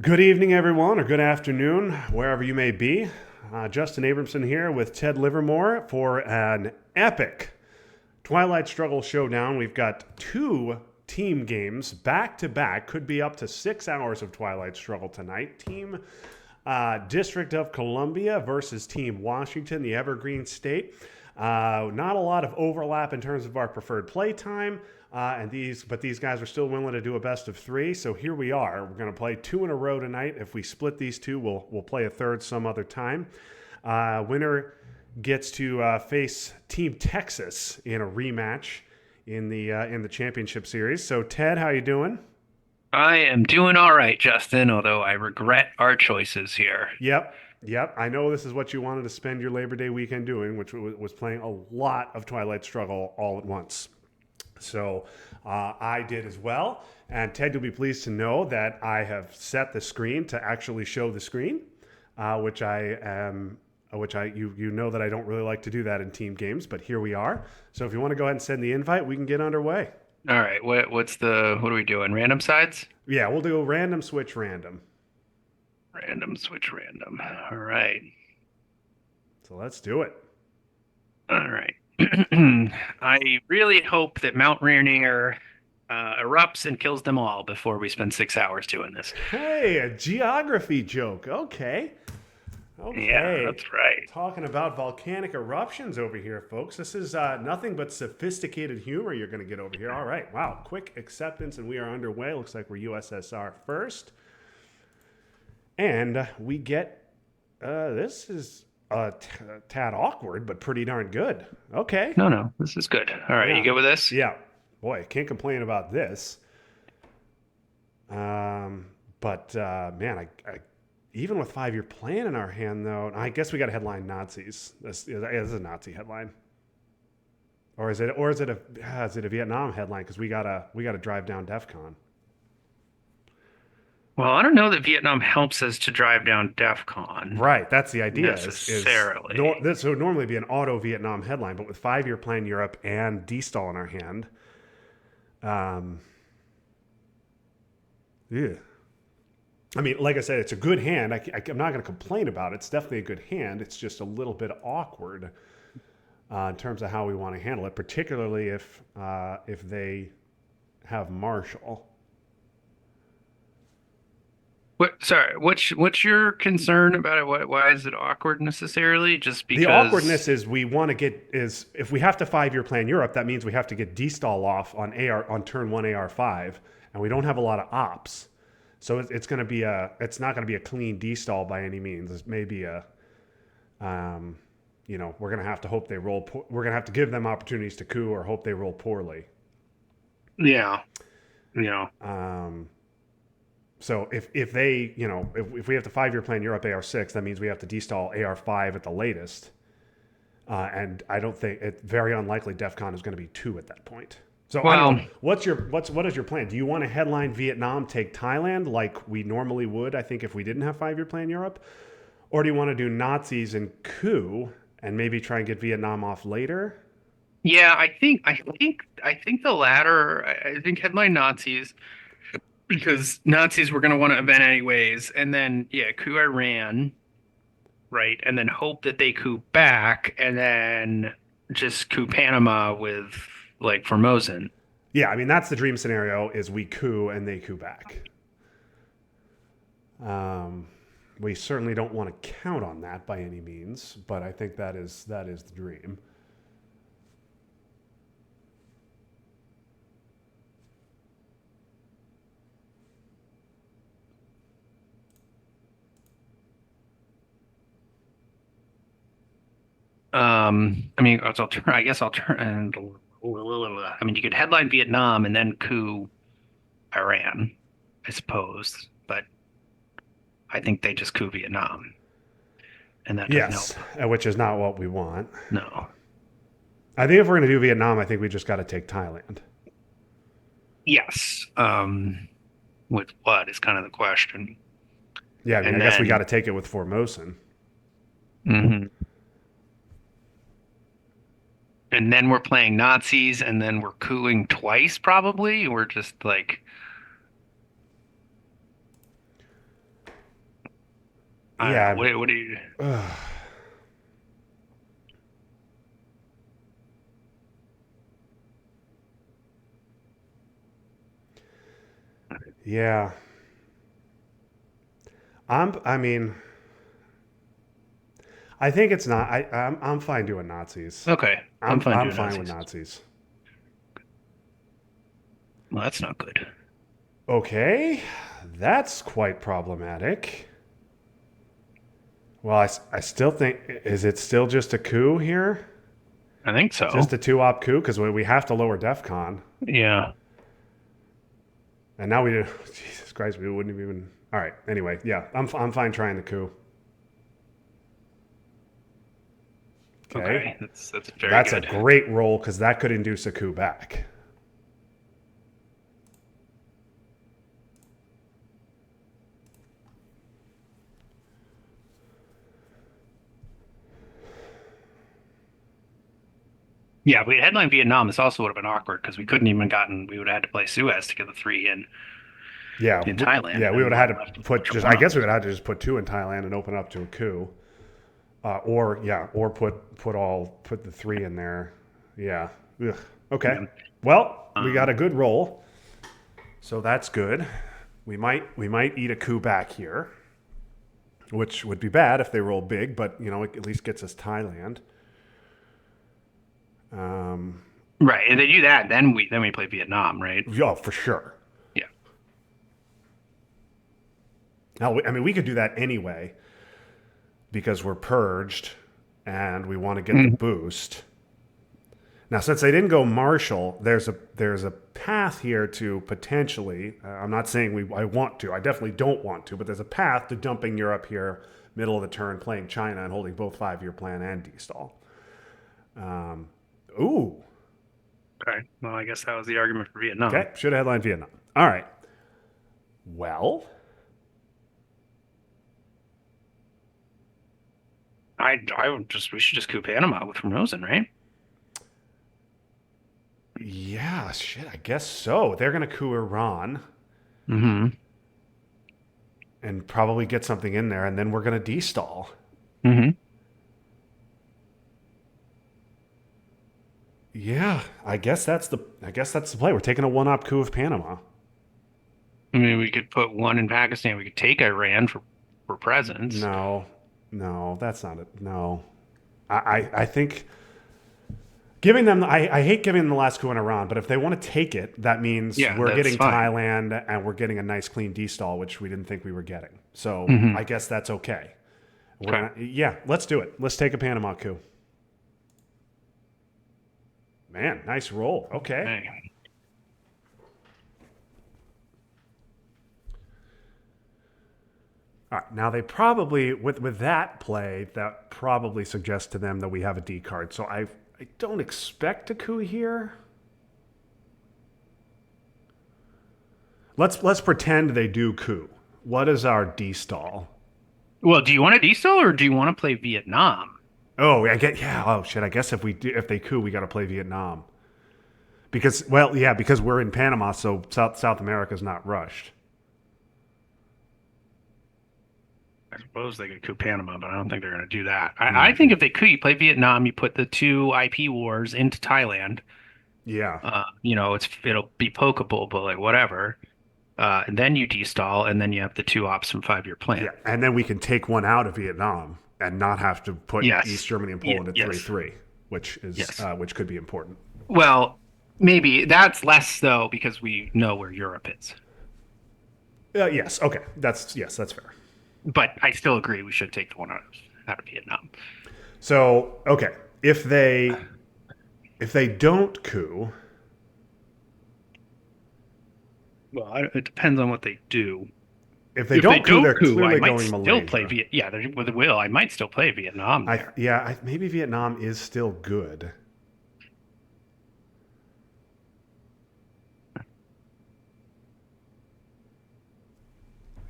Good evening, everyone, or good afternoon, wherever you may be. Justin Abramson here with Ted Livermore for an epic Twilight Struggle showdown. We've got two team games back to back. Could be up to 6 hours of Twilight Struggle tonight. Team District of Columbia versus Team Washington, the Evergreen State. Not a lot of overlap in terms of our preferred play time. But these guys are still willing to do a best of three. So here we are. We're going to play two in a row tonight. If we split these two, we'll play a third some other time. Winner gets to face Team Texas in a rematch in the championship series. So Ted, how you doing? I am doing all right, Justin, although I regret our choices here. Yep. I know this is what you wanted to spend your Labor Day weekend doing, which was playing a lot of Twilight Struggle all at once. So I did as well. And Ted, you'll be pleased to know that I have set the screen to actually show the screen, which I am, which I you know that I don't really like to do that in team games, but here we are. So if you want to go ahead and send the invite, we can get underway. All right, what are we doing? Random sides? Yeah, we'll do a random switch random. Random, switch random. All right. So let's do it. All right. I really hope that Mount Rainier erupts and kills them all before we spend 6 hours doing this. Hey, a geography joke. Yeah, Okay. that's right. Talking about volcanic eruptions over here, folks. This is nothing but sophisticated humor you're going to get over here. All right. Wow. Quick acceptance, and we are underway. Looks like we're USSR first. And we get this is a tad awkward, but pretty darn good. Okay. No, no, this is good. All right, you Yeah. good with this? Yeah. Boy, can't complain about this. But man, I even with 5 year plan in our hand, though, I guess we got to headline Nazis. This is a Nazi headline, or is it a Vietnam headline? Because we gotta drive down DEF CON. Well, I don't know that Vietnam helps us to drive down DEF CON Right, that's the idea. Is necessarily. this would normally be an auto Vietnam headline, but with 5 year plan Europe and D-stall in our hand, um, yeah. I mean, like I said, it's a good hand. I'm not going to complain about it. It's definitely a good hand. It's just a little bit awkward in terms of how we want to handle it, particularly if they have Marshall. Sorry, what's your concern about it? Why is it awkward necessarily? Just The because, awkwardness is we want to get is if we have to 5 year plan Europe, that means we have to get D-stall off on AR on turn one AR5, and we don't have a lot of ops. So it's going to be it's not going to be a clean D-stall by any means. It's maybe um, we're going to have to hope they roll. We're going to have to give them opportunities to coup or hope they roll poorly. yeah, yeah. Um, so if they, if we have to 5 year plan Europe AR6, that means we have to D-stall AR5 at the latest. And I don't think it's very unlikely DEF CON is going to be two at that point. So I don't know. Well, What is your plan? Do you want to headline Vietnam, take Thailand like we normally would? I think if we didn't have 5 year plan Europe, or do you want to do Nazis and coup and maybe try and get Vietnam off later? yeah, I think the latter. I think headline Nazis because Nazis were going to want to event anyways, and then yeah, coup Iran, right, and then hope that they coup back, and then just coup Panama with like Formosan. Yeah, I mean that's the dream scenario: is we coup and they coup back. Um, we certainly don't want to count on that by any means, but I think that is the dream. I mean, I guess I'll turn. I mean, you could headline Vietnam and then coup Iran, I suppose, but I think they just coup Vietnam, and that doesn't help. Yes, which is not what we want. No. I think if we're going to do Vietnam, I think we just got to take Thailand. Yes. With what is kind of the question. Yeah, I mean, I And guess we got to then, take it with Formosan. mhm. And then we're playing Nazis, and then we're cooing twice, probably. We're just like, I don't know. Yeah. What do you? Ugh. Yeah. I mean, I think it's not. I'm fine doing Nazis. Okay, I'm fine I'm doing fine with Nazis. Nazis. Well, that's not good. Okay, that's quite problematic. Well, I still think, is it still just a coup here? I think so. Just a two op coup? Because we have to lower DEF CON. Yeah. And now we do. Jesus Christ, we wouldn't even. All right. Anyway, yeah, I'm fine trying the coup. Okay. Okay, that's very That's a good. great roll because that could induce a coup back. Yeah, if we had headline Vietnam, this also would have been awkward because we couldn't even gotten. We would have had to play Suez to get the three Yeah, in Thailand, yeah, and we then would we have would had have left to with a put bunch of just. I guess we would one-ups. have had to just put two in Thailand and open up to a coup, or yeah, or put the three in there. Yeah. Ugh. Okay. Yeah. Well, we got Um, a good roll, so that's good. We might eat a coup back here, which would be bad if they roll big, but it at least gets us Thailand. Um, right, and they do that, then we play Vietnam, right? yeah, for sure. Yeah. Now, I mean, we could do that anyway because we're purged and we want to get the Mhm. boost. Now, since they didn't go Marshall, there's a path here to potentially. I'm not saying I want to. I definitely don't want to, but there's a path to dumping Europe here, middle of the turn, playing China and holding both 5-year plan and D-stall. Um, ooh, Okay. Well, I guess that was the argument for Vietnam. okay, should have headlined Vietnam. All right. Well, I would we should just coup Panama with Formosan, right? yeah, shit. I guess so. They're gonna coup Iran Mm-hmm. and probably get something in there, and then we're gonna D-stall. Mm-hmm. Yeah, I guess that's the play. We're taking a one-op coup of Panama. I mean, we could put one in Pakistan. We could take Iran for presence. No, no, that's not it. No, I think giving them. I hate giving them the last coup in Iran, but if they want to take it, that means Yeah, we're that's getting fine. Thailand and we're getting a nice clean D-stall, which we didn't think we were getting. So Mm-hmm. I guess that's okay. We're Okay. gonna, yeah, let's do it. Let's take a Panama coup. Man, nice roll. Okay. Okay. All right. Now they probably with that play that probably suggests to them that we have a D card. So I don't expect a coup here. Let's pretend they do coup. What is our D stall? Well, do you want to diesel or do you want to play Vietnam? Oh, I get yeah. Oh shit. I guess if they coup, we got to play Vietnam because yeah, because we're in Panama, so South America's not rushed. I suppose they could coup Panama, but I don't think they're going to do that. I think if they could, you play Vietnam, you put the two IP wars into Thailand. Yeah, It'll be pokeable, but like whatever. And then you destall, and then you have the two ops from 5-year plan. yeah, and then we can take one out of Vietnam and not have to put East Yes. Germany and Yeah, Poland at yes. 3-3, Yes. which could be important. Well, maybe that's less though because we know where Europe is. Yes. Okay. That's fair. But I still agree we should take the one out of Vietnam. So okay, if they don't coup, It depends on what they do. if they If they don't coup, don't they're coup, I clearly might going still play Malaysia. Yeah, with a will. I might still play Vietnam I there. yeah, maybe Vietnam is still good.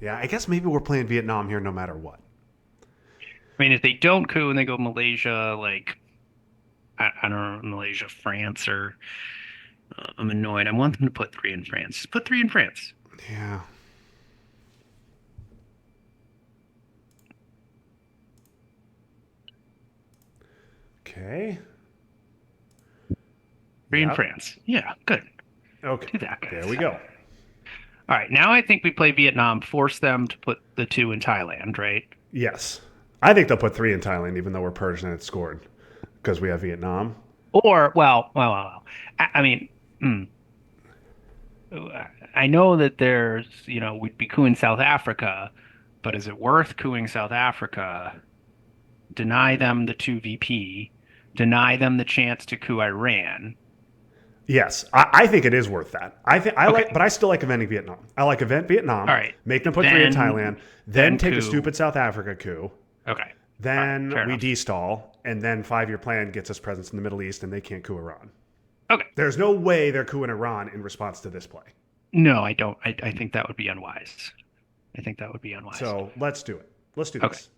Yeah, I guess maybe we're playing Vietnam here no matter what. I mean, if they don't coup and they go Malaysia, like I don't know, Malaysia, France, or I'm annoyed. I want them to put three in France. Just put three in France. Yeah. Okay. Korea and Yep. France. Yeah, good. Okay. Do that, There guys. we go. All right, now I think we play Vietnam, force them to put the two in Thailand, right? Yes. I think they'll put three in Thailand, even though we're Persian and it scored because we have Vietnam. Or, well. I mean, hmm, I know that we'd be cooing South Africa, but is it worth cooing South Africa? Deny them the 2VP, deny them the chance to coup Iran. Yes, I think it is worth that. I think I like, Okay, but I still like eventing Vietnam. I like event all Vietnam, right. make them put three in Then, Thailand, then then take a coup. stupid South Africa coup, Okay, all right, then fair we enough. destall, and then 5 year plan gets us presence in the Middle East, and they can't coup Iran. Okay. There's no way they're cooing Iran in response to this play. No, I don't. I think that would be unwise. I think that would be unwise. So let's do it. Let's do Okay. this.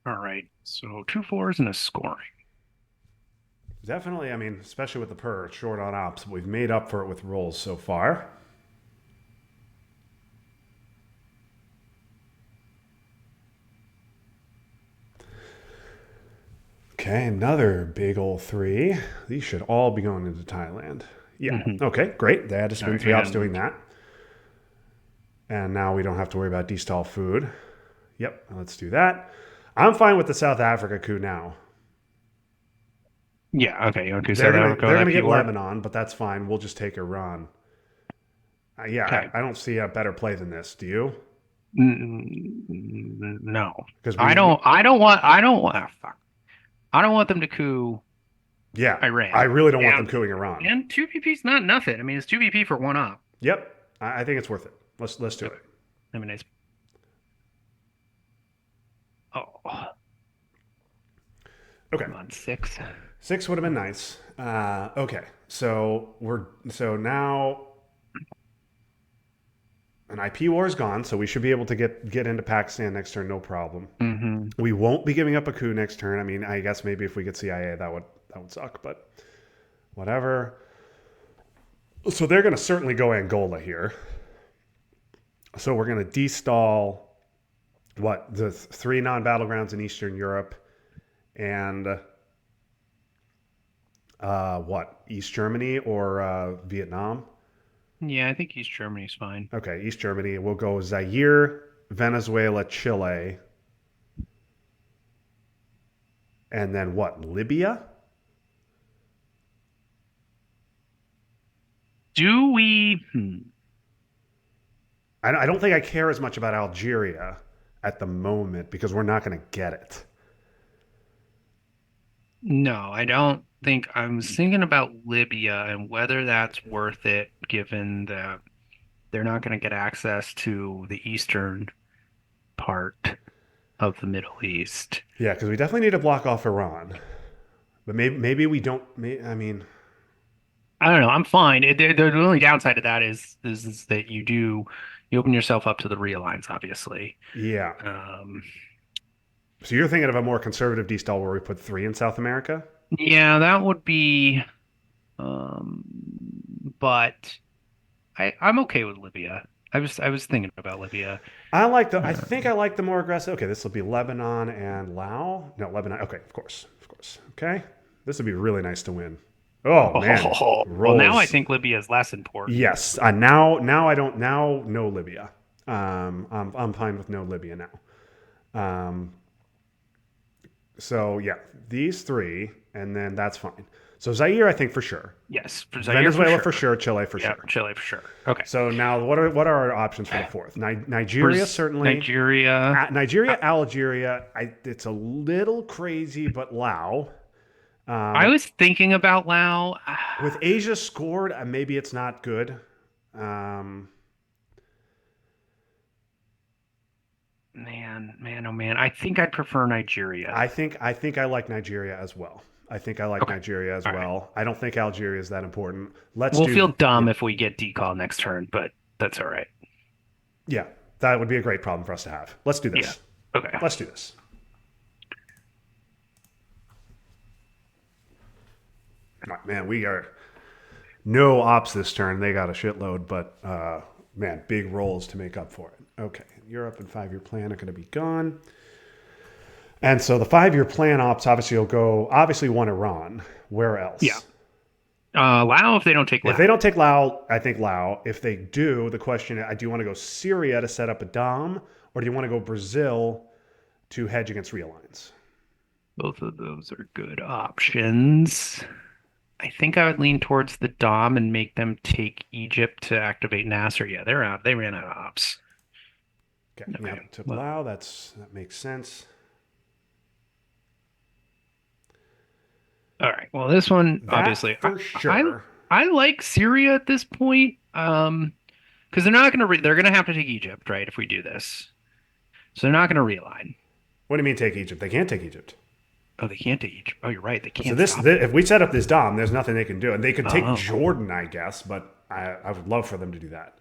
All right. So two fours and a scoring. Definitely, I mean, especially with the per short on ops, we've made up for it with rolls so far. Okay, another big old three. These should all be going into Thailand. Yeah. Hmm. Okay, great. They had to All spend right, 3 ops and doing that. And now we don't have to worry about destall food. Yep, let's do that. I'm fine with the South Africa coup now. yeah, okay. You want to do They're South gonna Africa they're with gonna get FU? Lebanon, but that's fine. We'll just take Iran. Yeah, Okay. I don't see a better play than this. Do you? No, Because I we don't. I don't want. I don't want. Fuck. I don't want them to coup yeah, I Iran. really don't want them And cooing Iran. and two VP's not nothing. I mean, it's two VP for one up. Yep, I think it's worth it. Let's do Okay. it. I mean, it's oh, Okay, come on, six. 6 would have been nice. Okay, so now an IP war is gone, so we should be able to get into Pakistan next turn, no problem. Hmm. We won't be giving up a coup next turn. I mean, I guess maybe if we get CIA, that would suck, but whatever. So they're going to certainly go Angola here. So we're going to destall what the 3 non-battlegrounds in Eastern Europe and what East Germany or Vietnam. Yeah, I think East Germany's fine. Okay, East Germany. We'll go Zaire, Venezuela, Chile, and then what? Libya? Do we? I don't think I care as much about Algeria at the moment because we're not going to get it. No, I don't think. I was thinking about Libya and whether that's worth it, given that they're not going to get access to the eastern part of the Middle East. Yeah, because we definitely need to block off Iran. But maybe we don't. I mean, I don't know. I'm fine. The only downside of that is that you open yourself up to the realigns, obviously. yeah. Um, So you're thinking of a more conservative D-style where we put 3 in South America? yeah, that would be. Um, but I'm okay with Libya. I was thinking about Libya. I Uh, think I like the more aggressive. Okay, this will be Lebanon and Laos. No, Lebanon. Okay, of course. Of course. Okay. This would be really nice to win. Oh man. oh, well, now I Rolls. think Libya is less important. Yes. Now I don't now no Libya. I'm fine with no Libya now. Um, so yeah, these 3 and then that's fine. So Zaire I think for sure. Yes, for Zaire Venezuela for for sure. sure, Chile for Yeah, sure. Chile for sure. Okay. So now, what are our options for the fourth? Nigeria certainly. Nigeria. Nigeria, Algeria. It's a little crazy, but Lao. I Um, was thinking about Lao. with Asia scored, maybe it's not good. Um, Man, oh man. I think I'd prefer Nigeria. I think I like Nigeria as well. I think I like Okay. Nigeria as All right. well. I don't think Algeria is that important. Let's We'll feel do yeah, dumb if we get decall next turn, but that's all right. yeah. That would be a great problem for us to have. Let's do Yeah. this. Okay. Let's do this. Man, we are no ops this turn. They got a shitload, but man, big rolls to make up for it. Okay, Europe and 5-year plan are going to be gone. And so the 5-year plan ops obviously will go, obviously, one Iran. Where Yeah. else? Lao if they don't take If they Lao. don't take Lao, I think Lao. If they do, the question is, do you want to go Syria to set up a Dom, or do you want to go Brazil to hedge against realigns? Both of those are good options. I think I would lean towards the Dom and make them take Egypt to activate Nasser. Yeah, they're out. They ran out of ops. Okay, Okay. yep, took Well, Lao. That makes sense. all right. Well, this one That obviously for I sure. I like Syria at this point. Because they're not going to they're going to have to take Egypt, right? If we do this, so they're not going to realign. What do you mean take Egypt? They can't take Egypt. Oh, they can't take Egypt. Oh, you're right. They So can't stop them. if we set up this Dom, there's nothing they can do, and they could take Oh, Jordan, I guess, but I would love for them to do that.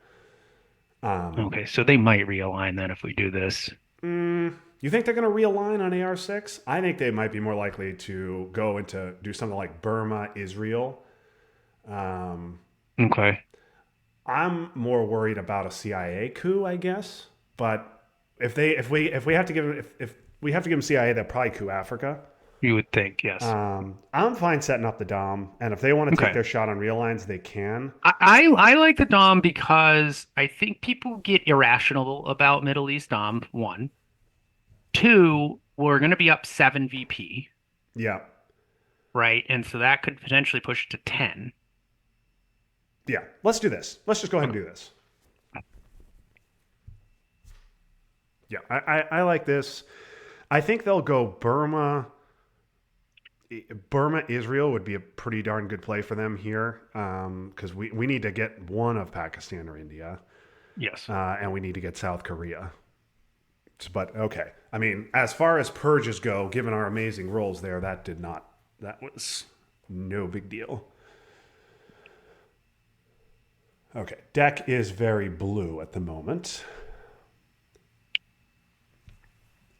okay. So they might realign then if we do this. You think they're going to realign on AR6? I think they might be more likely to go into do something like Burma, Israel. Um, Okay. I'm more worried about a CIA coup, I guess. But if we have to give if we have to give them CIA, they'll probably coup Africa. You would think, yes. I'm fine setting up the Dom, and if they want to take Okay. their shot on real lines, they can. I like the Dom because I think people get irrational about Middle East Dom, one. Two, we're going to be up 7 VP, Yeah, right? And so that could potentially push to 10. yeah. Let's do this. Let's just go ahead and Okay. do this. Yeah, I like this. I think they'll go Burma. Burma, Israel would be a pretty darn good play for them here because we need to get one of Pakistan or India, Yes. and we need to get South Korea. But okay, I mean, as far as purges go, given our amazing rolls there, that did not. That was no big deal. Okay, deck is very blue at the moment,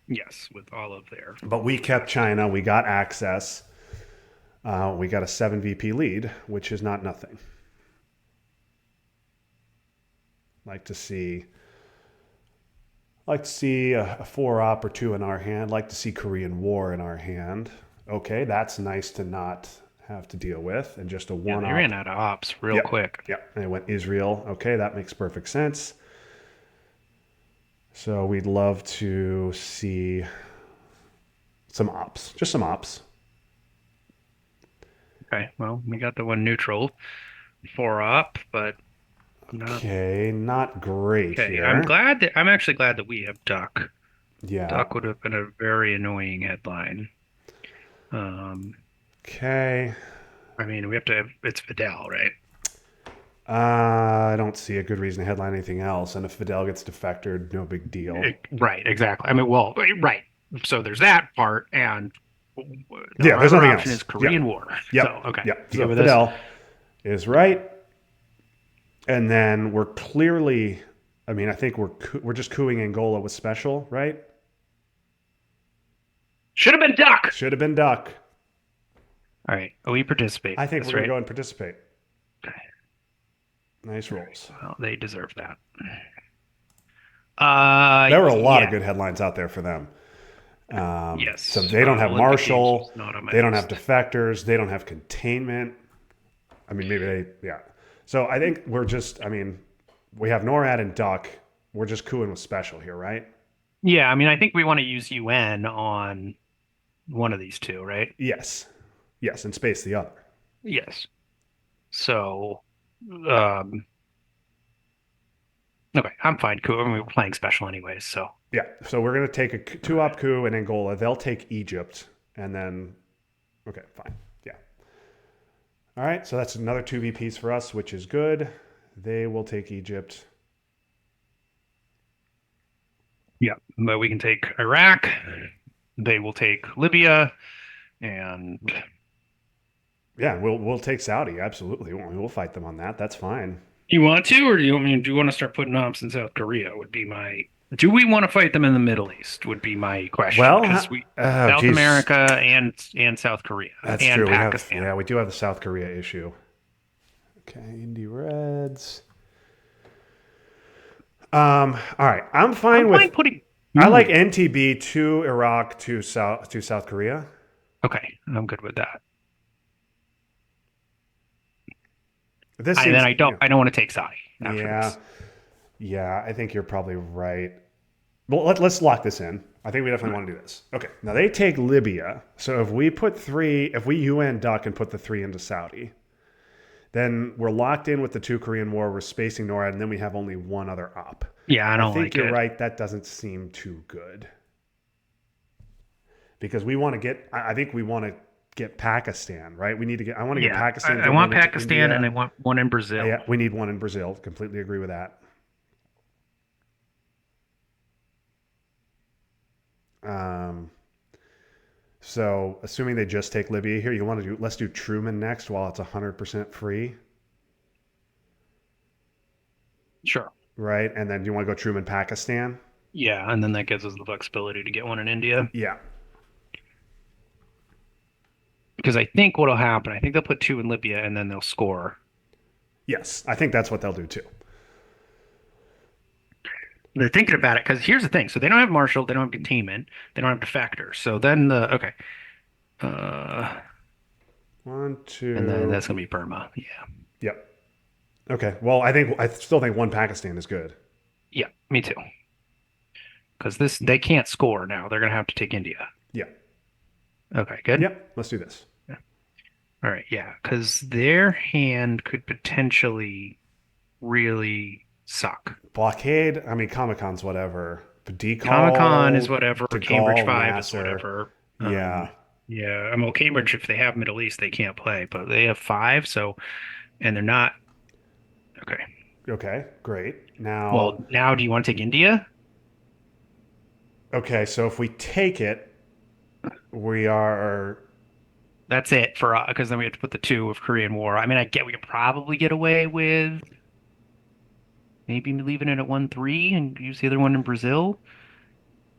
Yes, with all of their. but we kept China. We got access. We got a 7 VP lead, which is not nothing. Like to see a 4-op or 2 in our hand. Like to see Korean War in our hand. Okay, that's nice to not have to deal with, and just a Yeah, they 1-op. ran out of ops real Yep, quick. yep. And it went Israel. Okay, that makes perfect sense. So we'd love to see some ops, just some ops. Okay, well, we got the one neutral, 4 op, but not Okay, not great okay. here. I'm actually glad that we have Duck. Yeah. Duck would have been a very annoying headline. Um, Okay. I mean, we have to have, it's Fidel, right? I don't see a good reason to headline anything else. And if Fidel gets defected, no big deal. Right, exactly. I mean, well, right. So there's that part, and Yeah, our there's other nothing option else. is Korean Yep. War. So, Yep. okay, Yep. you good So with this? Fidel is right. And then we're clearly, I mean, I think we're just cooing Angola with special, right? Should have been Duck. Should have been Duck. All right, we participate. I think we're That's going to right. go and participate. Okay. Nice All right. rolls. Well, they deserve that. There were a lot of Yeah. good headlines out there for them. So Yes. they don't have Olympic Games Marshall. was not on my They don't have list. defectors. They don't have containment. I mean, maybe yeah. So I think we're just, I mean, we have NORAD and Duck. We're just cooing with special here, right? Yeah, I mean, I think we want to use UN on one of these two, right? Yes. Yes, and space the other. Yes. So, um, okay, I'm fine. Cool. I mean, we're playing special anyways, so Yeah. So we're going to take a 2-op coup in Angola. They'll take Egypt. And then, okay, fine. Yeah. All right. So that's another 2 VPs for us, which is good. They will take Egypt. yeah. But we can take Iraq. They will take Libya, and Yeah, we'll take Saudi. Absolutely. We'll fight them on that. That's fine. you want to, or do you want me? Do you want to start putting ops in South Korea? Would be my Do we want to fight them in the Middle East? Would be my question Well, because we oh, South geez. America and South Korea That's and true. Pakistan. Yeah, we do have the South Korea issue. Okay, Indy Reds. All right. I'm I'm fine fine with. putting. I like Ooh, NTB to Iraq to South Korea. okay, I'm good with that. This I then seems, I don't want to take Saudi after yeah, this. yeah. I think you're probably right. Well, let's lock this in. I think we definitely want to do this. Okay. Now they take Libya. So if we UN duck and put the three into Saudi, then we're locked in with the two Korean War. We're spacing NORAD, and then we have only one other op. Yeah, I I don't think like you're it. right. That doesn't seem too good because we want to get. I think we want to get Pakistan right. We need to get. I want to get Yeah, Pakistan, I get want one into Pakistan and I India. want one in Brazil. Yeah, we need one in Brazil. Completely agree with that. Um, so assuming they just take Libya here, you want to do? Let's do Truman next while it's 100% free, Sure. right? And then you want to go Truman Pakistan? Yeah, and then that gives us the flexibility to get one in India. Yeah. Because I think what'll happen, I think they'll put two in Libya and then they'll score. Yes, I think that's what they'll do too. They're thinking about it because here's the thing. So they don't have Marshall, they don't have containment, they don't have defector. So then the okay. Uh One, and then two. that's gonna be Burma. Yeah. Yep. Okay. Well, I still think one Pakistan is good. Yeah, me too. Because this they can't score now. They're gonna have to take India. Yeah. Okay, good. Yep. Let's do this. Yeah. All right, yeah, because their hand could potentially really suck. Blockade. I mean, Comic Con's whatever. But Comic Con is Decall, whatever. Cambridge DeGaulle, 5 is Nasser. whatever. Yeah. Yeah, I mean, Cambridge, if they have Middle East, they can't play, but they have five, so, and they're not. Okay. Okay. Great. Well, Now, now do you want to take India? okay. So if we take it, we are. That's it for, because then we have to put the two of Korean War. I mean, I get we could probably get away with maybe leaving it at 1-3 and use the other one in Brazil.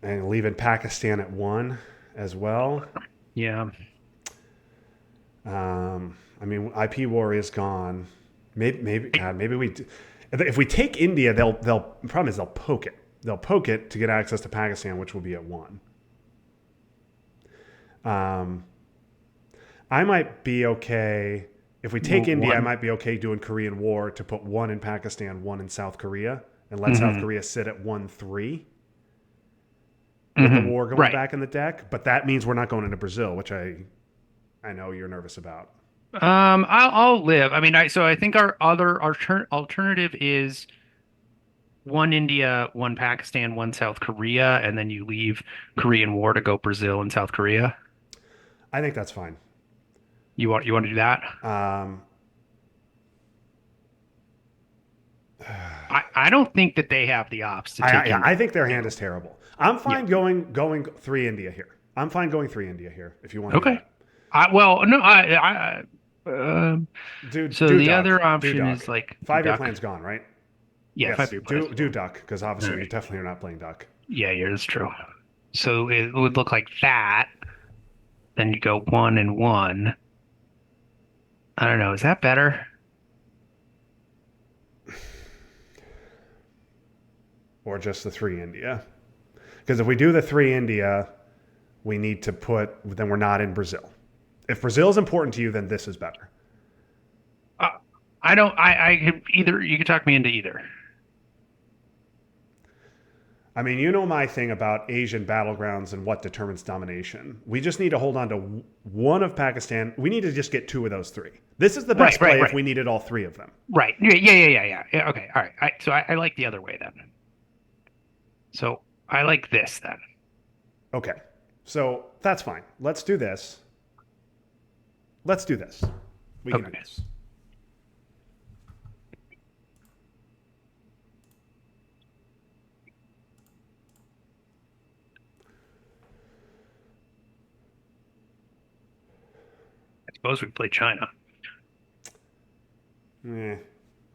And leaving Pakistan at one as well. Yeah. I mean, IP war is gone. God, maybe we. If we take India, they'll. The problem is they'll poke it. They'll poke it to get access to Pakistan, which will be at one. Um, I might be okay if we take India. I One. might be okay doing Korean War to put one in Pakistan, one in South Korea, and let South Hmm. Korea sit at 1-3 with the Hmm. war going Right. back in the deck. But that means we're not going into Brazil, which I know you're nervous about. I'll live. I mean, I think our other alternative is one India, one Pakistan, one South Korea, and then you leave Korean War to go Brazil and South Korea. I think that's fine. You want to do that? Um, I don't think that they have the ops to take yeah, India. I think their hand No. is terrible. I'm Yeah. fine going three India here. I'm fine going three India here if you want to do Okay. that. Well, no, so Do the duck, other do option is duck. like 5 year duck. plan's gone, right? Yeah, Yes, 5 year plans. do duck because All obviously you right. definitely are not playing duck. Yeah, that's true. So it would look like that. Then you go 1 and 1. I don't know. Is that better? Or just the three India. Because if we do the three India, we need to then we're not in Brazil. If Brazil is important to you, then this is better. Uh, I don't. I could either. You could talk me into either. I mean, you know my thing about Asian battlegrounds and what determines domination. We just need to hold on to one of Pakistan. We need to just get two of those three. This is the Right, best right, play if right, we needed all three of them. right. Yeah. Okay, all right. I like the other way then. So I like this then. Okay. So that's fine. Let's do this. Let's do this. We can do Okay. this. I suppose we play China. Eh,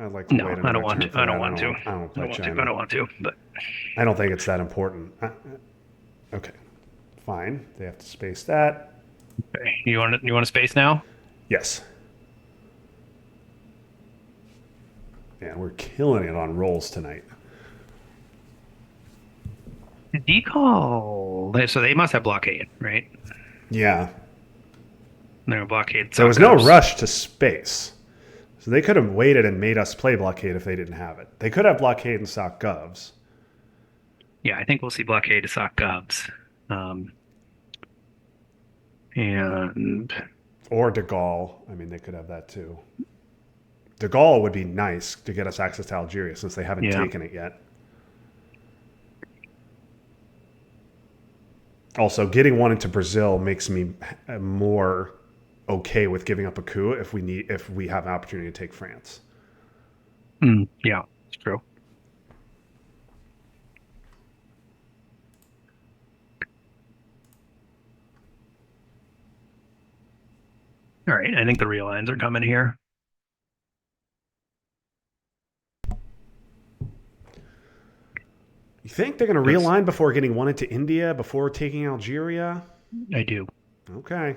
I'd like to No, wait I don't another want turn to. for I don't that. want to. I don't I play don't want to. I China. don't want to. But I don't think it's that important. Okay, fine. They have to space that. Okay. You want a space now? Yes. Yeah, we're killing it on rolls tonight. Decall. So they must have blockade, right? Yeah. They're blockade There was no suckers. rush to space. So they could have waited and made us play blockade if they didn't have it. They could have blockade and sock govs. Yeah, I think we'll see blockade to sock gubs. Um, and Or De Gaulle. I mean, they could have that too. De Gaulle would be nice to get us access to Algeria since they haven't yeah. taken it yet. Also, getting one into Brazil makes me more okay with giving up a coup if we have an opportunity to take France. Yeah, it's true. All right, I think the real lines are coming here. You think they're going to Because realign before getting one into India before taking Algeria? I do. Okay.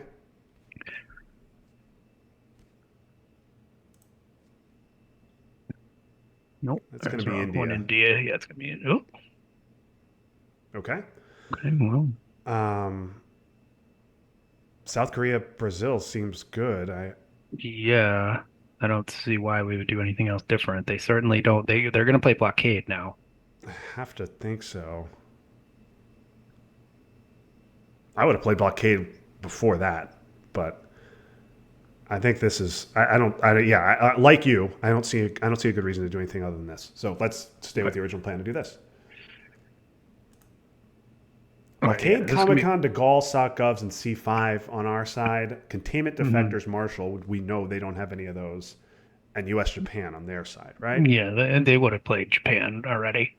Nope. That's going to There's be wrong one. India. India. Yeah, it's gonna be. Oh, Okay. okay. Well, Um, South Korea, Brazil seems good. yeah. I don't see why we would do anything else different. They certainly don't. They're gonna play blockade now. have to think so. I would have played blockade before that, but I think this is. I don't. Yeah. Like you, I don't see. I don't see a good reason to do anything other than this. So let's stay with Okay. the original plan to do this. All right. Yeah. Blockade, This is gonna Comic be. Con, De Gaulle, Sock Govs, and C5 on our side. Containment Mhm. Defectors, Marshall. We know they don't have any of those. And US Japan on their side, right? Yeah, they would have played Japan already.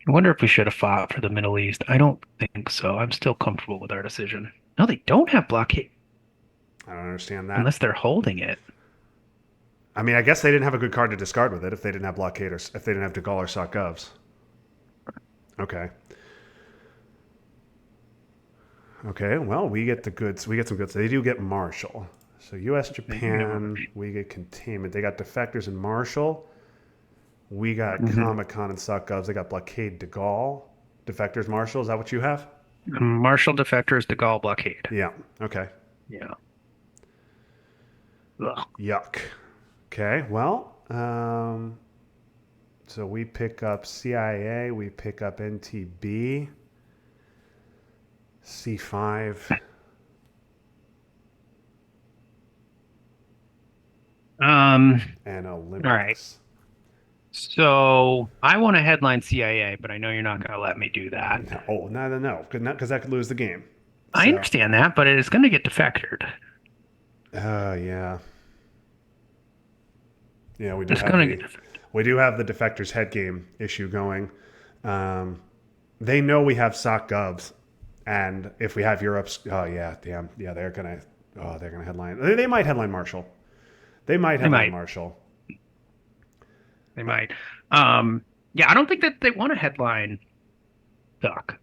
I wonder if we should have fought for the Middle East. I don't think so. I'm still comfortable with our decision. No, they don't have blockade I don't understand that. unless they're holding it. I mean, I guess they didn't have a good card to discard with it if they didn't have Blockade or if they didn't have De Gaulle or Sock Govs. Okay. Okay, well, we get the goods. We get some goods. They do get Marshall. So U.S. They do have Japan, we get containment. They got defectors and Marshall. We got Mhm. Comic Con and Suck Govs. They got Blockade De Gaulle. Defectors Marshall. Is that what you have? Marshall defectors, De Gaulle blockade. Yeah. Okay. Yeah. Ugh. Yuck. Okay. Well, so we pick up CIA. We pick up NTB. C5. Um, And all right. Olympics. So I want to headline CIA, but I know you're not going to let me do that. No, oh, no, because that could lose the game. I So, understand that, but it is going to get defectored. yeah, yeah, It's going to get defected. we do have the defectors head game issue going. Um, they know we have sock govs, and if we have Europe's, oh yeah, damn, yeah, they're gonna headline. They might headline Marshall. They might They headline might. Marshall. They might. Yeah, I don't think that they want to headline Duck.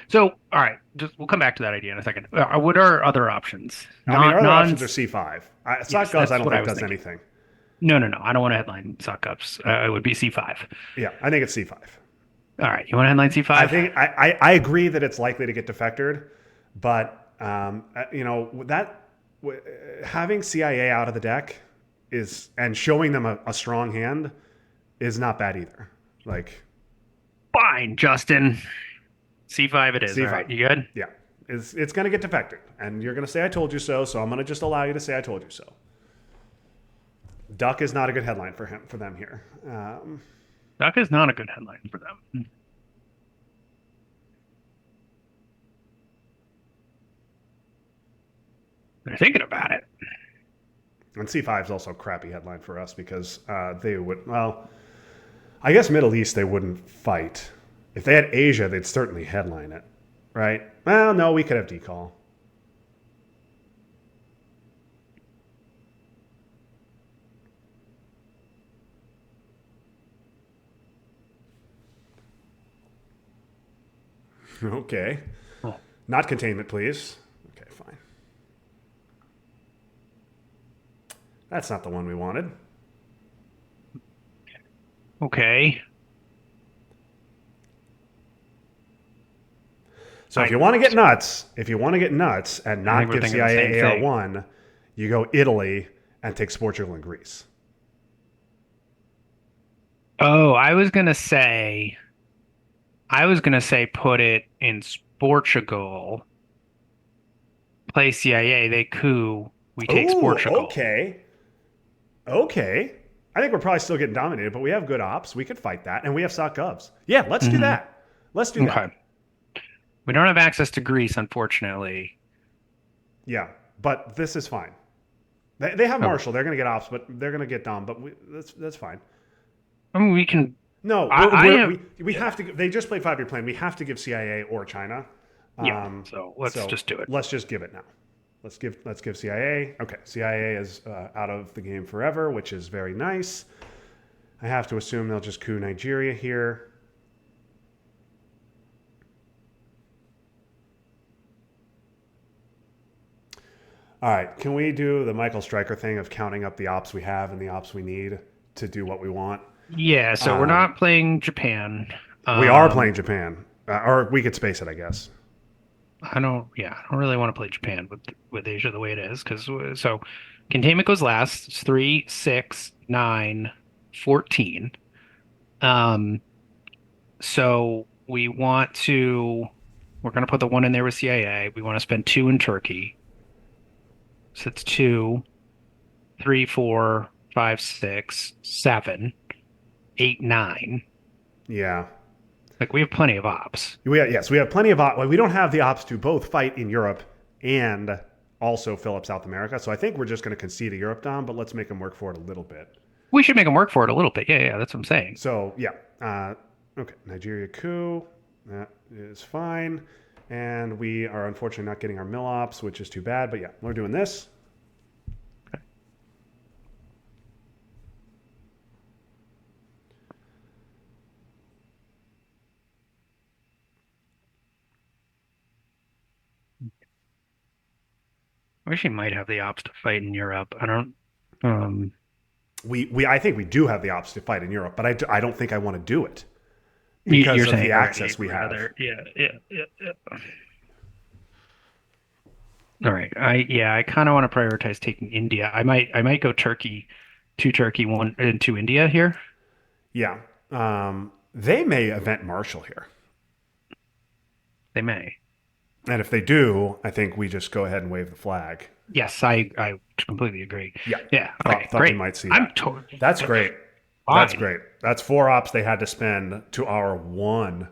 So, all right, just we'll come back to that idea in a second. What are other options? I mean, our other Non. options are C5. Sock Yes, govs, I that's don't what I think was does thinking. anything. No, no, no. I don't want to headline sock ups. It would be C5. Yeah, I think it's C5. All right, you want to headline I C5? think I agree that it's likely to get defectored, but having CIA out of the deck is and showing them a strong hand is not bad either. Like Fine, Justin. C5 it is. All C5, right, you good? yeah, it's going to get defected, and you're going to say I told you so. So I'm going to just allow you to say I told you so. Duck is not a good headline for them here. Duck is not a good headline for them. They're thinking about it. And C5 is also a crappy headline for us because they would well. I guess Middle East they wouldn't fight. If they had Asia, they'd certainly headline it, right? Well, no, we could have decall. Okay. Oh, Not containment, please. Okay, fine. That's not the one we wanted. okay. So if I you want to get nuts, if you want to get nuts and I think not we're give thinking the same CIA thing. AR1, you go Italy and take Portugal and Greece. Oh, I was gonna say put it in Portugal, play CIA, they coup, we take Oh, Portugal. okay. Okay. I think we're probably still getting dominated, but we have good ops. We could fight that. And we have sock govs. Yeah, let's do Hmm. that. Let's do Okay. that. We don't have access to Greece, unfortunately. Yeah, but this is fine. They have Okay. Marshall. They're going to get ops, but they're going to get Dom. But that's fine. I mean, we can. No, I have. we Yeah. have to. They just played 5 year plan. We have to give CIA or China. Yeah. Um, So let's so just do it. let's just give it now. Let's give CIA. Okay, CIA is out of the game forever, which is very nice. I have to assume they'll just coup Nigeria here. All right, can we do the Michael Stryker thing of counting up the ops we have and the ops we need to do what we want? Yeah. So we're not playing Japan. We are Um, playing Japan, or we could space it, I guess. I don't. Yeah, I don't really want to play Japan with Asia the way it is because so containment goes last. It's 3, 6, 9, 14. Um, so we want to. We're going to put the one in there with CIA. We want to spend two in Turkey. So it's 2, 3, 4, 5, 6, 7, 8, 9. Yeah. Like we have plenty of ops. Yes, we have plenty of ops. Well, we don't have the ops to both fight in Europe and also fill up South America. So I think we're just going to concede a Europe Dom, but let's make them work for it a little bit. We should make them work for it a little bit. Yeah, yeah, that's what I'm saying. So yeah, okay, Nigeria coup, that is fine, and we are unfortunately not getting our mill ops, which is too bad. But yeah, we're doing this. I wish he might have the ops to fight in Europe. I don't. Um, We I think we do have the ops to fight in Europe, but I don't think I want to do it you're because of the saying, all right, you'd access we have. rather, yeah, yeah, yeah, yeah. All right, I kind of want to prioritize taking India. I might go Turkey, one and two India here. Yeah, they may event Marshall here, They may. and if they do, I think we just go ahead and wave the flag. Yes, I completely agree. Yeah, Yeah. Okay. thought we Great. might see I'm that. totally That's great. That's fine. great. That's 4 ops they had to spend to our 1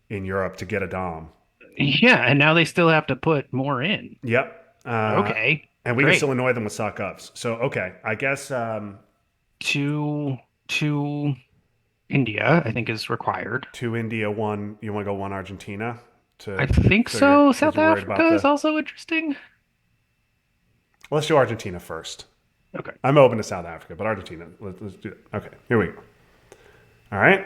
in Europe to get a Dom. Yeah, and now they still have to put more in. Yep. Okay. And we can still Great. annoy them with sock ups. So okay, I guess Two India, I think, is required. 2 India, 1. You want to go 1 Argentina I to think so you're so. because South you're worried about Africa is the. also interesting. Let's do Argentina first. Okay. I'm open to South Africa, but Argentina. Let's do that. Okay, here we go. All right.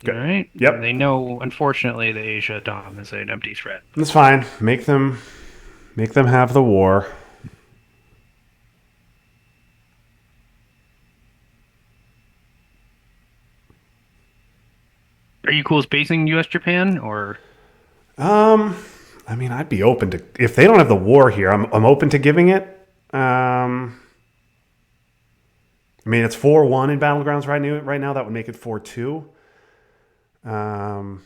All Good. right. They Yep. know, unfortunately, the Asia Dom is an empty threat. That's fine. Make them have the war. Are you cool spacing U.S. Japan or Um, I mean, I'd be open to if they don't have the war here. I'm open to giving it. I mean, it's 4-1 in battlegrounds right now. Right now, that would make it 4-2. Um,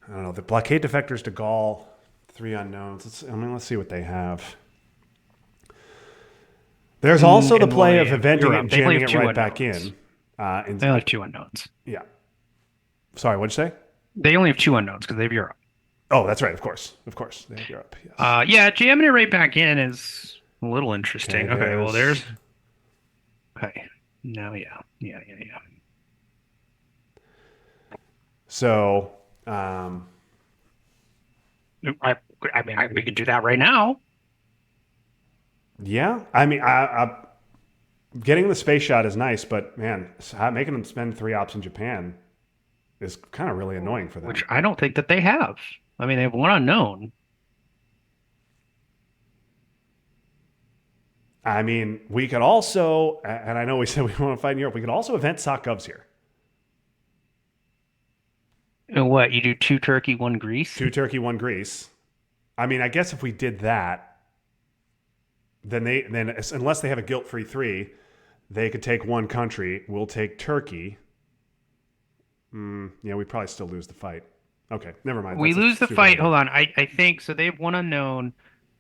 I don't know. The blockade defectors to Gaul, 3 unknowns. Let's see what they have. There's also the and well, play they of have inventing it Europe? and They only jamming have it two right back unknowns. in. They only have two unknowns. Yeah. Sorry, what'd you say? They only have two unknowns because they have Europe. Oh, that's right. Of course, they have Europe. Yes. Yeah, jamming it right back in is a little Okay. interesting. Okay, well, There's there's okay. No, yeah, yeah, yeah, yeah. so. I, I mean, we could do that right now. Yeah. I mean, Getting the space shot is nice, but man, making them spend 3 ops in Japan is kind of really annoying for which them. I don't think that they have. I mean, they have one unknown. I mean, we could also, and I know we said we want to fight in Europe, we could also event sock govs here. And what, you do two Turkey, one Greece? 2 Turkey, 1 Greece. I mean, I guess if we did that, then unless they have a guilt-free 3, they could take one country. We'll take Turkey. Yeah, we'd probably still lose the fight. Okay, never mind. We That's a lose the stupid fight. idea. Hold on. I think so. They have one unknown.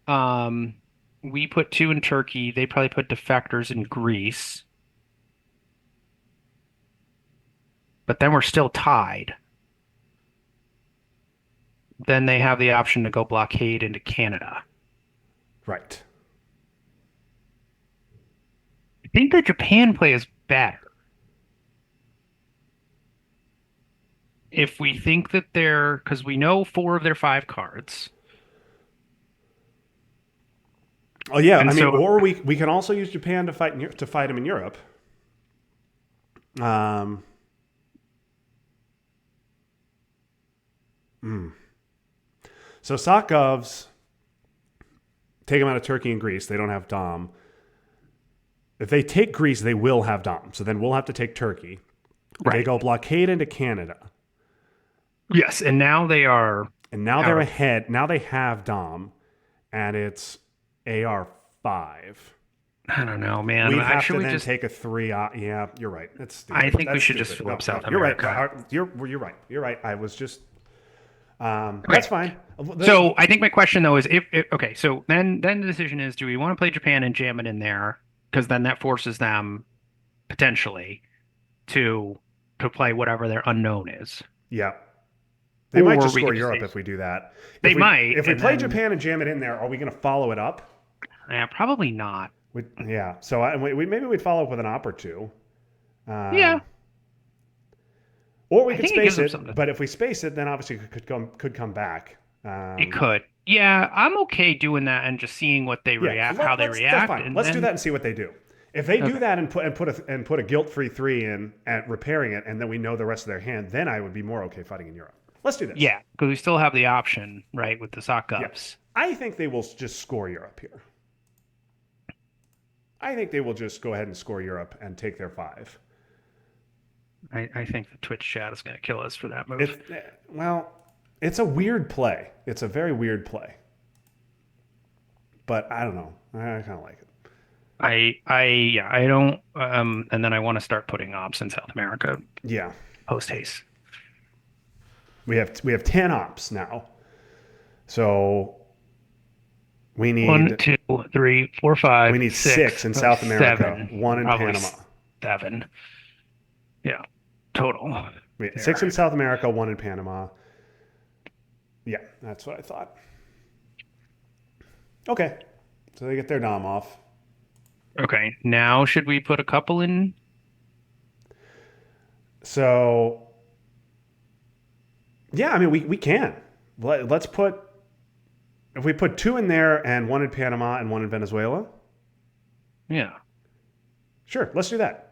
Um, we put two in Turkey. They probably put defectors in Greece. But then we're still tied. Then they have the option to go blockade into Canada. Right. I think the Japan play is better. If we think that they're, because we know four of their five cards. Oh yeah, I And mean, so, or we can also use Japan to fight them in Europe. Um, so Sokovs take them out of Turkey and Greece. They don't have Dom. If they take Greece, they will have Dom. So then we'll have to take Turkey. They right. go blockade into Canada. Yes. And now they are And now out they're of, ahead. Now they have Dom, and it's AR5. I don't know, man. We'd have Should to we then just, take a 3. Yeah, you're right. That's I stupid. think we That's should just stupid. flip South You're right. America. You're right. You're right. I was just. Okay. That's fine. So I think my question though is if okay, so then the decision is do we want to play Japan and jam it in there? Because then that forces them potentially to play whatever their unknown is. Yeah. They might Or just we score could just Europe say if we do that. they might, If we and play then Japan and jam it in there, are we going to follow it up? probably not. Yeah. So maybe we'd follow up with an op or two. Yeah, Or we I could think it gives space them it, something. but if we space it, then obviously it could come back. It could. Yeah, I'm okay doing that and just seeing what they Yeah, react, how they let's that's react, fine. and Let's do then that and see what they do. If they do okay. that and put a guilt-free 3 in at repairing it, and then we know the rest of their hand, then I would be more okay fighting in Europe. Let's do this. Yeah, because we still have the option, right, with the sock Yeah, ups. I think they will just score Europe here. I think they will just go ahead and score Europe and take their 5. I think the Twitch chat is going to kill us for that move. Well, it's a weird play. It's a very weird play. But I don't know. I kind of like it. Yeah, I don't and then I want to start putting ops in South America Yeah. post haste. We have 10 ops now. So we One, need two, three, four, five, we need six, 6 in South America, seven, 1 in probably Panama. seven. Yeah, total. 6 in There. South America, 1 in Panama. Yeah, that's what I thought. Okay. So they get their Dom off. Okay, now should we put a couple in? So yeah, I mean we can. Let's put if we put 2 in there and 1 in Panama and 1 in Venezuela. Yeah. Sure, let's do that.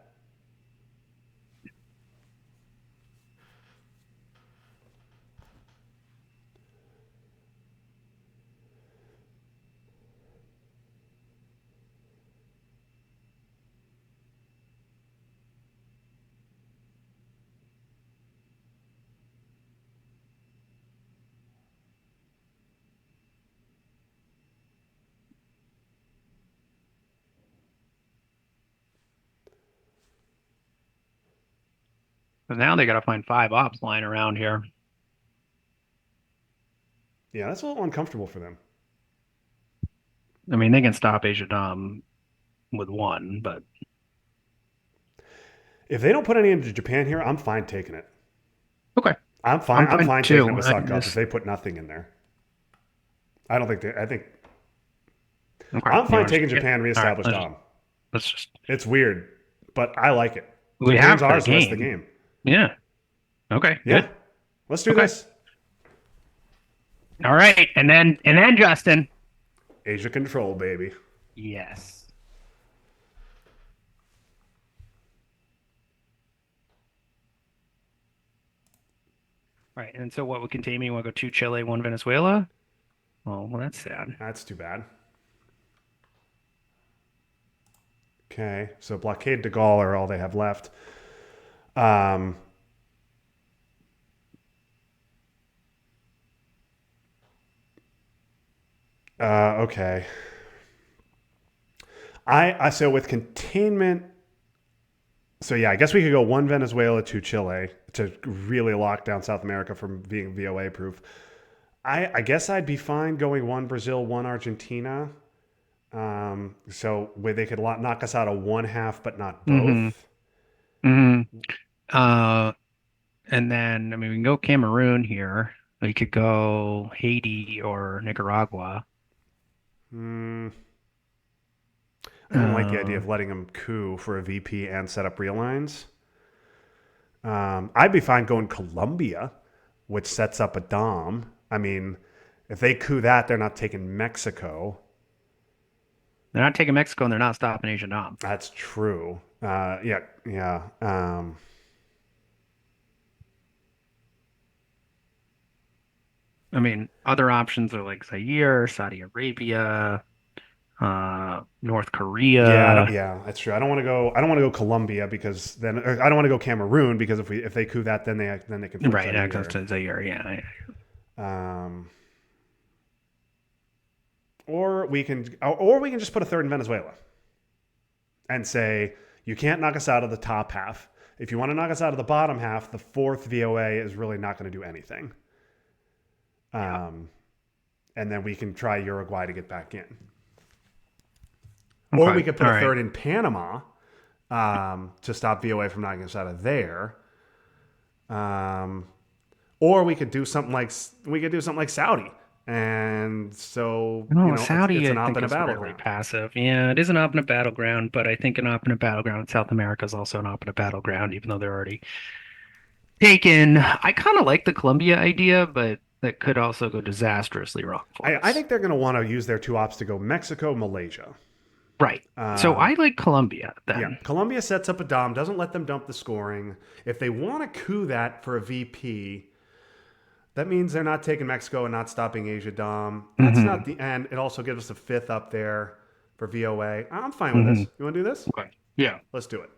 But now they got to find five ops lying around here. Yeah, that's a little uncomfortable for them. I mean, they can stop Asia Dom with one, but If they don't put any into Japan here, I'm fine taking it. okay. I'm fine. I'm fine too. taking it with suck ups if they put nothing in there. I don't think I think Okay. I'm You fine wanna taking just- Japan all right, reestablish Dom. let's just It's weird, but I like it. we Japan's have for ours the the rest of the game. game. Yeah. Okay. Yeah. Good. Let's do Okay. this. All right. And then Justin. Asia control, baby. Yes. Right. And so what would contain me? You want to go two Chile, one Venezuela? Oh, well, that's sad. That's too bad. Okay, so blockade de Gaulle are all they have left. Um, okay. I so with containment. So yeah, I guess we could go one Venezuela, two Chile to really lock down South America from being VOA proof. I guess I'd be fine going one Brazil, one Argentina. So where they could knock us out of one half, but not Mm-hmm. both. Mm-hmm. Uh, and then I mean we can go Cameroon here. We could go Haiti or Nicaragua. Hmm. I don't like the idea Uh, of letting them coup for a VP and set up real lines. I'd be fine going Colombia, which sets up a Dom. I mean, if they coup that, they're not taking Mexico. they're not taking Mexico and they're not stopping Asia Dom. That's true. Yeah, yeah. I mean, other options are like Zaire, Saudi Arabia, North Yeah, I don't. Korea. Yeah, that's true. I don't want to go. I don't want to go Colombia because then or I don't want to go Cameroon because if they coup that, then they can flip Right, access Zaire. to Zaire, yeah. Um, or we can just put a third in Venezuela and say you can't knock us out of the top half. If you want to knock us out of the bottom half, the fourth VOA is really not going to do anything. Yeah. Um, and then we can try Uruguay to get back in. Or we Okay. could put All a right. third in Panama to stop VOA from knocking us out of there. Um, or we could do something like Saudi, and so No, it's Saudi, an I op think and a is really battleground. passive. Yeah, it is an op and a battleground, but I think an op and a battleground in South America is also an op and a battleground, even though they're already taken. I kind of like the Colombia idea, but that could also go disastrously wrong for I us. think they're going to want to use their two ops to go Mexico, Malaysia. Right. So Um, I like Colombia yeah, then. Colombia sets up a dom, doesn't let them dump the scoring. If they want to coup that for a VP, that means they're not taking Mexico and not stopping Asia dom. That's not Hmm. the end. It also gives us a fifth up there for VOA. I'm fine with Hmm. this. You want to do this? Okay. Yeah. Let's do it.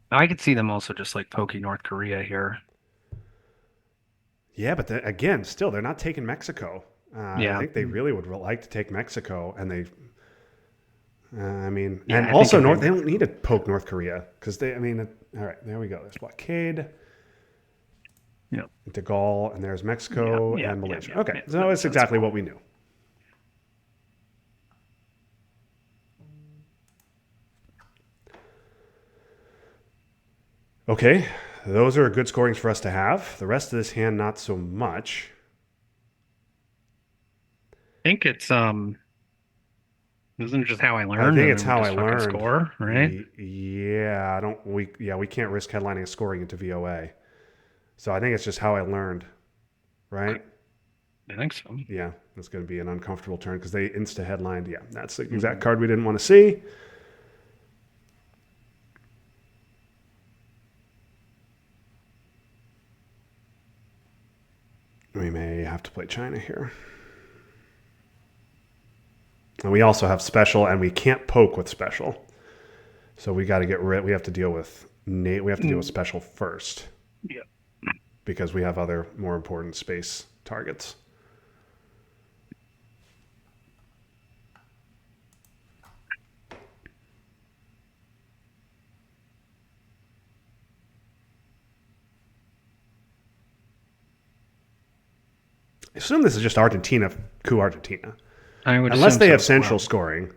I could see them also just like poking North Korea here. Yeah, but again, still, they're not taking Mexico. I Yeah. think they really would like to take Mexico, and I mean, Yeah, and I think also if we They don't need to poke North Korea because I mean, all right, there we go. There's blockade, yeah. De Gaulle, and there's Yeah. Mexico Yeah. and Yeah. Malaysia. Yeah. Okay, Yeah. so That's it's exactly sensible. what we knew. Okay, those are good scorings for us to have. The rest of this hand, not so much. I think it's isn't it just how I I learned think and it's then we how I just fucking learned. score, right? Yeah, I don't. We can't risk headlining a scoring into VOA. So I think it's just how I learned, right? I think so. Yeah, it's going to be an uncomfortable turn because they insta headlined. Yeah, that's the exact Hmm. card we didn't want to see. We may have to play China here. And we also have special, and we can't poke with special. So we got to get rid. We have to deal with We have to deal with Mm. special first Yeah. because we have other more important space targets. I assume this is just Argentina, coup Argentina, I would unless assume they so have as well. central scoring.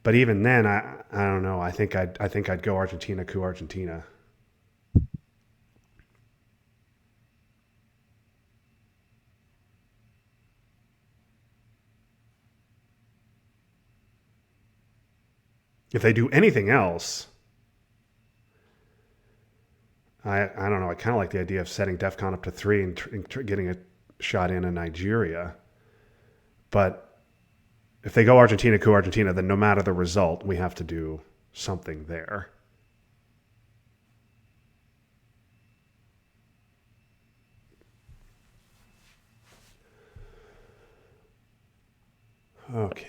But even then, I don't know. I think I'd go Argentina, coup Argentina. If they do anything else, I don't know. I kind of like the idea of setting DEFCON up to 3 and getting a shot in Nigeria. But if they go Argentina, coup Argentina, then no matter the result, we have to do something there. Okay.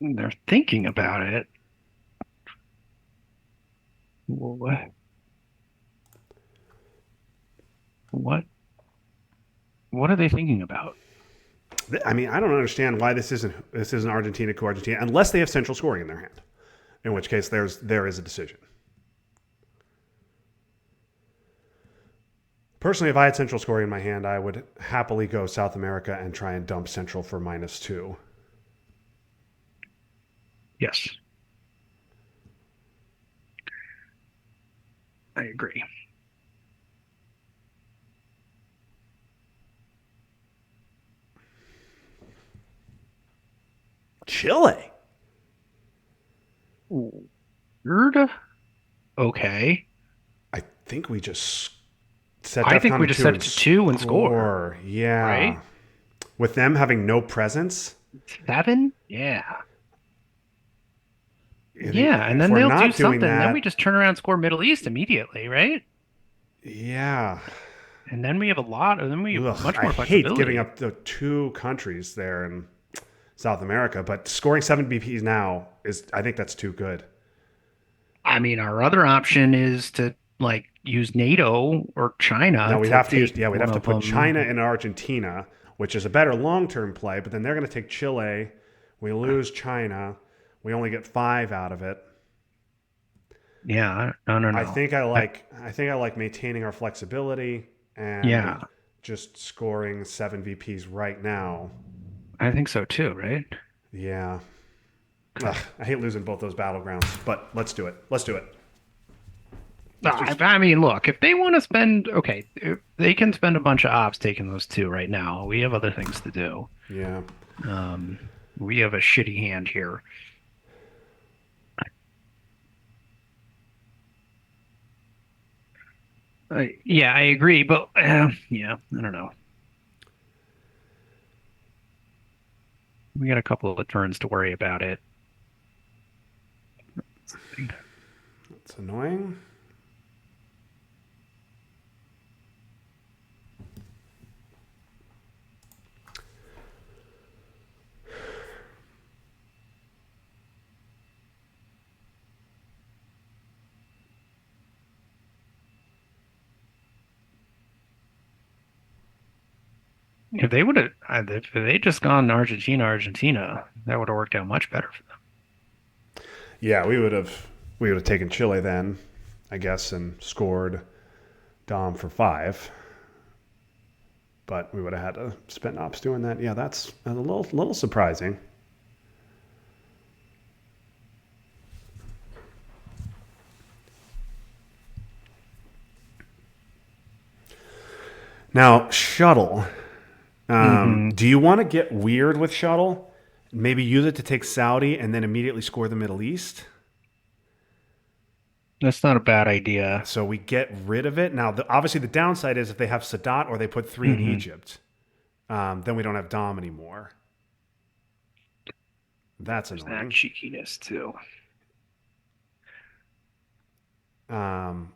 They're thinking about it. What? What? What are they thinking about? I mean, I don't understand why this isn't Argentina coup Argentina unless they have central scoring in their hand. In which case, there is a decision. Personally, if I had central scoring in my hand, I would happily go South America and try and dump central for -2. Yes, I agree. Chile. Weird. Okay. I think we just set I think DEFCON we to just 2 set it and to 2 and score, score. Yeah. right? With them having no presence, 7? Yeah. Yeah, and if then we're they'll do not doing something. Then we that, just turn around and score Middle East immediately, right? yeah. And then we have a lot, and then we have Ugh, much I more hate giving flexibility. up the 2 countries there in South America, but scoring 7 BPs now is, I think that's too good. I mean, our other option is to like use NATO or China Now we'd to have to use, take yeah, we'd one have to of put China them. and Argentina, which is a better long-term play, but then they're going to take Chile. We lose China. We only get 5 out of it. Yeah, no, no, I no. think I I, like I think I like maintaining our flexibility and yeah, just scoring 7 VPs right now. I think so too, right? Yeah. Ugh, Okay. I hate losing both those battlegrounds, but let's do it. Let's do it. No, Let's just I mean, look, if they want to spend, okay, if they can spend a bunch of ops taking those two right now. We have other things to do. yeah. Um, we have a shitty hand here. Yeah, I agree, but yeah, I don't know. We got a couple of turns to worry about it. It's annoying. If they would have, if they just gone Argentina, that would have worked out much better for them. Yeah, we would have taken Chile then, I guess, and scored Dom for 5. But we would have had to spend ops doing that. Yeah, that's a little surprising. Now, shuttle. Hmm. Do you want to get weird with shuttle? Maybe use it to take Saudi and then immediately score the Middle East. That's not a bad idea. So we get rid of it. Now, obviously, the downside is if they have Sadat or they put 3 in Hmm. Egypt, then we don't have Dom anymore. That's There's that annoying. cheekiness too. Um,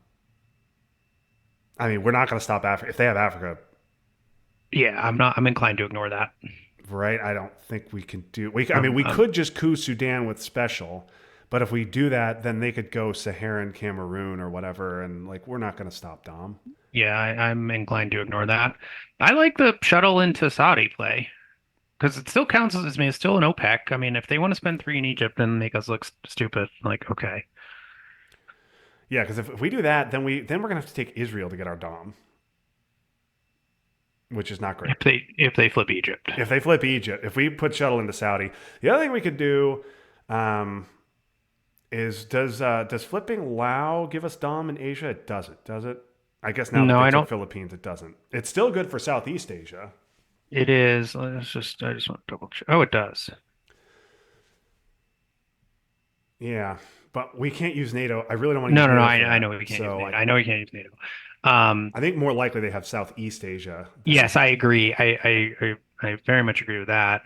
I mean, we're not going to stop Africa. If they have Africa, Yeah, I'm not. I'm inclined to ignore that. right? I don't think we can do. I mean, Um, we um, could just coup Sudan with special, but if we do that, then they could go Saharan Cameroon or whatever, and like we're not going to stop Dom. yeah, I'm inclined to ignore that. I like the shuttle into Saudi play because it still counts as, I mean, it's still an OPEC. I mean, if they want to spend 3 in Egypt and make us look stupid, like, okay. Yeah, because if we do that, then we're going to have to take Israel to get our Dom, which is not great. If they flip Egypt. If they flip Egypt, if we put shuttle into Saudi, the other thing we could do um, is does flipping Lao give us Dom in Asia? It doesn't, does it? I guess now that No, they I took don't. Philippines, it doesn't. It's still good for Southeast Asia. It is. I just want to double check. Oh, it does. Yeah, but we can't use NATO. I really don't want to use No, no, no. NATO for I that. know we can't use So NATO. I know we can't use NATO. Um, I think more likely they have Southeast Asia than. yes, I agree. I very much agree with that.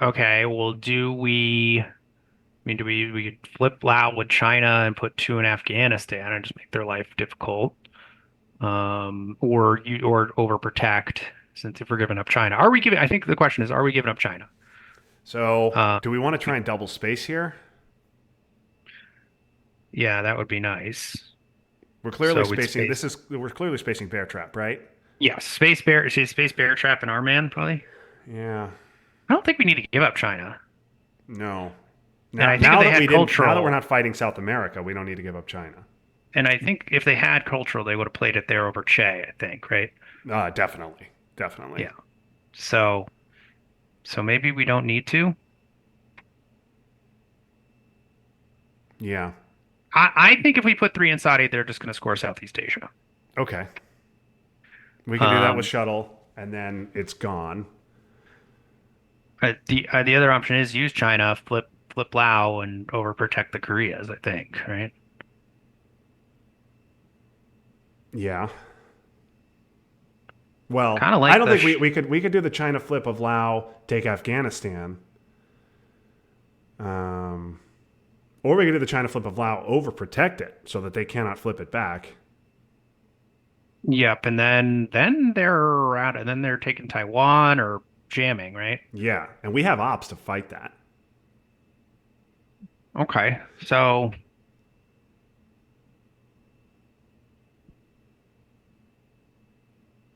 Okay. Well, do we? I mean, do we could flip Lao with China and put two in Afghanistan and just make their life difficult? Or overprotect since if we're giving up China, are we giving? I think the question is, are we giving up China? So Uh, do we want to try and double space here? yeah, that would be nice. We're clearly So we'd spacing. space. This is we're clearly spacing Bear Trap, right? Yeah, Space Bear. See, Space Bear Trap and our man probably. Yeah. I don't think we need to give up China. No. And Now, I think if now they that we had didn't, now that we're cultural, not fighting South America, we don't need to give up China. and I think if they had cultural, they would have played it there over Che, I think, right? Definitely, definitely. Yeah. So so maybe we don't need to. Yeah. I think if we put three in Saudi, they're just going to score Southeast Asia. Okay. We can do that with Um, shuttle, and then it's gone. the other option is use China, flip Lao, and overprotect the Koreas, I think, right? Yeah. Well, Kind of I like don't the think we could do the China flip of Lao, take Afghanistan, um, or we could do the China flip of Lao, overprotect it so that they cannot flip it back. Yep, and then they're out, and then they're taking Taiwan or jamming, right? Yeah, and we have ops to fight that. Okay, so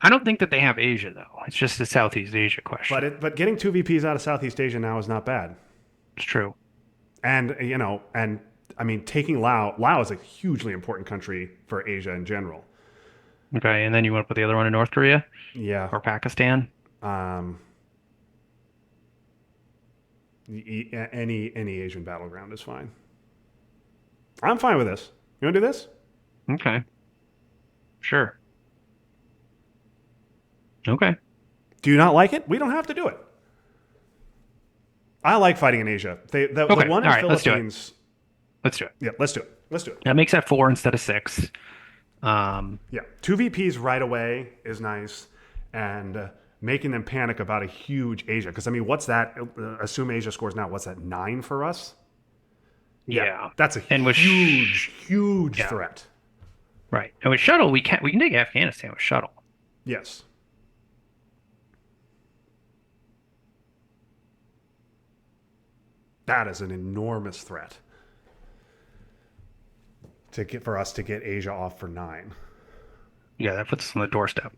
I don't think that they have Asia though. It's just a Southeast Asia question. But getting two VPs out of Southeast Asia now is not bad. It's true. And and I mean, taking Lao is a hugely important country for Asia in general. Okay, and then you want to put the other one in North Korea Yeah. or Pakistan? Um, any Asian battleground is fine. I'm fine with this. You want to do this? Okay, sure. Okay. Do you not like it? We don't have to do it. I like fighting in Asia. The Okay. one All in right, let's do it. Philippines. Let's do it. Yeah, let's do it. Let's do it. That makes that four instead of six. Um, Yeah, two VPs right away is nice, and making them panic about a huge Asia. Because I mean, what's that? Assume Asia scores now. What's that? 9 for us? Yeah, yeah. that's a And with huge yeah, threat. right. And with shuttle, we can take Afghanistan with shuttle. Yes. That is an enormous threat to get for us to get Asia off for 9. Yeah, that puts us on the doorstep.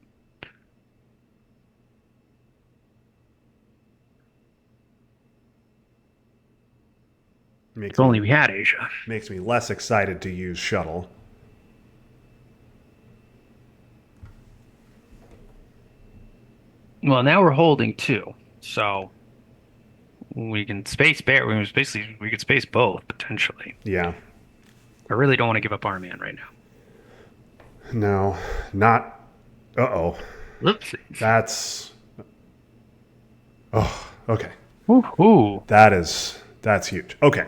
Makes If only me we had Asia. makes me less excited to use shuttle. Well, now we're holding two, so we can space bear. We could space both potentially. Yeah. I really don't want to give up our man right now. No, not. Uh-oh. Oopsies. That's. Oh, okay. Woohoo. That's huge. Okay.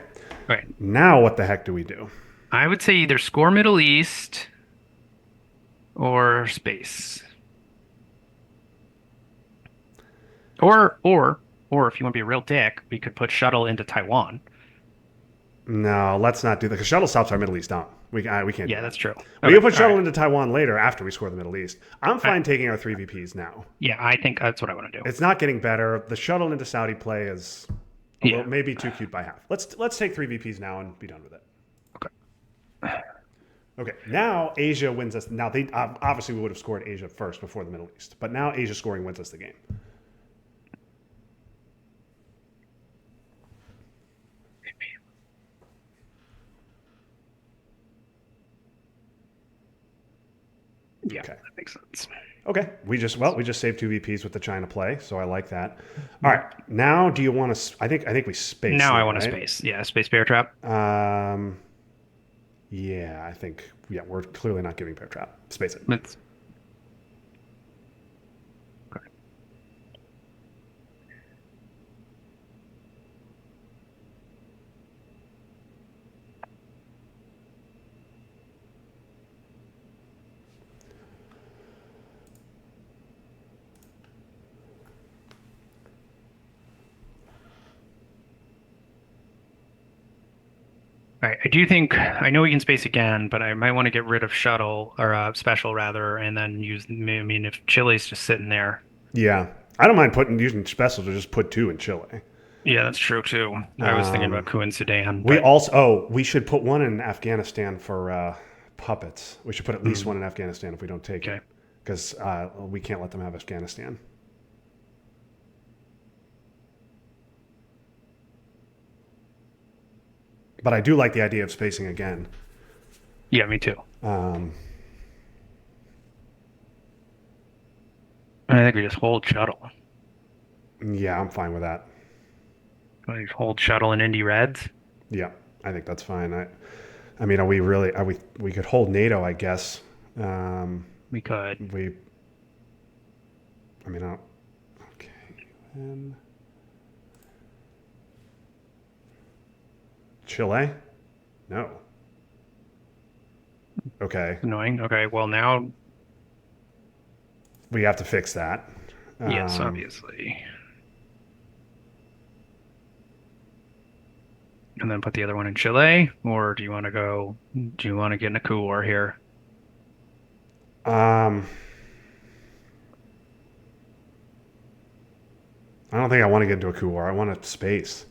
Right. Now what the heck do we do? I would say either score Middle East or space. Or if you want to be a real dick, we could put shuttle into Taiwan. No, let's not do that because shuttle stops our Middle East down. We can't do Yeah, that. that's true. We Okay, can put all shuttle right. into Taiwan later after we score the Middle East. I'm I, fine taking our 3 VPs now. yeah, I think that's what I want to do. It's not getting better. The shuttle into Saudi play is a little Yeah. maybe too cute by half. Let's take 3 VPs now and be done with it. Okay. Okay, now Asia wins us. Now they obviously we would have scored Asia first before the Middle East, but now Asia scoring wins us the game. Yeah, Okay. that makes sense. Okay, we just saved 2 VPs with the China play, so I like that. All right, now do you want to? I think we space. Now I here, want a right? space. Yeah, space bear trap. Um, yeah, I think we're clearly not giving Bear Trap. Space it. It's okay. I do think I know we can space again, but I might want to get rid of shuttle or special rather, and then use. I mean, if Chile's just sitting there, Yeah, I don't mind putting using special to just put two in Chile. yeah, that's true too. I was thinking about Ku and Sudan, We but also we should put one in Afghanistan for puppets. We should put at least mm, one in Afghanistan if we don't take it, okay. because we can't let them have Afghanistan. But I do like the idea of spacing again. Yeah, me too. Um, I think we just hold shuttle. yeah, I'm fine with that. We just hold shuttle and Indy Reds. Yeah, I think that's fine. I mean, are we really? Are we could hold NATO, I guess. Um, We could. we, I mean, okay. Then Chile? No. Okay, Annoying. Okay, well now, we have to fix that. yes, Um, obviously. And then put the other one in Chile, or do you want to go? Do you want to get in a coup war here? um, I don't think I want to get into a coup war. I want a space.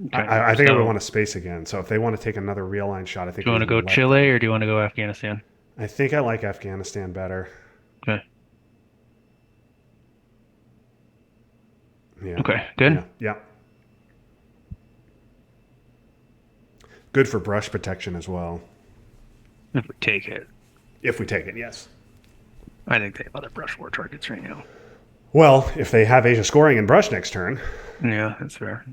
Okay, I think I would so want a space again. So if they want to take another real line shot, I think do you we want to go let Chile them. or do you want to go Afghanistan? I think I like Afghanistan better. Okay. Yeah, Okay, yeah, good. yeah. Good for brush protection as well. If we take it, If we take it, yes. I think they have other brush war targets right now. Well, if they have Asia scoring and brush next turn, Yeah, that's fair.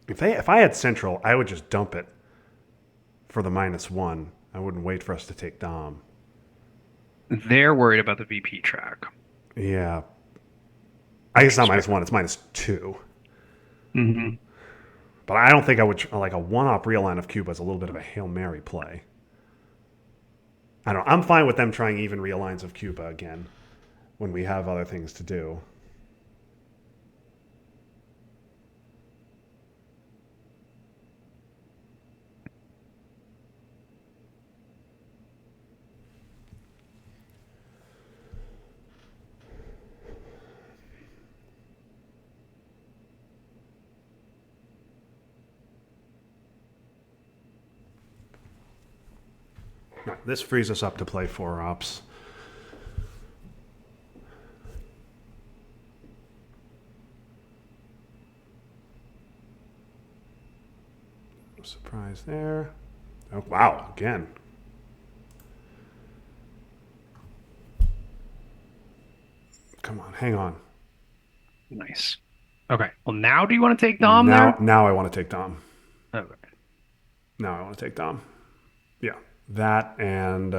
if I had Central, I would just dump it for the -1. I wouldn't wait for us to take Dom. They're worried about the VP track. Yeah, I guess it's not Respect. -1. It's -2. Hmm. But I don't think I would like a one-op real line of Cuba is a little bit of a Hail Mary play. I don't know. I'm fine with them trying even real lines of Cuba again when we have other things to do. No, this frees us up to play four ops. No surprise there. Oh, wow, again. Come on, hang on. Nice. Okay. Well, now do you want to take Dom Now, there? now I want to take Dom. Okay. Now I want to take Dom. Yeah, that and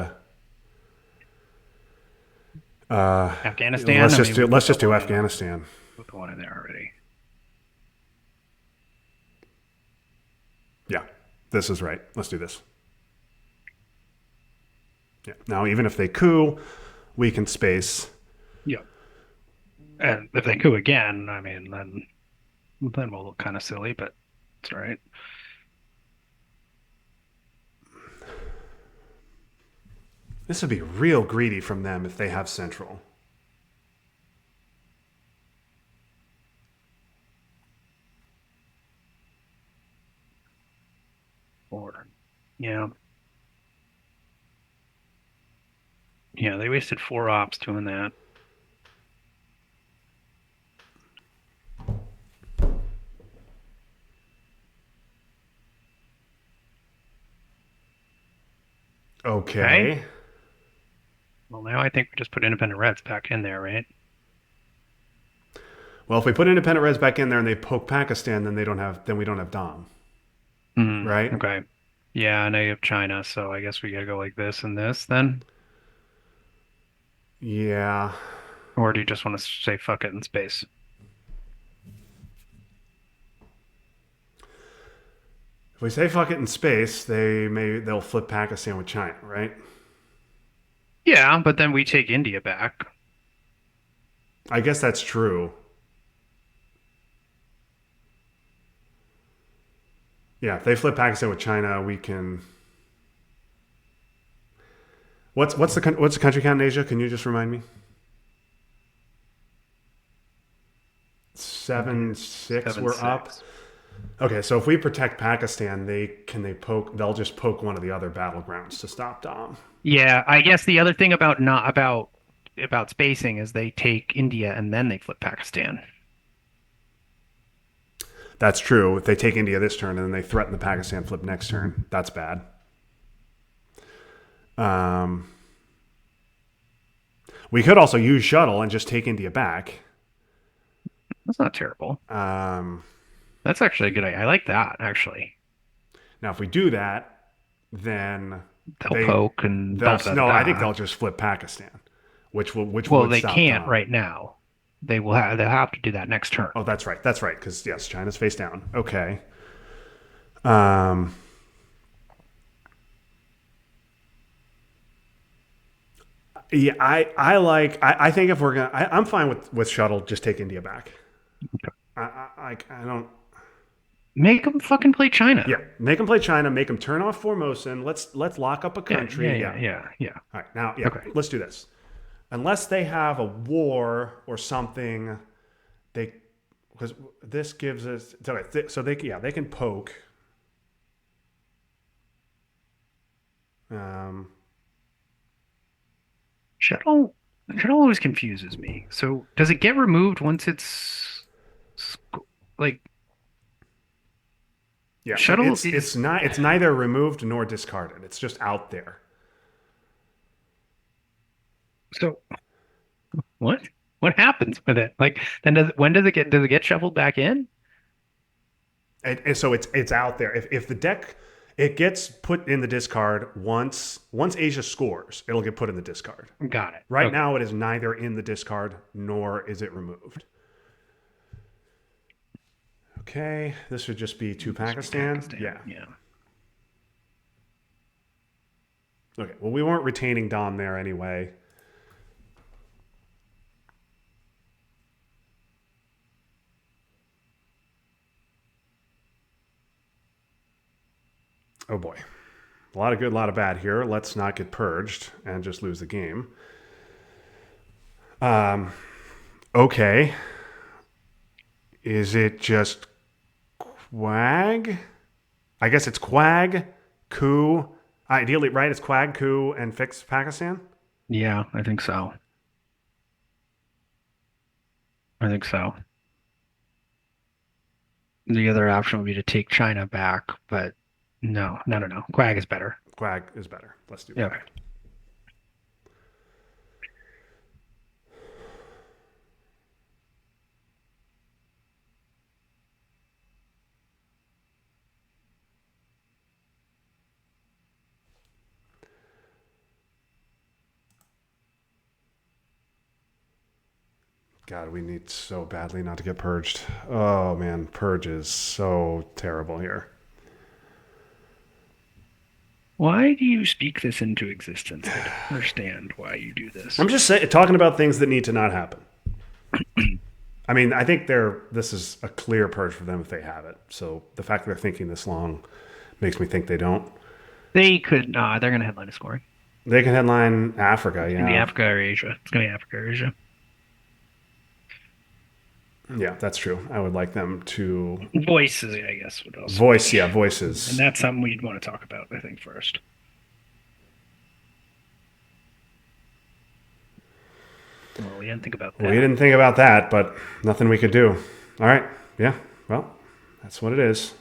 Afghanistan? I mean, we let's put the just do one in, Afghanistan. put the one in there already. Yeah, this is right. Let's do this. Yeah. Now, even if they coup, we can space. Yeah. And if they coup again, I mean, then we'll look kind of silly, but it's all right. This would be real greedy from them if they have Central. Or, yeah. Yeah, they wasted 4 ops doing that. Okay. Okay. Well, now I think we just put independent reds back in there, right? Well, if we put independent reds back in there and they poke Pakistan, then we don't have Dom, Hmm. right? Okay. Yeah, and I have China, so I guess we gotta go like this and this then. Yeah. Or do you just want to say fuck it in space? If we say fuck it in space, they'll flip Pakistan with China, right? Yeah, but then we take India back. I guess that's true. Yeah, if they flip Pakistan with China, we can. What's the country count in Asia? Can you just remind me? It Seven is six. seven We're up. six. Okay, so if we protect Pakistan, they poke. They'll just poke one of the other battlegrounds to stop Dom. Yeah, I guess the other thing about not about spacing is they take India and then they flip Pakistan. That's true. If they take India this turn and then they threaten the Pakistan flip next turn, that's bad. Um, we could also use shuttle and just take India back. That's not terrible. Um, That's actually a good idea. I like that actually. Now, if we do that, then They'll they poke and da they'll da da no. I think da. they'll just flip Pakistan, which Well, would they stop can't Dom. right now. They'll have to do that next turn. Oh, that's right. That's right. Because yes, China's face down. Okay. Um, yeah, I think if we're gonna, I'm fine with shuttle. Just take India back. I don't. Make them fucking play Yeah, China. make them play China. Make them turn off Formosan. Let's lock up a Yeah, yeah, country. yeah, Yeah. yeah, yeah. All right. Now, yeah, Okay. let's do this. Unless they have a war or something, they because this gives us so they can poke. Um, Shuttle Shuttle always confuses me. So does it get removed once like yeah, so Shuttle is it's neither removed nor discarded. It's just out there. so what? What happens with it? Like then does it get shuffled back in? And so it's out there. If the deck it gets put in the discard once Asia scores, it'll get put in the discard. Got it. Right Okay. now, it is neither in the discard nor is it removed. Okay, this would just be to Must be Pakistan. Pakistan. Yeah. Yeah. Okay. Well, we weren't retaining Dom there anyway. Oh boy, a lot of good, a lot of bad here. Let's not get purged and just lose the game. Um. Okay. Is it just Quag? I guess it's Quag, Coup. Ideally, right? It's Quag, Coup, and fix Pakistan. Yeah, I think so. I think so. The other option would be to take China back, but no, no, no, no. Quag is better. Quag is better. Let's do Yeah. Quag. Okay. God, we need so badly not to get purged. Oh man, purge is so terrible here. Why do you speak this into existence? I don't understand why you do this. I'm just talking about things that need to not happen. I mean, I think this is a clear purge for them if they have it. So the fact that they're thinking this long makes me think they don't. They could, they're going to headline a scoring. They can headline Africa, It's going to be yeah. Africa or Asia. It's going to be Africa or Asia. Yeah, that's true. I would like them to Voices, I guess, would also. yeah, And voices. that's something we'd want to talk about, I think, first. Well, we didn't think about We that. didn't think about that, but nothing we could do. All right. Yeah. Well, that's what it is.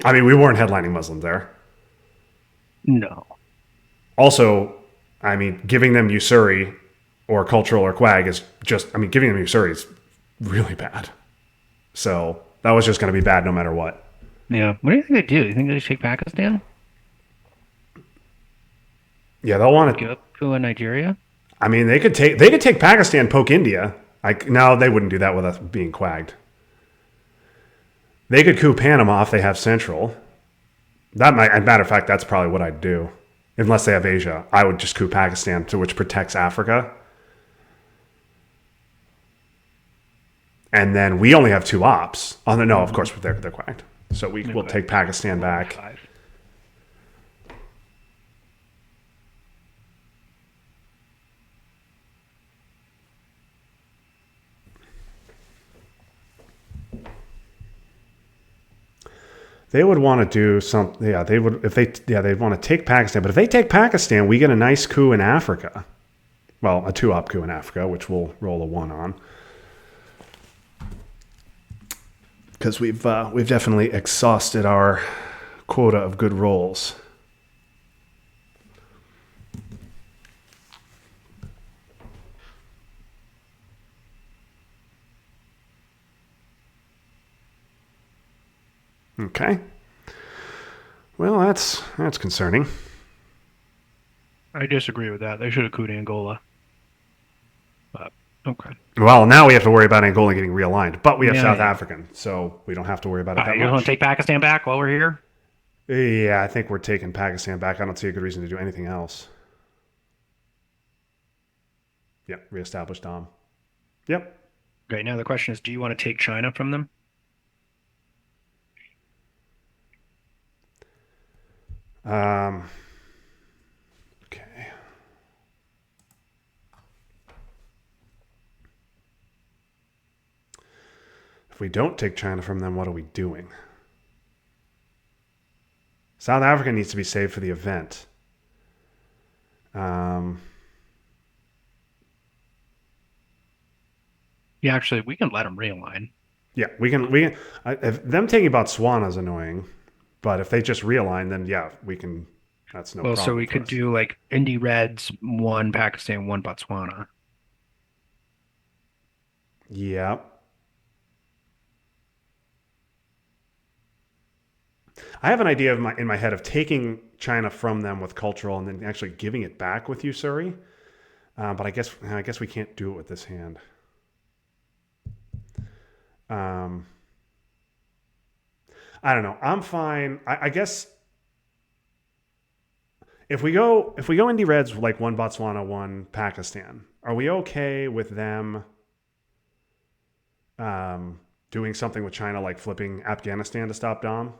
I mean, we weren't headlining Muslims there. No. Also, I mean, giving them Usuri or Cultural or Quag is just, I mean, giving them Usuri is really bad. So that was just going to be bad no matter what. Yeah. What do you think they do? You think they take Pakistan? Yeah, they'll want to. Give up to Nigeria? I mean, they could take Pakistan, poke India. Like no, they wouldn't do that with us being quagged. They could coup Panama if they have Central. That might, as a matter of fact, that's probably what I'd do. Unless they have Asia, I would just coup Pakistan, to which protects Africa. And then we only have two ops. Oh no, of course they're quacked. So we'll take Pakistan back. 5. They would want to do something. Yeah, they would if they. Yeah, they'd want to take Pakistan. But if they take Pakistan, we get a nice coup in Africa. Well, a two-op coup in Africa, which we'll roll a 1 on. Because we've definitely exhausted our quota of good rolls. Okay. Well, that's concerning. I disagree with that. They should have cooed Angola. But okay. Well, now we have to worry about Angola getting realigned, but we have Yeah, South yeah. African, so we don't have to worry about it You that just want much. to take Pakistan back while we're here? Yeah, I think we're taking Pakistan back. I don't see a good reason to do anything else. Yep, reestablish Dom. Yep. Okay, now the question is, do you want to take China from them? Okay. If we don't take China from them, what are we doing? South Africa needs to be saved for the event. Yeah, actually, we can let them realign. Yeah, we can. If them taking Botswana is annoying, but if they just realign, then yeah, we can. That's no Well, problem. so we for could us. do like Indy Reds, 1 Pakistan, 1 Botswana. Yeah. I have an idea in my head of taking China from them with cultural and then actually giving it back with Usuri. But I guess we can't do it with this hand. I don't know. I'm fine. I guess if we go Indie Reds like 1 Botswana, 1 Pakistan, are we okay with them doing something with China like flipping Afghanistan to stop Dom?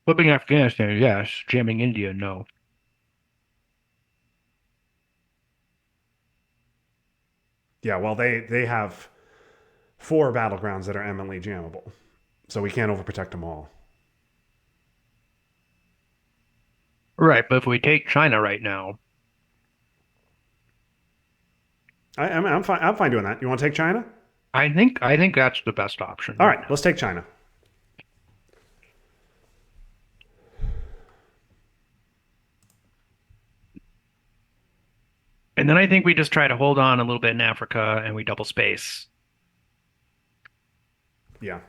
Flipping Afghanistan, yes. Jamming India, no. Yeah, well they have 4 battlegrounds that are eminently jammable, so we can't overprotect them all. Right, but if we take China right now, I'm fine. I'm fine doing that. You want to take China? I think that's the best option All right right, now. let's take China. And then I think we just try to hold on a little bit in Africa and we double space. Yeah.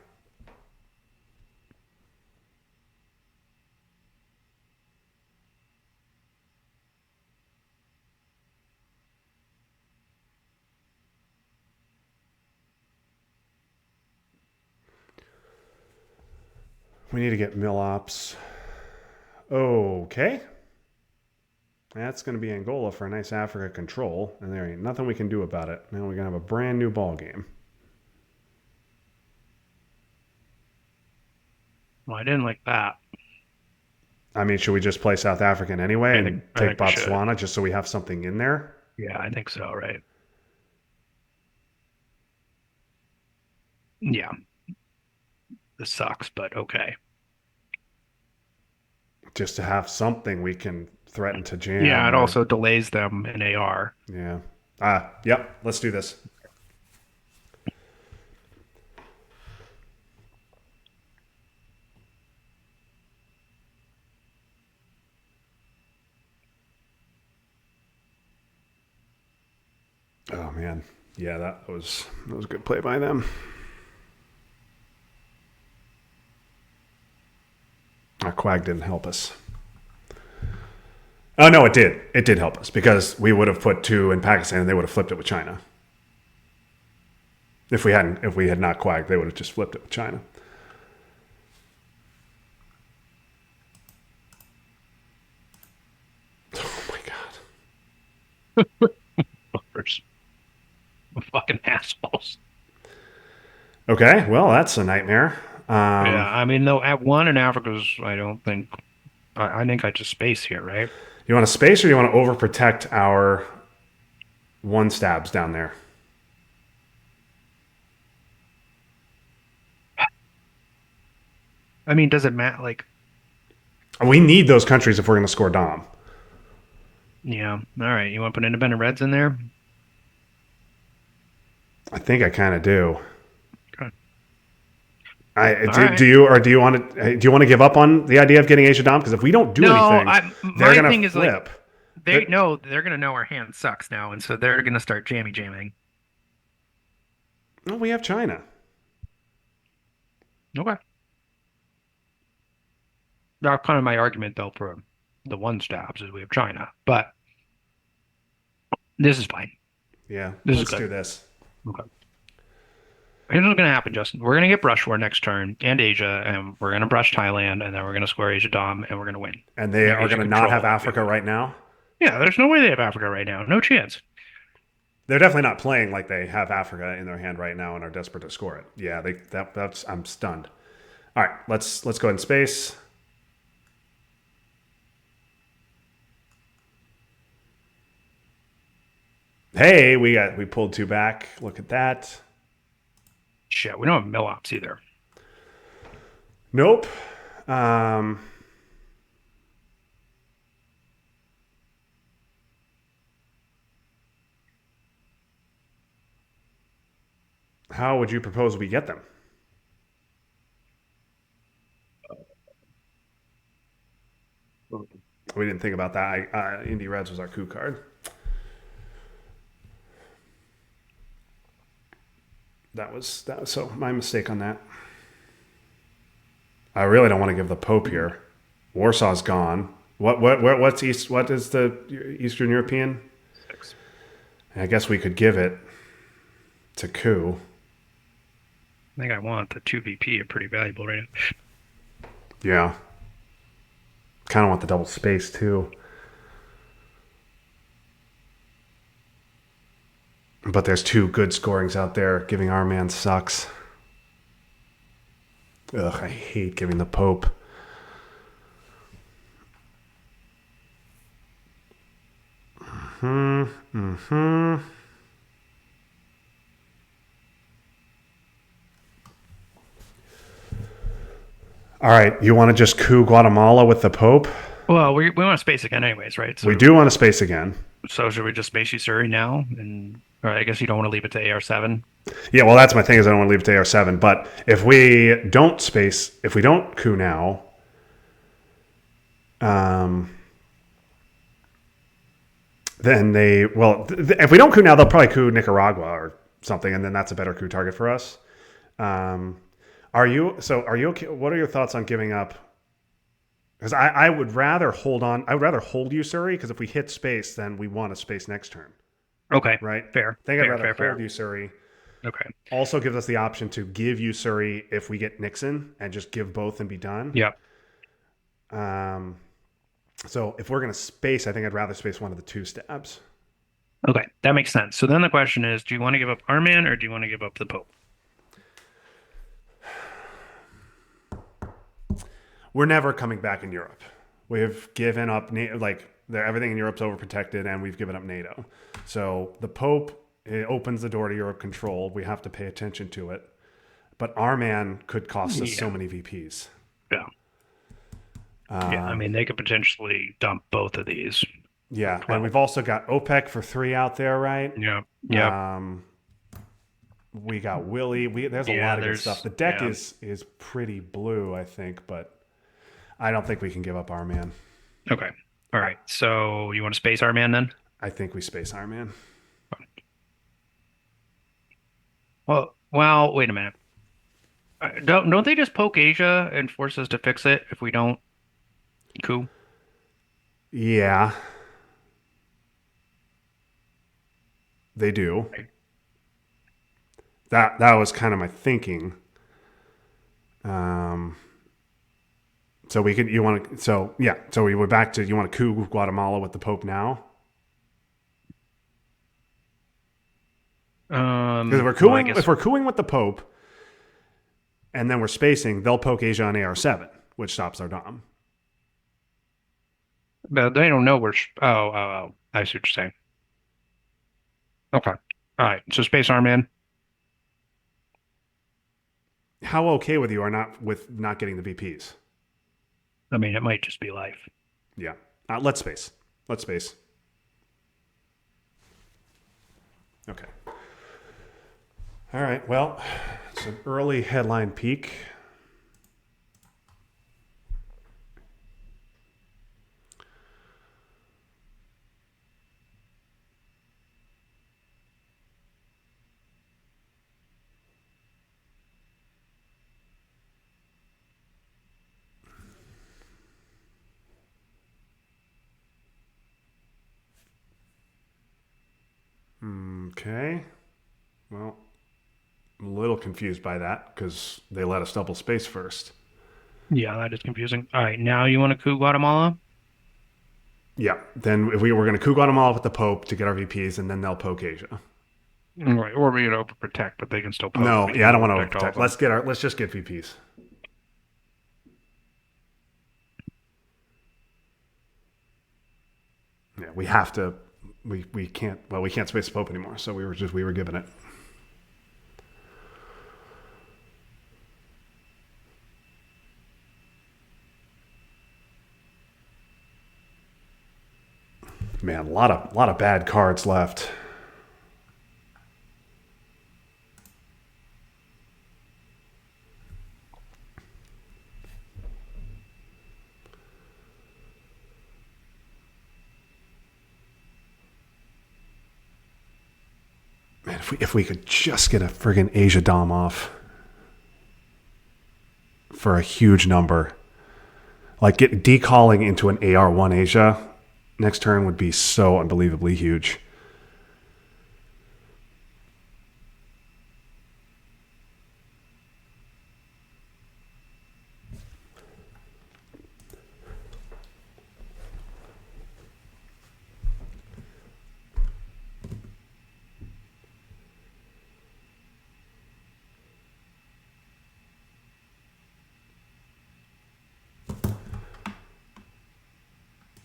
We need to get mill ops. Okay. That's going to be Angola for a nice Africa control, and there ain't nothing we can do about it. Now we're going to have a brand new ball game. Well, I didn't like that. I mean, should we just play South African anyway and I take think we should. Botswana just so we have something in there? Yeah, I think so, right? Yeah, this sucks, but okay. Just to have something we can threaten to Yeah, jam it or also delays them in AR. yeah. Yep, let's do this. Oh man. Yeah, that was a good play by them. Quag didn't help us. Oh no, it did. It did help us because we would have put 2 in Pakistan and they would have flipped it with China. If we had not quacked, they would have just flipped it with China. Oh my god. Fuckers. Fucking assholes. Okay, well that's a nightmare. Yeah, I mean, though, at one in Africa's, I don't think. I think I just space here, right? You want to space or you want to overprotect our one stabs down there? I mean, does it matter? Like, We need those countries if we're going to score Dom. yeah, all right. You want to put independent reds in there? I think I kind of do. Okay. I All do, right. do you or do you want to give up on the idea of getting Asia Dom? Because if we don't do No, anything, they're my going thing to is like flip. they know they're gonna know our hand sucks now, and so they're gonna start jamming. Well, we have China. Okay. That's kind of my argument, though, for the one stabs is we have China, but this is fine. Yeah, This is let's good. do this. Okay. Here's what's going to happen, Justin. We're going to get brush war next turn and Asia, and we're going to brush Thailand, and then we're going to square Asia Dom, and we're going to win. And they are Asia going to not control have will be Africa right now. Yeah, there's no way they have Africa right now. No chance. They're definitely not playing like they have Africa in their hand right now and are desperate to score it. Yeah, that's I'm stunned. All right, let's go ahead and space. Hey, we pulled 2 back. Look at that. Shit, we don't have Millops either. Nope. Um, how would you propose we get them? We didn't think about that. Indie Reds was our coup card. That was so my mistake on that. I really don't want to give the Pope here. Warsaw's gone. What's east? What is the Eastern European? 6. I guess we could give it to coup. I think I want the 2 VP are pretty valuable right now. Yeah. Kind of want the double space too. But there's 2 good scorings out there. Giving our man sucks. Ugh, I hate giving the Pope. Mm-hmm. All right, you want to just coup Guatemala with the Pope? Well, we want to space again anyways, right? So, We do want to space again. So should we just space you Surrey now? And or I guess you don't want to leave it to AR7. Yeah, well, that's my thing is I don't want to leave it to AR7. But if we don't space, if we don't coup now, then if we don't coup now, they'll probably coup Nicaragua or something, and then that's a better coup target for us. Are you okay? What are your thoughts on giving up? Because I would rather hold on. I would rather hold you, Surrey, because if we hit space, then we want a space next turn. Okay. Right? Fair. I think I'd rather fair. hold you, Surrey. Okay. Also gives us the option to give you Surrey if we get Nixon and just give both and be done. Yep. So if we're going to space, I think I'd rather space one of the 2 stabs. Okay, that makes sense. So then the question is, do you want to give up Arman or do you want to give up the Pope? We're never coming back in Europe. We've given up, everything in Europe's overprotected and we've given up NATO. So the Pope, it opens the door to Europe control. We have to pay attention to it. But our man could cost us so many VPs. Yeah. I mean, they could potentially dump both of these. Yeah, and we've also got OPEC for 3 out there, right? Yeah. Yeah. We got Willie. There's a lot of good stuff. The deck is pretty blue, I think, but I don't think we can give up our man. Okay. All right. So you want to space our man then? I think we space our man. Well, wait a minute. Don't they just poke Asia and force us to fix it if we don't coup? Yeah, they do. Right. That was kind of my thinking. Um, so we could you want to so yeah so we were back to you want to coup Guatemala with the Pope now because Well, I guess if we're cooing with the Pope and then we're spacing, they'll poke Asia on AR7, which stops our Dom. but they don't know oh, I see what you're saying. Okay. All right. So Space Arm in. How okay with you are not with not getting the VPs? I mean, it might just be life. Yeah, let's space. Let's space. Okay. All right. Well, it's an early headline peak. Okay. Well, I'm a little confused by that because they let us double space first. Yeah, that is confusing. All right. Now you want to coup Guatemala? Yeah. Then if we were going to coup Guatemala with the Pope to get our VPs, and then they'll poke Asia. Right. Or we could overprotect, but they can still poke. No, We yeah, can I don't want overprotect to all of overprotect. them. Let's just get VPs. Yeah, we have to. We can't. Well, we can't space the Pope anymore. So we were given it. Man, a lot of bad cards left. Man, if we could just get a friggin' Asia Dom off for a huge number, like get decalling into an AR1 Asia next turn would be so unbelievably huge.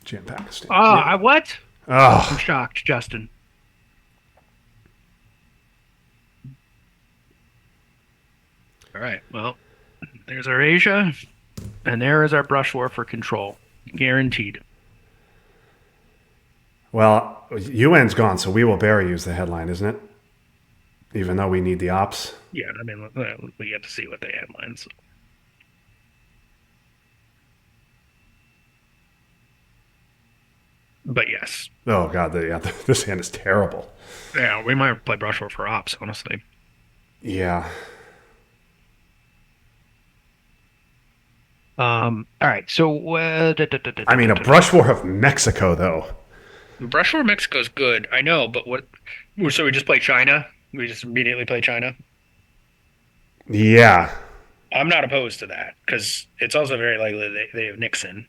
Jam Pakistan. Ah, Yeah. what? I'm Oh, shocked, Justin. All right. Well, there's our Asia, and there is our brush war for control. Guaranteed. well, UN's gone, so we will bury you is the headline, isn't it? Even though we need the ops. Yeah, I mean, we get to see what they headlines. But yes. Oh god, this hand is terrible. Yeah, we might play brush war for ops, honestly. Yeah. All right. So, I mean, a brush war of Mexico, though. Brush war Mexico's good. I know, but what? So we just play China. We just immediately play China. Yeah. I'm not opposed to that because it's also very likely they have Nixon.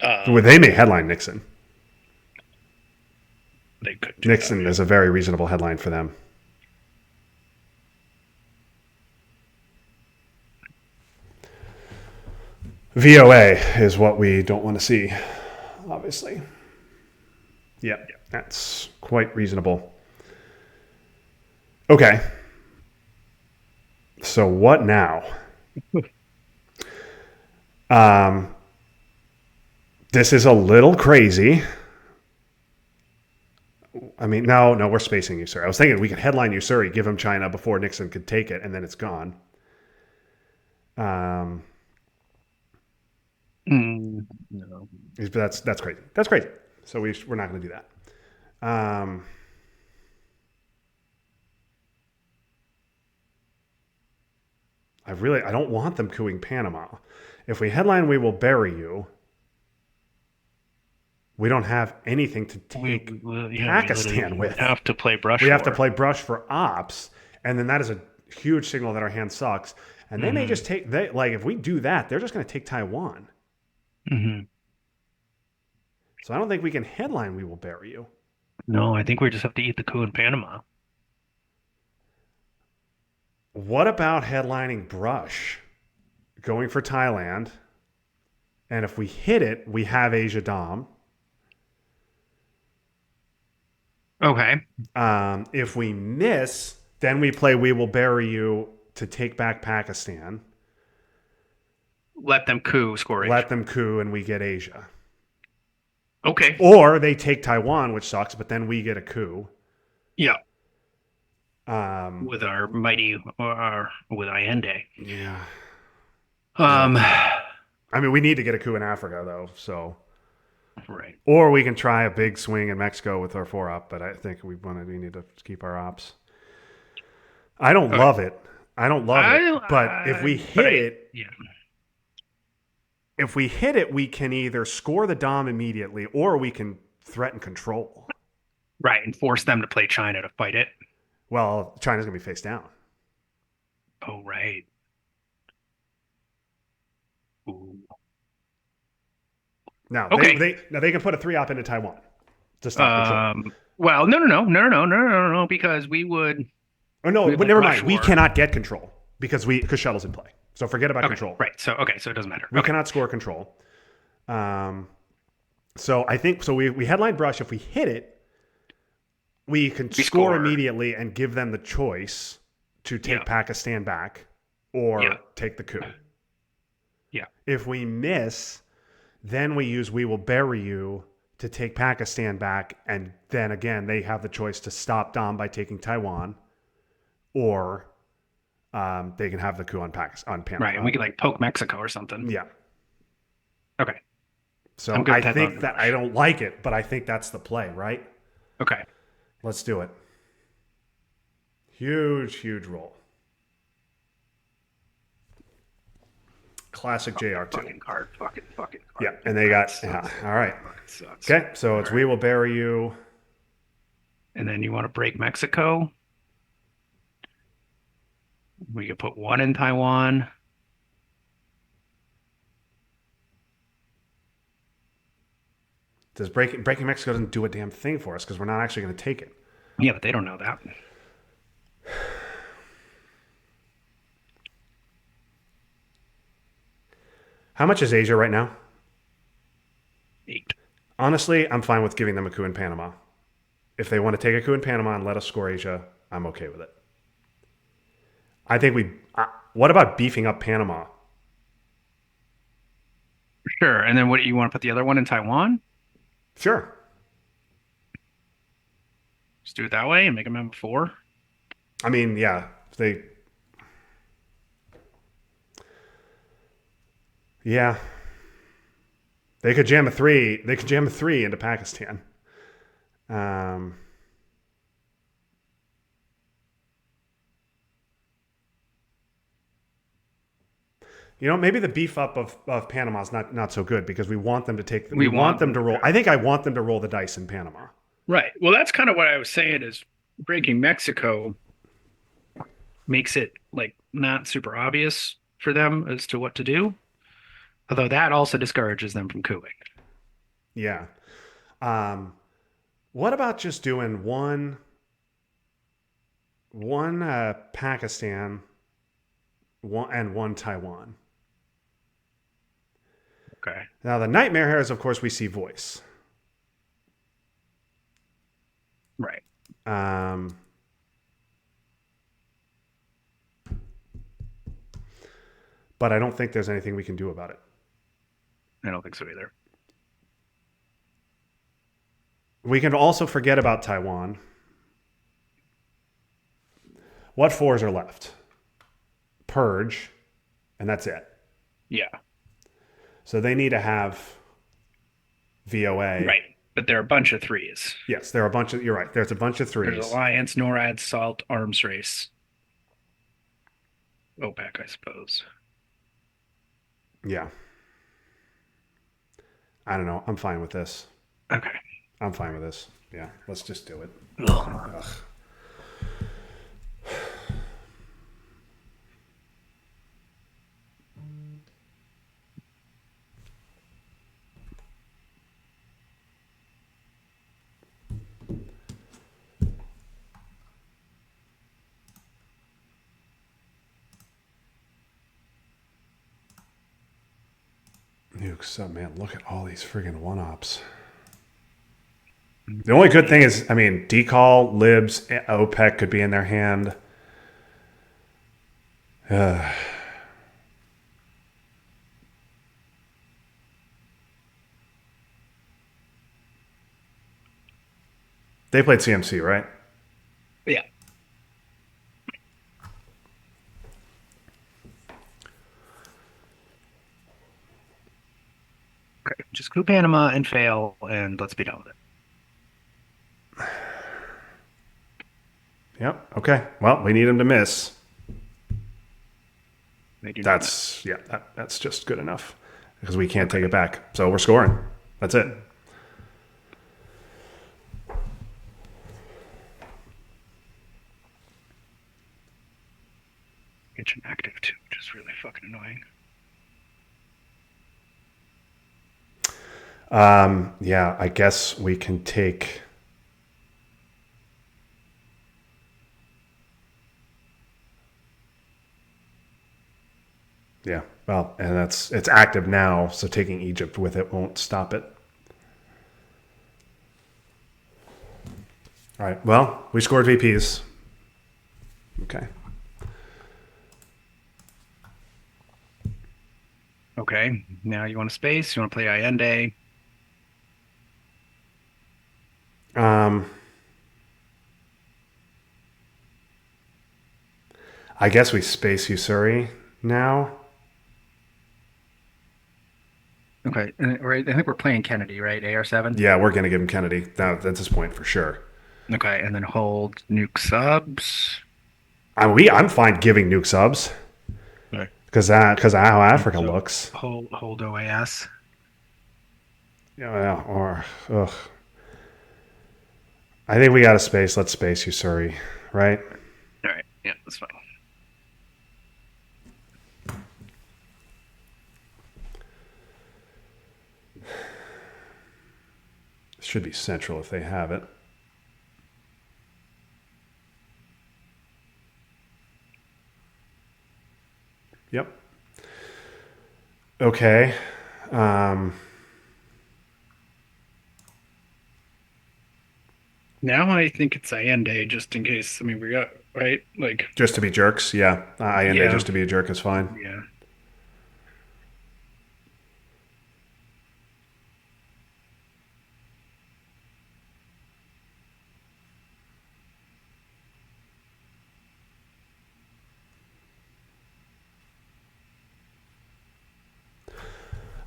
Well, they may headline Nixon. They could do Nixon that. is a very reasonable headline for them. VOA is what we don't want to see, obviously. Yeah, that's quite reasonable. Okay. So what now? Um, this is a little crazy. I mean, no, we're spacing Usuri. I was thinking we could headline Usuri, give him China before Nixon could take it, and then it's gone. No. But that's crazy. That's crazy. So we're not going to do that. I don't want them cooing Panama. If we headline, we will bury you. We don't have anything to We, take we literally Pakistan with. have to play brush We have to war. play brush for ops, and then that is a huge signal that our hand sucks. And they may Mhm. just take they like if we do that, they're just going to take Taiwan. Mhm. So I don't think we can headline "We Will Bury You." No, I think we just have to eat the coup in Panama. What about headlining brush, going for Thailand, and if we hit it, we have Asia Dom. Okay. If we miss, then we play "We Will Bury You" to take back Pakistan. Let them coup score Asia. Let them coup, and we get Asia. Okay. Or they take Taiwan, which sucks, but then we get a coup. Yeah. Um, With our mighty with Allende. yeah. Um. I mean, we need to get a coup in Africa, though. So, Right. or we can try a big swing in Mexico with our 4-op, but I think we need to keep our ops. I don't Okay. love it. I don't love it. But Yeah. if we hit it, we can either score the Dom immediately or we can threaten control. Right, and force them to play China to fight it. Well, China's going to be face down. Oh, right. Ooh. Now, Okay. they can put a 3-op into Taiwan to stop control. Well, no, because we would Oh, no, but play never Rush mind. We War. cannot get control because shuttle's in play. So forget about Okay, control. right. So it doesn't matter. We Okay. cannot score control. So I think so. We headline brush. If we hit it, we can score immediately and give them the choice to take Pakistan back or take the coup. Yeah. If we miss, then we use "We Will Bury You" to take Pakistan back, and then again they have the choice to stop Dom by taking Taiwan, or they can have the coup on Panama. Right, and we could like poke Mexico or something. Yeah. Okay. So I'm good I with think that I don't like it, but I think that's the play, right? Okay. Let's do it. Huge roll. Classic JR2. Fucking card. Yeah, and they got all right. Sucks. Okay, so it's "We Will Bury You." And then you want to break Mexico. We could put one in Taiwan. Does breaking Mexico doesn't do a damn thing for us because we're not actually going to take it. Yeah, but they don't know that. How much is Asia right now? 8. Honestly, I'm fine with giving them a coup in Panama. If they want to take a coup in Panama and let us score Asia, I'm okay with it. I think we. What about beefing up Panama? Sure. And then what you want to put the other one in Taiwan? Sure. Just do it that way and make them have 4. I mean, yeah, they. Yeah. They could jam a 3. They could jam a 3 into Pakistan. Maybe the beef up of Panama is not so good because we want them to take. We want them to roll. I think I want them to roll the dice in Panama. Right. Well, that's kind of what I was saying is breaking Mexico makes it like not super obvious for them as to what to do. Although that also discourages them from cooing. Yeah. What about just doing one Pakistan, one Taiwan? Okay. Now the nightmare here is, of course, we see voice. Right. But I don't think there's anything we can do about it. I don't think so either. We can also forget about Taiwan. What 4s are left? Purge, and that's it. Yeah. So they need to have VOA. Right. But there are a bunch of 3s. Yes, there are a bunch of. You're right. There's a bunch of 3s. There's Alliance, NORAD, SALT, Arms Race. OPEC, I suppose. Yeah. I don't know. I'm fine with this. Okay. I'm fine with this. Yeah, let's just do it. Ugh. Ugh. Nukes up, man. Look at all these friggin' one ops. The only good thing is, I mean, Decall, Libs, OPEC could be in their hand. They played CMC, right? Yeah. Okay. Just clue Panama and fail, and let's be done with it. Yep. Okay. Well, we need him to miss. They do not miss. That's yeah. That's just good enough because we can't take it back. So we're scoring. That's it. Kitchen active too, which is really fucking annoying. Yeah. I guess we can take. Yeah. Well, and it's active now, so taking Egypt with it won't stop it. All right. Well, we scored VPs. Okay. Okay. Now you want a space? You want to play Allende? Um, I guess we space Usuri now. Okay. Right. I think we're playing Kennedy, right? AR7. Yeah, we're gonna give him Kennedy. That's his point for sure. Okay, and then hold nuke subs. I'm fine giving nuke subs Okay. because of how Africa So looks. hold OAS. Yeah, or ugh. I think we got a space. Let's space Usuri, right? All right. Yeah, that's fine. Should be central if they have it. Yep. Okay. Um, Now I think it's Allende, just in case. I mean, we got right. Like, just to be jerks, yeah. INA yeah, just to be a jerk is fine. yeah.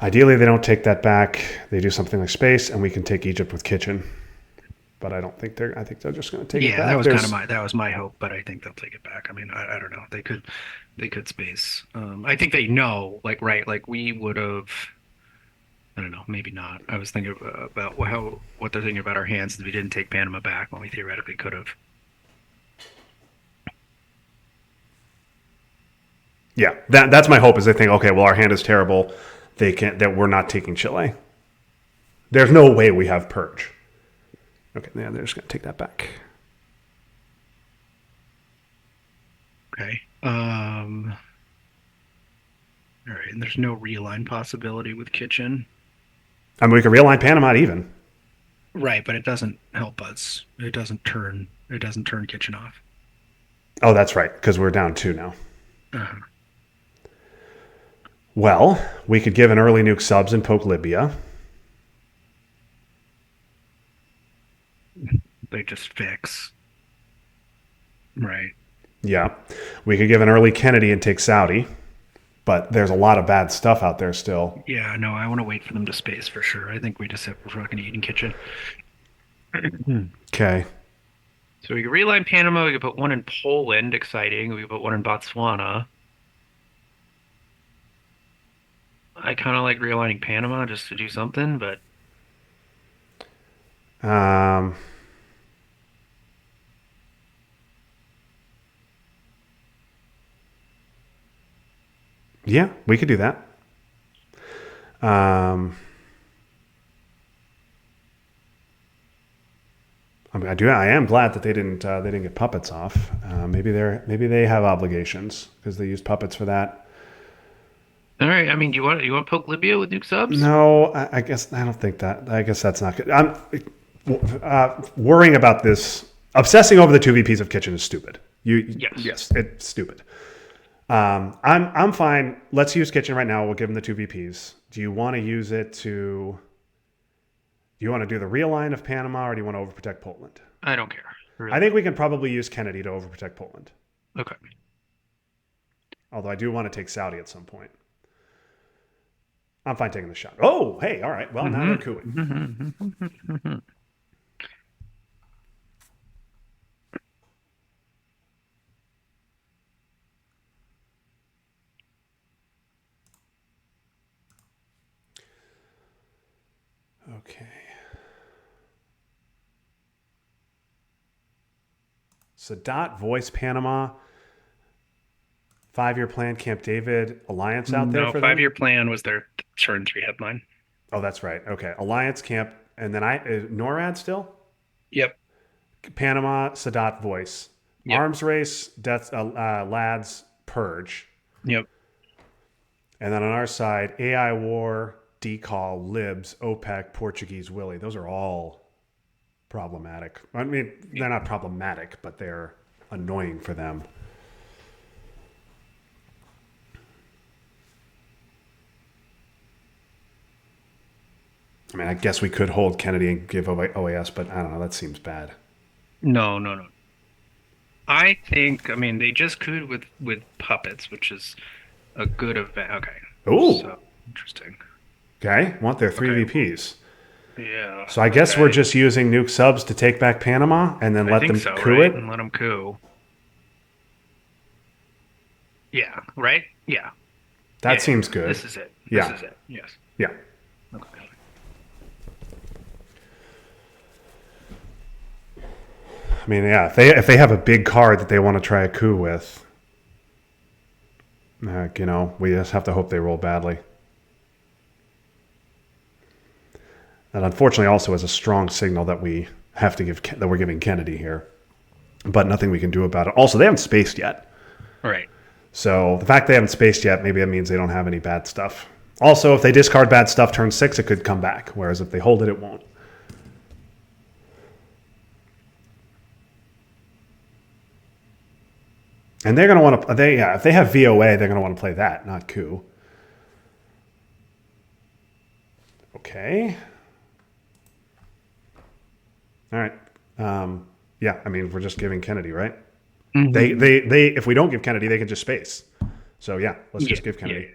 Ideally, they don't take that back. They do something like space, and we can take Egypt with kitchen. But I don't think they're. I think they're just going to take it Yeah, that back. was kind of There's my hope, but I think they'll take it back. I mean, I don't know. They could space. I think they know, like, right, like we would have. I don't know, maybe not. I was thinking about what they're thinking about our hands if we didn't take Panama back when we theoretically could have. yeah. That's my hope is they think okay, well our hand is terrible. They can't. That we're not taking Chile. There's no way we have purge. Okay, yeah, they're just going to take that back. Okay. All right, and there's no realign possibility with kitchen. I mean, we can realign Panama even. Right, but it doesn't help us. It doesn't turn kitchen off. Oh, that's right, because we're down two now. Uh, Well, we could give an early nuke subs and poke Libya. they just fix. Right. Yeah. We could give an early Kennedy and take Saudi. But there's a lot of bad stuff out there still. Yeah, no, I want to wait for them to space for sure. I think we just have fucking eating kitchen. Okay. So we could realign Panama, we could put one in Poland, exciting. We could put one in Botswana. I kind of like realigning Panama just to do something, but Um, yeah, we could do that. Um, I mean, I am glad that they didn't get puppets off. Maybe they have obligations because they used puppets for that. All right. I mean, you want to poke Libya with nuke subs? No, I guess I don't think that. I guess that's not good. I'm worrying about this. Obsessing over the two VPs of kitchen is stupid. Yes. Yes, it's stupid. I'm fine. Let's use kitchen right now. We'll give them the two VPs. Do you want to use it to? Do you want to do the realign of Panama, or do you want to overprotect Poland? I don't care. I Really. think we can probably use Kennedy to overprotect Poland. Okay. Although I do want to take Saudi at some point. I'm fine taking the shot. Oh, hey, all right. Well, now they're cooing. Okay. Sadat, Voice, Panama, 5-year plan, Camp David, Alliance out there No, for them? 5-year plan was their turn 3 headline. Oh, that's right. Okay. Alliance, Camp, and then NORAD still? Yep. Panama, Sadat, Voice. Yep. Arms Race, Lads, Purge. Yep. And then on our side, AI War, Decall, Libs, OPEC, Portuguese Willie. Those are all problematic. I mean, they're not problematic, but they're annoying for them. I mean, I guess we could hold Kennedy and give OAS, but I don't know. That seems bad. No. I think. I mean, they just could with puppets, which is a good event. Okay. Ooh. So interesting. Okay. Want their three Okay. VPs. Yeah. So I guess okay. we're just using nuke subs to take back Panama and then I let think them so, coup right? it. And let them coup. Yeah. Right. Yeah. That Yeah, seems yeah. good. This is it. Yeah. This is it. Yes. Yeah. Okay. I mean, yeah. If they have a big card that they want to try a coup with, we just have to hope they roll badly. That unfortunately also is a strong signal that we have to give that we're giving Kennedy here, but nothing we can do about it. Also, they haven't spaced yet, All right. so the fact they haven't spaced yet, maybe that means they don't have any bad stuff. Also, if they discard bad stuff turn 6, it could come back. Whereas if they hold it, it won't. And they're going to want to. If they have VOA, they're going to want to play that, not coup. Okay. All right. Yeah, I mean, we're just giving Kennedy, right? Mhm. They if we don't give Kennedy, they can just space. So yeah, let's just give Yeah. Kennedy.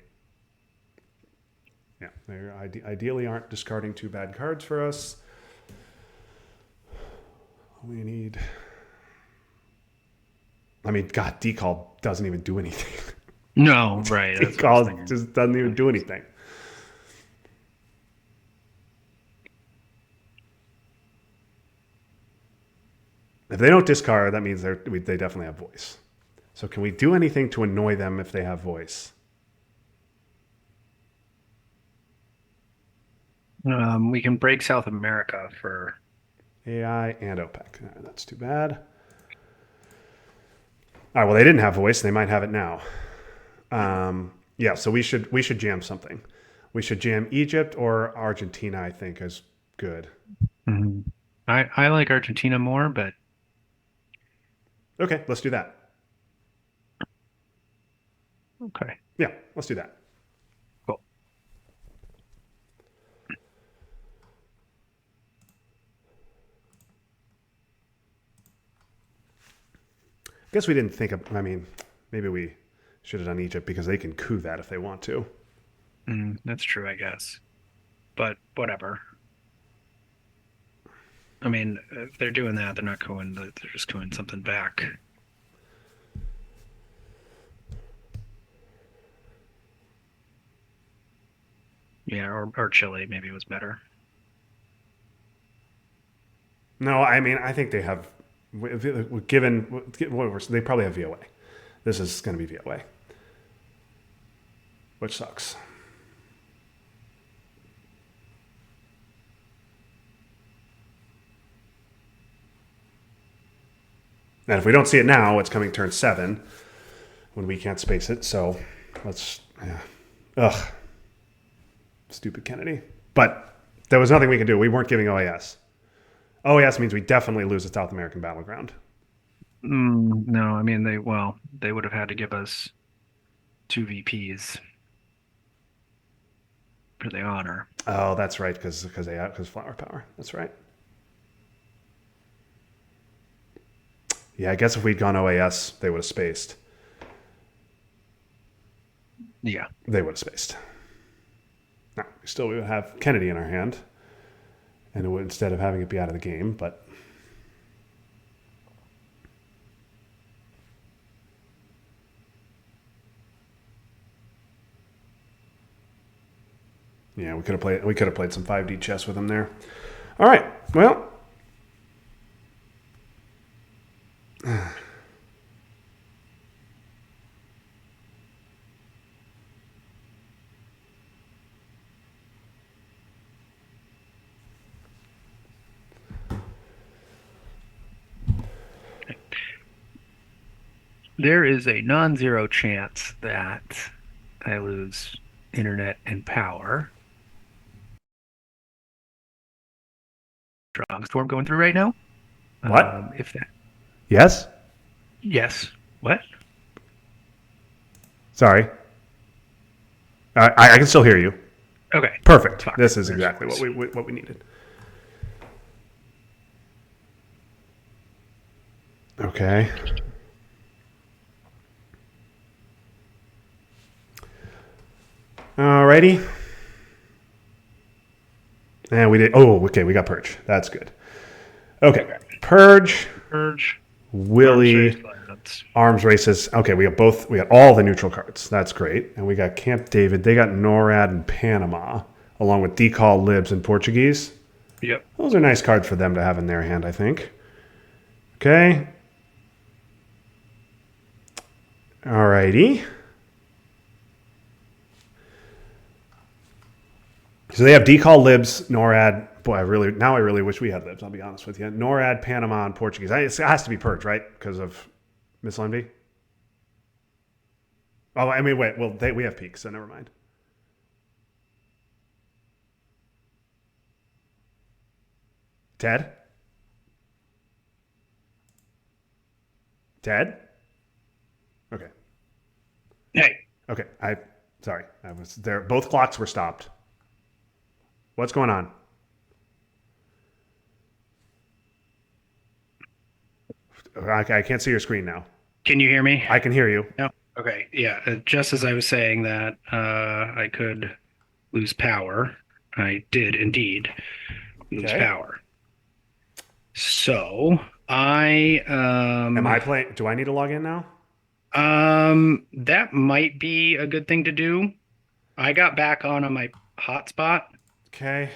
Yeah, they ideally aren't discarding two bad cards for us. We need. I mean, God, Decall doesn't even do anything. No. Right. That's what I was Decall thinking. just doesn't even do anything. If they don't discard, that means they definitely have voice. So can we do anything to annoy them if they have voice? We can break South America for. AI and OPEC. That's too bad. All right. Well, they didn't have voice. They might have it now. Yeah. So we should jam something. We should jam Egypt or Argentina. I think is good. Mhm. I like Argentina more, but Okay. Let's do that. okay. Yeah. Let's do that. Cool. Guess we didn't think of. I mean, maybe we should have done Egypt because they can coup that if they want to. That's true, I guess. But whatever. I mean, if they're doing that, they're not going. They're just going something back. Yeah, or Chile maybe was better. No, I mean, I think they have, given, whatever, they probably have VOA. This is going to be VOA, which sucks. And if we don't see it now, it's coming turn 7 when we can't space it. So let's, yeah. Ugh. Stupid Kennedy. But there was nothing we could do. We weren't giving OAS. OAS means we definitely lose the South American battleground. No, I mean they would have had to give us two VPs for the honor. Oh, that's right, because flower power. That's right. Yeah, I guess if we'd gone OAS, they would have spaced. Yeah. They would have spaced. No, still we would have Kennedy in our hand, and it would, instead of having it be out of the game, but yeah, we could have played some 5D chess with him there. All right. Well, There is a non-zero chance that I lose internet and power. Strong storm going through right now. what? If that. Yes? Yes. What? Sorry. I can still hear you. Okay. Perfect. Fine. This is exactly what we needed. Okay. Alrighty. And we did. Oh, okay. We got Purge. That's good. Okay. Purge. Purge. Willie. Arms races. Okay, we got both. We got all the neutral cards. That's great. And we got Camp David. They got NORAD and Panama, along with Decall Libs and Portuguese. Yep. Those are nice cards for them to have in their hand, I think. Okay. Alrighty. So they have Decall Libs, NORAD. Boy, I really wish we had Libs, I'll be honest with you. NORAD, Panama, and Portuguese. It has to be Purge, right? Because of Miss Lundby? Oh, I mean, wait. Well, we have peaks, so never mind. Ted? Ted? Okay. Hey, Okay. Sorry. I was there. Both clocks were stopped. What's going on? I can't see your screen now. can you hear me? I can hear you. No. Okay. Yeah. Just as I was saying that I could lose power, I did indeed lose Okay. power. So I Am I playing? Do I need to log in now? that might be a good thing to do. I got back on my hotspot, Okay.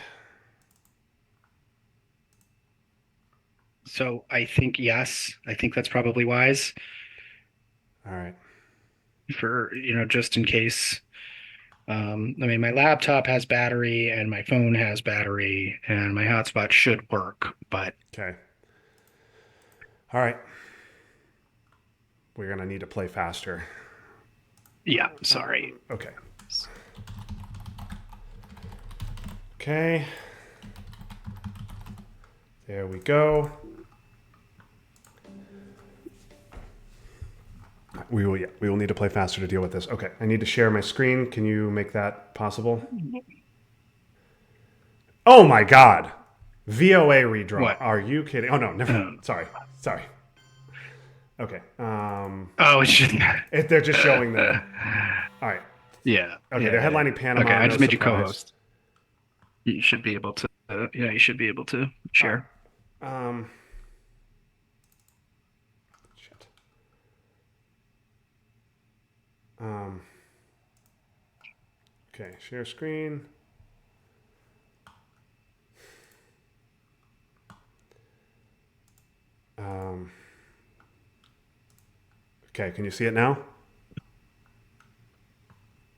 so I think yes. I think that's probably wise All right. for, just in case. I mean, my laptop has battery and my phone has battery and my hotspot should work, but Okay. All right. We're going to need to play faster. yeah, sorry. Okay. Okay. There we go. We will need to play faster to deal with this. Okay, I need to share my screen. Can you make that possible? Oh my God! VOA redraw. What? Are you kidding? Oh no, never. Sorry. Okay. Oh, it's just They're just showing the. All right. yeah. Okay, yeah, they're headlining Panama. Okay, I no just made you surprise. co-host. You should be able to. Yeah, you should be able to share. Shit. Okay, share screen. Okay, can you see it now?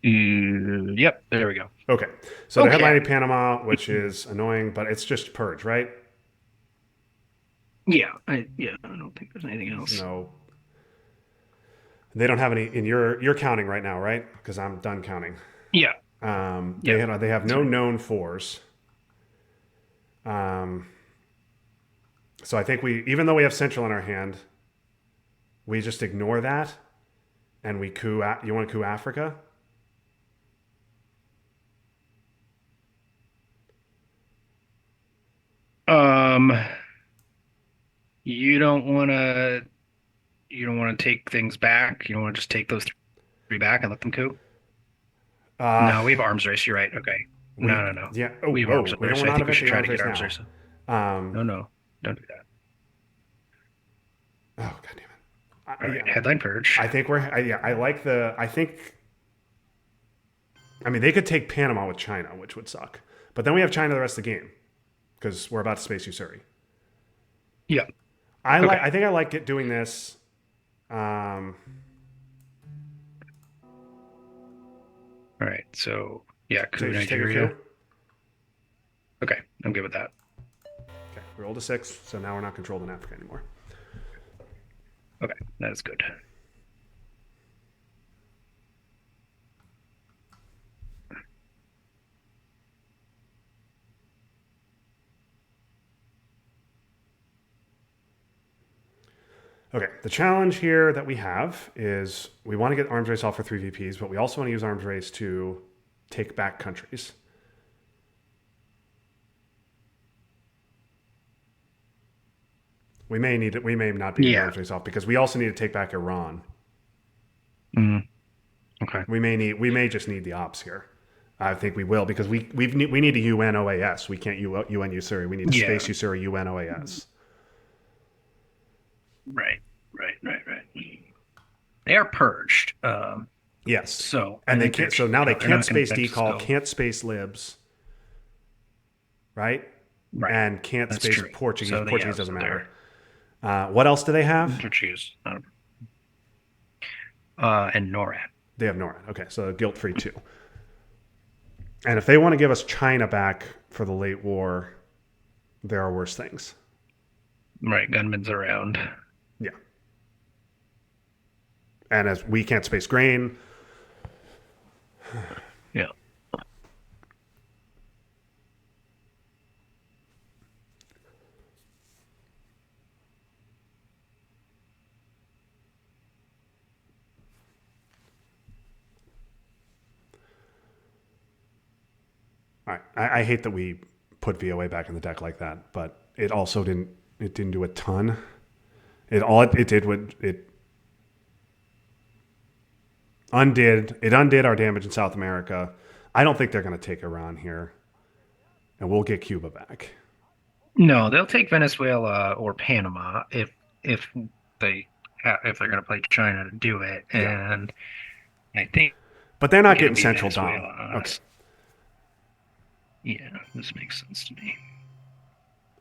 Yep, there we go. Okay, so they're Okay. headlining Panama, which is annoying, but it's just purge, right? Yeah, I don't think there's anything There's else. no. They don't have any. And you're counting right now, right? Because I'm done counting. Yeah, They yeah, have that's no right. known fours. So I think even though we have Central in our hand, we just ignore that and we coup. You want to coup Africa? Um, you don't want to take things back. You don't want to just take those three back and let them coup. Uh, No, we have arms race. You're right. Okay. No, no, no. yeah. Oh, We have arms whoa. race. We're I not think we should eventing try arms to get race arms now. race. Um, No, no, don't do that. oh god damn it. All right, Yeah, headline purge. I think yeah. I like the. I think. I mean, they could take Panama with China, which would suck. But then we have China the rest of the game because we're about to space Usuri. Yeah. I like. Okay. I think I like doing this. All right. So yeah, So coup you just take a coup. Nigeria. Okay, I'm good with that. Okay, we rolled a 6, so now we're not controlled in Africa anymore. Okay, that is good. Okay, the challenge here that we have is we want to get arms race off for 3 VPs, but we also want to use arms race to take back countries. We may need it. We may not be getting Yeah. arms race off because we also need to take back Iran. Mm, okay. We may just need the ops here. I think we will because we need a UN OAS. We can't UN Usuri. We need to Yeah. space Usuri UN OAS. Right. Right. Right. Right. They are purged. Yes. So I And they think can't. So now they they're can't not going space to decall, go. can't space libs, right? Right. And can't That's space true. Portuguese. So Portuguese so doesn't they're matter. What else do they have? Portuguese. And NORAD. They have NORAD. Okay, so guilt free too. And if they want to give us China back for the late war, there are worse things. Right. Gunmen's around. Yeah. And as we can't space grain, Yeah. all right. I hate that we put VOA back in the deck like that, but it also didn't. It didn't do a ton. It did what it undid. It undid our damage in South America. I don't think they're going to take Iran here, and we'll get Cuba back. No, they'll take Venezuela or Panama if they if they're going to play China to do it, Yeah, and I think but they're not it'll getting be Central Dom. Venezuela. Okay. Yeah, this makes sense to me.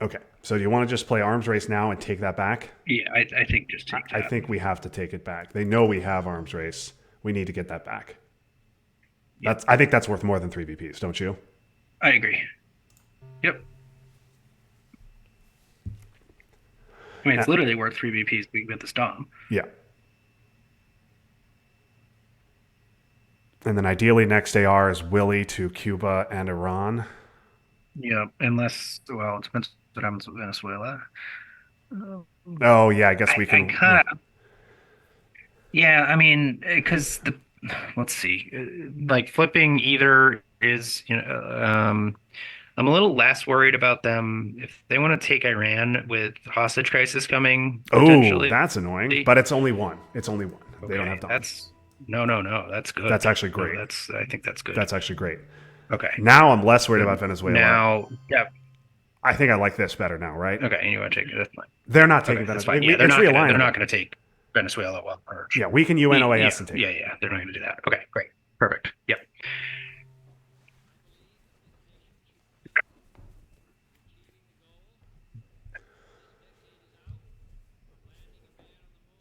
Okay. So do you want to just play arms race now and take that back? Yeah, I think just take I that. think we have to take it back. They know we have arms race. We need to get that back. Yep. I think that's worth more than 3 VPs, don't you? I agree. Yep. I mean, it's literally worth 3 VPs. We get this Dom. Yeah. And then ideally next AR is Willie to Cuba and Iran. Yeah, unless well, it depends what happens with Venezuela. Oh yeah, I guess we I can. kind of yeah. I mean, because the let's see, like flipping either is I'm a little less worried about them if they want to take Iran with hostage crisis coming Oh, potentially. that's annoying. But it's only one. It's only one. They don't Okay, have Dom. that's no, that's good. That's actually No, great. I think that's good. That's actually great. Okay. Now I'm less worried Then about Venezuela. Now, yeah. I think I like this better now, right? Okay, and you want to take it? That's fine. They're not taking Okay, that's Venezuela. fine. Yeah, they're It's not gonna, realignable. take Venezuela while purge. Yeah, we can UNOAS and take yeah, it. yeah. They're not going to do that. Okay, great, perfect. Yep.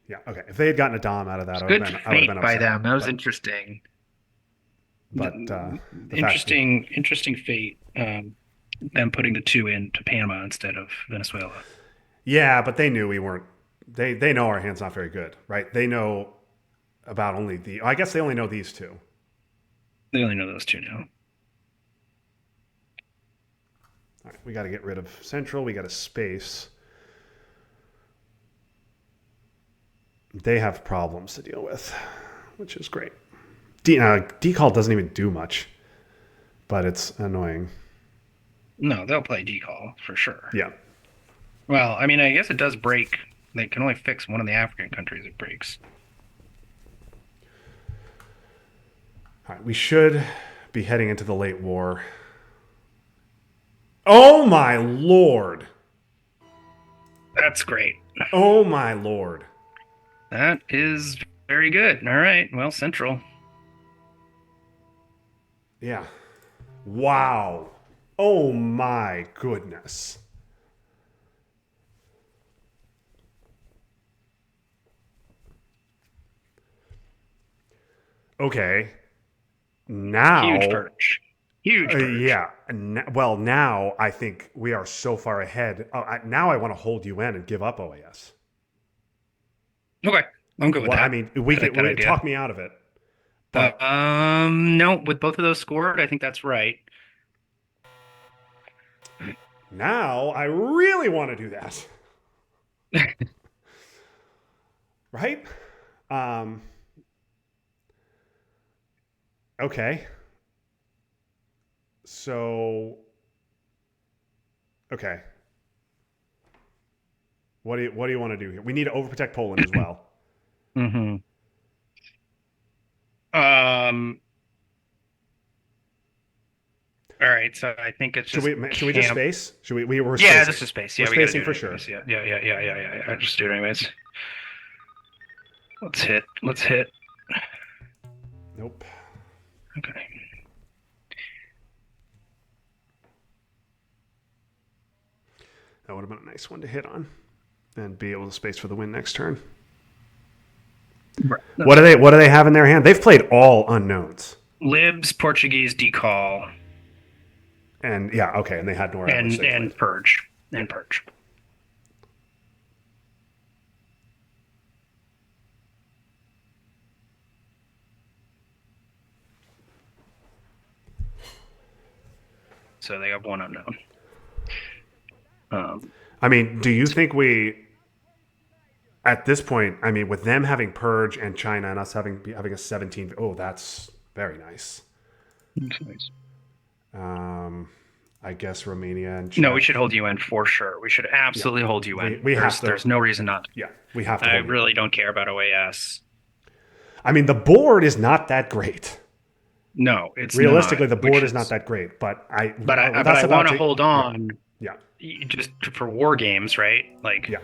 Yeah. Okay. If they had gotten a Dom out of that, Good I would have been fate by upset. them. That was But interesting. the fact, Interesting fate. Them putting the 2 into Panama instead of Venezuela. yeah, but they knew we weren't. They know our hand's not very good, right? They know about only the. I guess they only know these two. They only know those 2 now. All right, we got to get rid of Central. We got to space. They have problems to deal with, which is great. Decall doesn't even do much, but it's annoying. No, they'll play decall for sure. Yeah. Well, I mean, I guess it does break. They can only fix one of the African countries it breaks. All right, we should be heading into the late war. Oh my lord! That's great. Oh my lord! That is very good. All right. Well, Central. Yeah. Wow. Oh my goodness. Okay. Now. Huge purge. Huge purge. Yeah. Well, now I think we are so far ahead. Now I want to hold UN and give up OAS. Okay. I'm good with that. I mean, we I like could that idea. talk me out of it. But No, with both of those scored, I think that's right. now I really want to do that. Right? Okay. So, okay. What do you want to do here? We need to overprotect Poland as well. Mm-hmm. Um. All right, so I think it's just Should we just space? Should we were Yeah, spacing. this is space. We're Yeah, we gotta spacing do for it sure. anyways. Yeah. I just do it anyways. Let's hit. Let's hit. Nope. Okay. That would have been a nice one to hit on, and be able to space for the win next turn. Right. What do they have in their hand? They've played all unknowns. Libs, Portuguese, decall, And yeah, okay, and they had Nora and purge, and purge. So they have one unknown. I mean, do you think we, at this point, I mean, with them having purge and China and us having a 17, oh, that's very nice. That's nice. I guess Romania and Czech. No, we should hold UN for sure. We should absolutely hold UN. There's no reason not to. Yeah, we have to. I really don't care about OAS. I mean, the board is not that great. No, it's realistically not, the board is not that great. But I want to hold on. Yeah. Just for war games, right? Like. Yeah.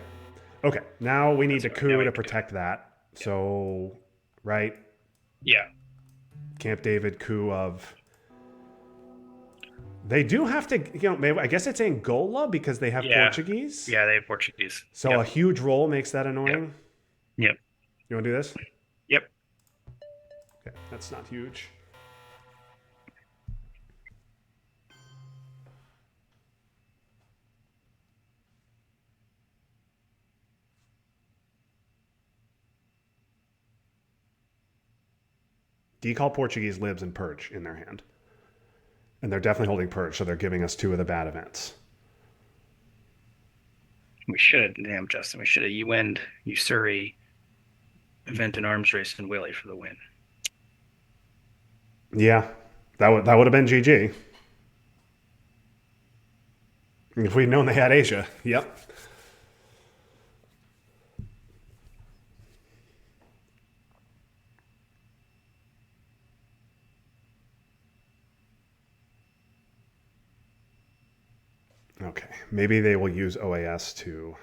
Okay. Now we need the coup now we to can protect that. So, right? Yeah. Camp David coup of. They do have to, maybe I guess it's Angola because they have Portuguese. Yeah, they have Portuguese. So a huge roll makes that annoying. Yep. You want to do this? Yep. Okay, that's not huge. Decall Portuguese libs and purge in their hand. And they're definitely holding purge, so they're giving us 2 of the bad events. We should, damn Justin, we should have UN'd Usuri, event and arms race, and Willie for the win. Yeah, that would have been GG. If we'd known they had Asia. Yep. Okay, maybe they will use OAS to.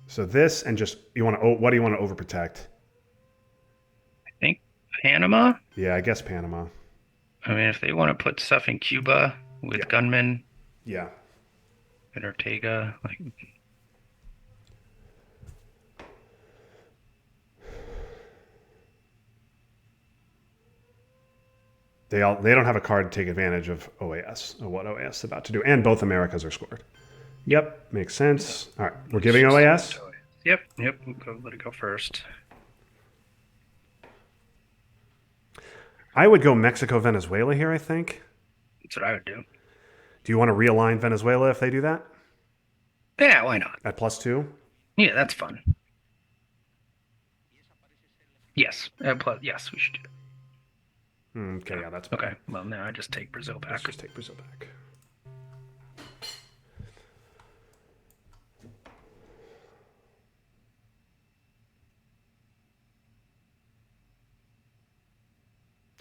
So this and just what do you want to overprotect? I think Panama. Yeah, I guess Panama. I mean, if they want to put stuff in Cuba with gunmen. Yeah. And Ortega, like. They don't have a card to take advantage of OAS, of what OAS is about to do, and both Americas are scored. Yep, makes sense. All right, we're giving OAS. Yep. Let it go first. I would go Mexico, Venezuela here, I think. That's what I would do. Do you want to realign Venezuela if they do that? Yeah, why not? At +2? Yeah, that's fun. Yes. Yes, we should do that. Okay, yeah, that's better. Okay. Well, now I just take Brazil Let's back. just take Brazil back.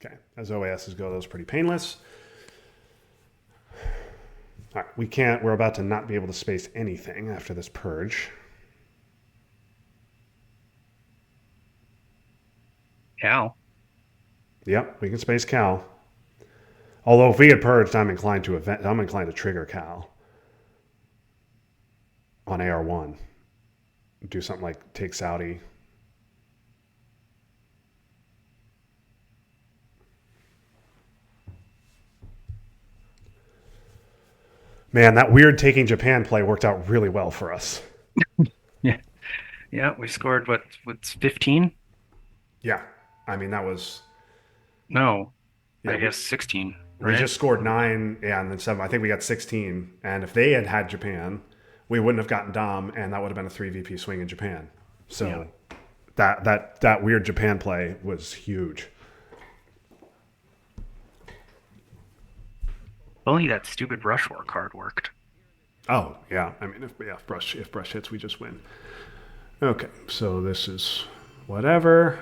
Okay, as OASs go, those are pretty painless. All right, we're about to not be able to space anything after this purge. Cal. Yep, we can space Cal. Although if we had purged, I'm inclined to trigger Cal on AR1. Do something like take Saudi. Man, that weird taking Japan play worked out really well for us. Yeah. Yeah, we scored what's 15? Yeah, I mean that was. No. Yeah, I guess 16. We Right? just scored 9, yeah, and then 7. I think we got 16. And if they had had Japan, we wouldn't have gotten Dom, and that would have been a 3 VP swing in Japan. So that weird Japan play was huge. Only that stupid Rush War card worked. Oh yeah, I mean if brush hits, we just win. Okay, so this is whatever.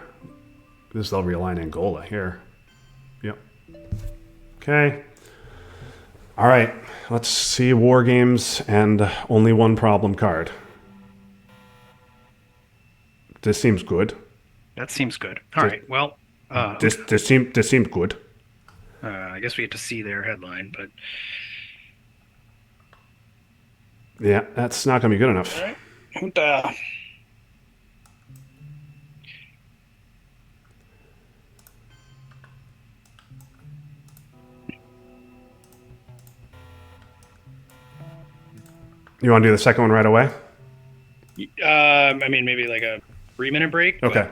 This they'll realign Angola here. Yep. Okay. All right. Let's see War Games and only one problem card. This seems good. That seems good. All right. Well, This seemed good. I guess we get to see their headline, but Yeah, that's not going to be good enough. all right. You want to do the second one right away? I mean, maybe like a 3-minute break. Okay.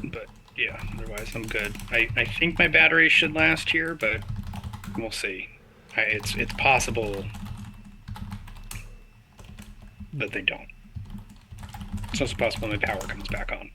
But yeah, otherwise I'm good. I think my battery should last here, but we'll see. It's possible that they don't. It's also possible my power comes back on.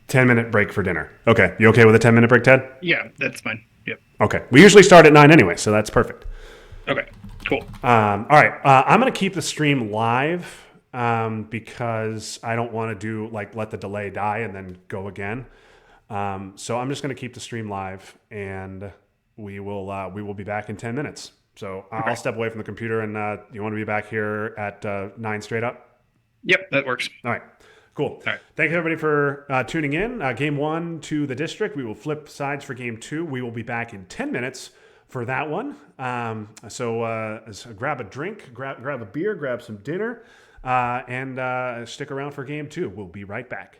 Ten-minute break for dinner. Okay. You okay with a 10-minute break, Ted? Yeah, that's fine. Yep. Okay. We usually start at 9 anyway, so that's perfect. Okay. Cool. All right. I'm going to keep the stream live because I don't want to do let the delay die and then go again. So I'm just going to keep the stream live, and we will be back in 10 minutes. So I'll step away from the computer, and you want to be back here at 9 straight up? Yep, that works. All right. Cool. All right. Thank you, everybody, for tuning in. Game 1 to the district. We will flip sides for Game 2. We will be back in 10 minutes for that one. So grab a drink, grab a beer, grab some dinner, and stick around for Game 2. We'll be right back.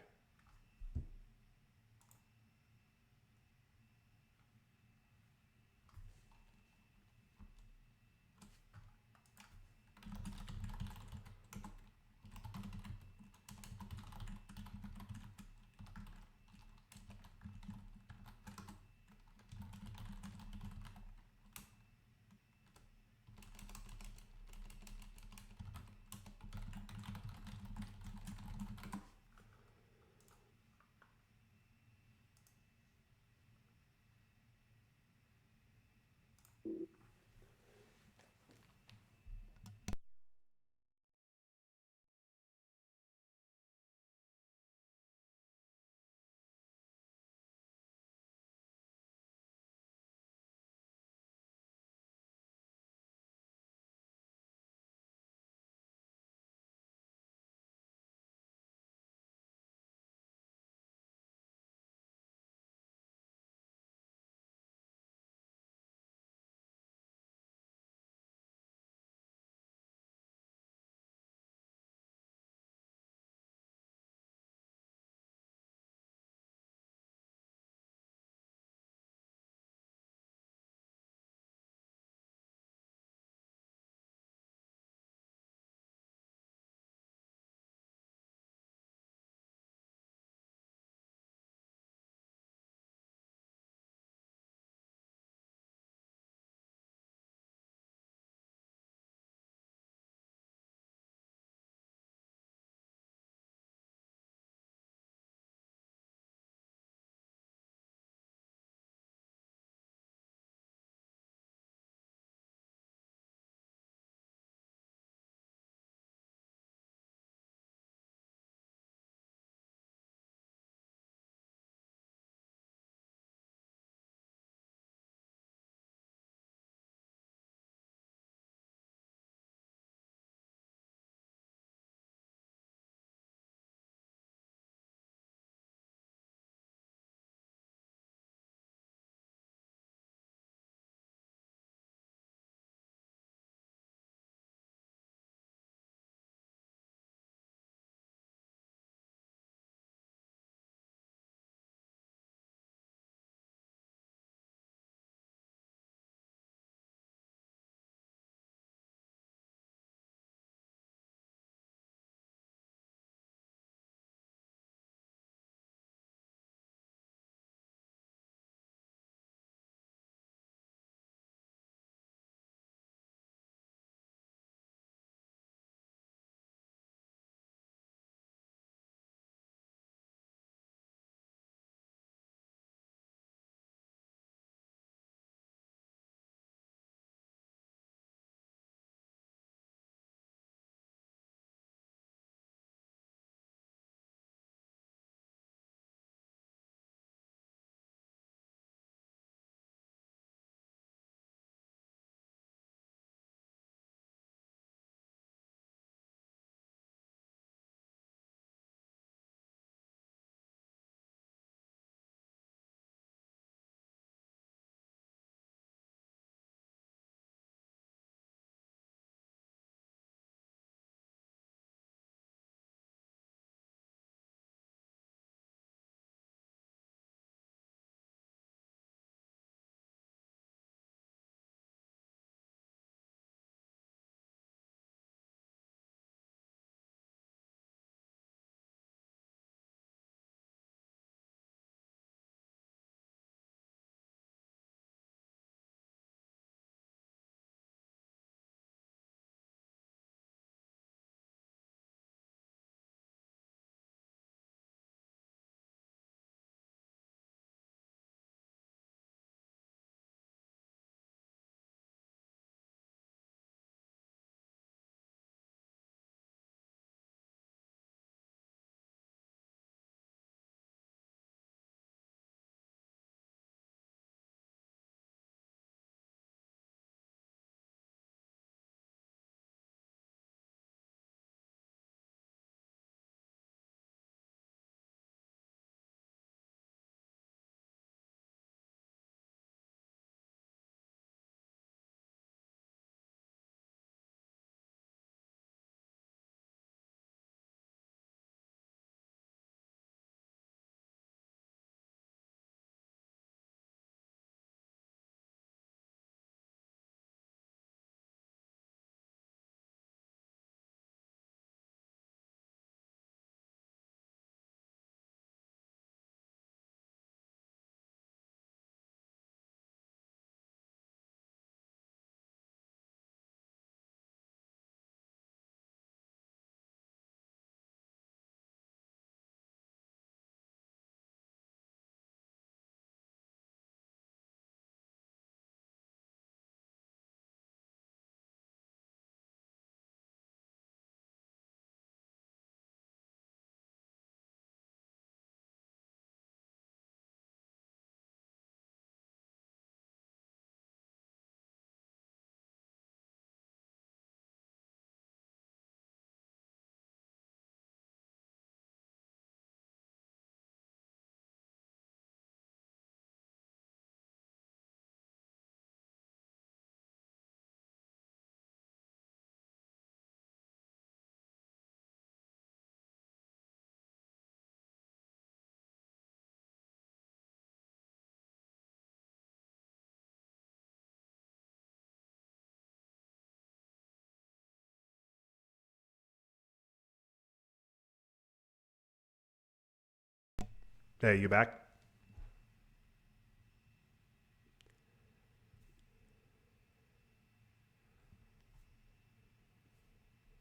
Hey, you back?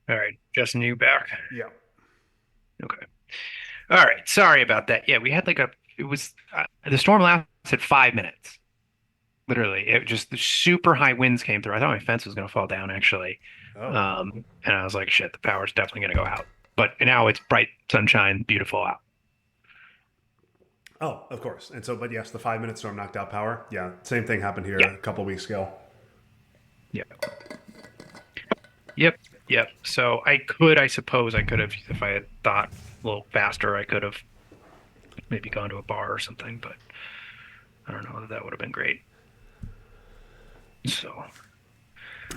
All right, Justin, you back? Yeah. Okay. All right. Sorry about that. Yeah, we had like a. It was the storm lasted 5 minutes. Literally, it just the super high winds came through. I thought my fence was going to fall down actually, Oh. and I was like, "Shit, the power's definitely going to go out." But now it's bright sunshine, beautiful out. Oh, of course. And so, but yes, the 5 minute storm knocked out power. Yeah. Same thing happened here Yeah, a couple weeks ago. yeah, yep, yep. So I suppose, I could have, if I had thought a little faster, I could have maybe gone to a bar or something. But I don't know that that would have been great. So,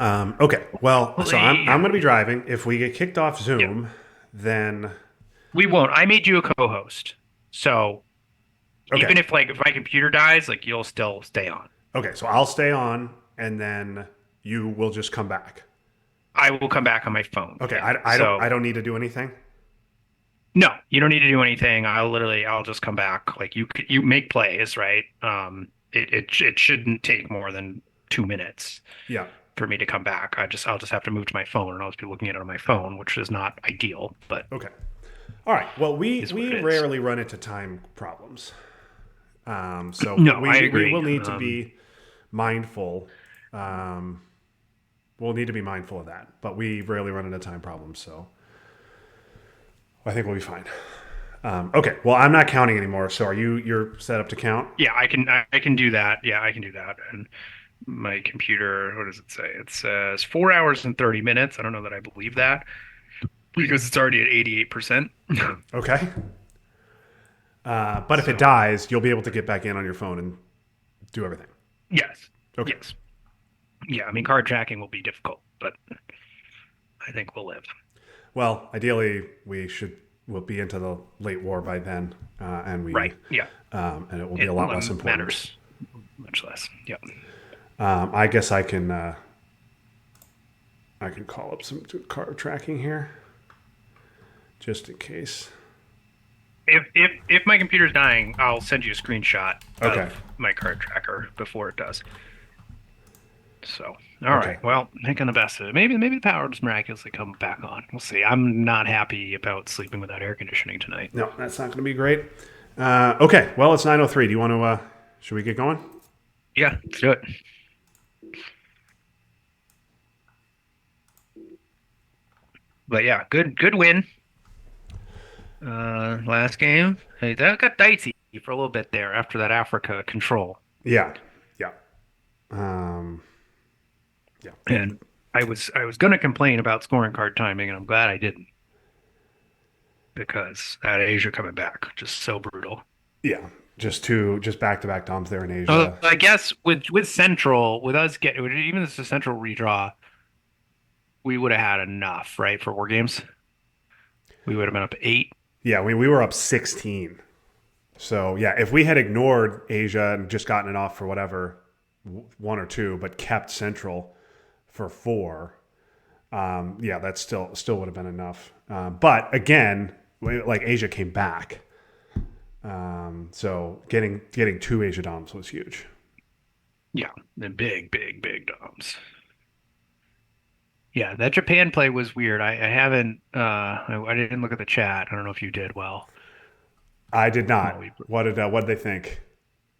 Okay. Well, so hopefully, I'm going to be driving. If we get kicked off yeah, Zoom, then we won't. I made you a co-host, so okay. even if like if my computer dies, like you'll still stay on. Okay. So I'll stay on, and then you will just come back. I will come back on my phone. Okay. Yeah. I So don't need to do anything. no, you don't need to do anything. I'll just come back. Like you make plays, right? It shouldn't take more than 2 minutes Yeah. for me to come back. I'll just have to move to my phone and I'll just be looking at it on my phone, which is not ideal, but Okay. All right. Well, is what we it is. rarely run into time problems. So No, I we agree. will need to be mindful. Um, we'll need to be mindful of that, but we rarely run into time problems. So I think we'll be fine. Okay. Well, I'm not counting anymore. So you're set up to count? Yeah, I can do that. Yeah, I can do that. And my computer, what does it say? It says 4 hours and 30 minutes. I don't know that I believe that because it's already at 88%. Okay. But if it So, dies, you'll be able to get back in on your phone and do everything. yes. Okay. Yes. Yeah, I mean, card tracking will be difficult, but I think we'll live. Well, ideally, we'll be into the late war by then, Right. Yeah. and it will be It a lot less important. matters much less. Yeah. I guess I can call up some card tracking here, just in case. If my computer's dying, I'll send you a screenshot Okay. of my card tracker before it does. So, all Okay. right. Well, making the best of it. Maybe the power just miraculously come back on. We'll see. I'm not happy about sleeping without air conditioning tonight. No, that's not going to be great. Okay. Well, it's 9:03. Do you want to? Should we get going? Yeah, let's do it. But yeah, good win. Last game. Hey, that got dicey for a little bit there after that Africa control. Yeah. Yeah. Um, yeah. And I was gonna complain about scoring card timing, and I'm glad I didn't because that Asia coming back just so brutal. Yeah. Just back to back DOMs there in So Asia. I guess with Central, with us getting even if it's a Central redraw, we would have had enough, right, for war games. We would have been up 8. Yeah, we were up 16. So yeah, if we had ignored Asia and just gotten it off for whatever, one or two, but kept Central for four, yeah, that still would have been enough. But again, like Asia came back, so getting two Asia DOMs was huge. Yeah, the big doms. Yeah, that Japan play was weird. I haven't I didn't look at the chat. I don't know if you did well. I did Well, not. What did they think?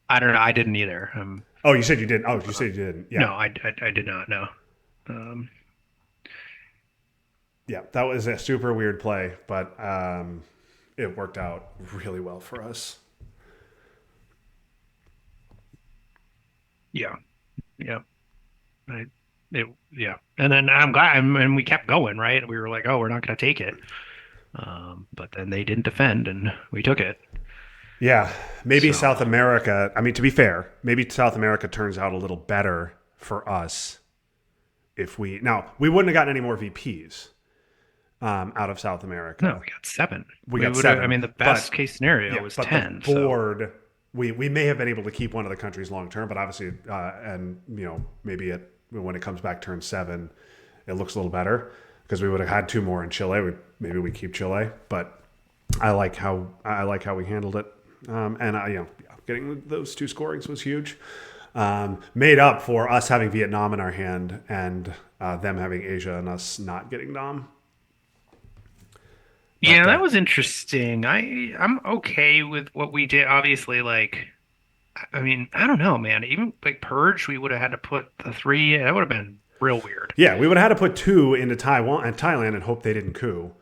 I don't know. I didn't either. Oh, you said you didn't. Oh, you said you didn't. No, Yeah, I did not know. Um, yeah, that was a super weird play, but it worked out really well for us. yeah, yeah. I, yeah. And then I'm glad, and we kept going, right? We were like, oh, we're not going to take it. But then they didn't defend, and we took it. Yeah, maybe So, South America. I mean, to be fair, maybe South America turns out a little better for us if we wouldn't have gotten any more VPs out of South no, America. we got 7. We got would've- 7. I mean, the best case scenario was but 10. the So, board, we may have been able to keep one of the countries long term, but obviously, and maybe when it comes back turn 7, it looks a little better because we would have had 2 more in Chile. Maybe we keep Chile, but I like how we handled it. And getting those two scorings was huge. Made up for us having Vietnam in our hand and them having Asia and us not getting Dom. Yeah, But that was interesting. I'm okay with what we did. Obviously, like, I mean, I don't know, man. Even like Purge, we would have had to put the three. That would have been real weird. yeah, we would have had to put two into Taiwan and Thailand and hope they didn't coup.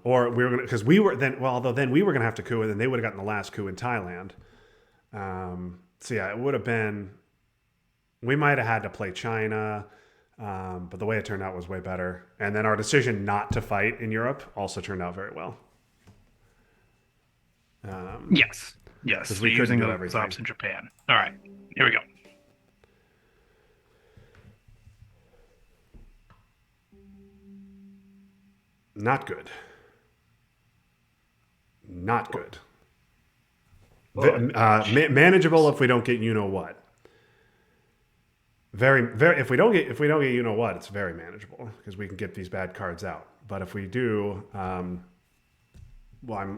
Or we were gonna because we were then well, although then we were gonna have to coup and then they would have gotten the last coup in Thailand. So yeah, it would have been. We might have had to play China, but the way it turned out was way better. And then our decision not to fight in Europe also turned out very well. Yes, yes. Because So we couldn't using do those everything. ops in Japan. All right, here we go. Not good. Not good. Oh, Manageable if we don't get you know what. Very, very. If we don't get you know what, it's very manageable because we can get these bad cards out. But if we do, well,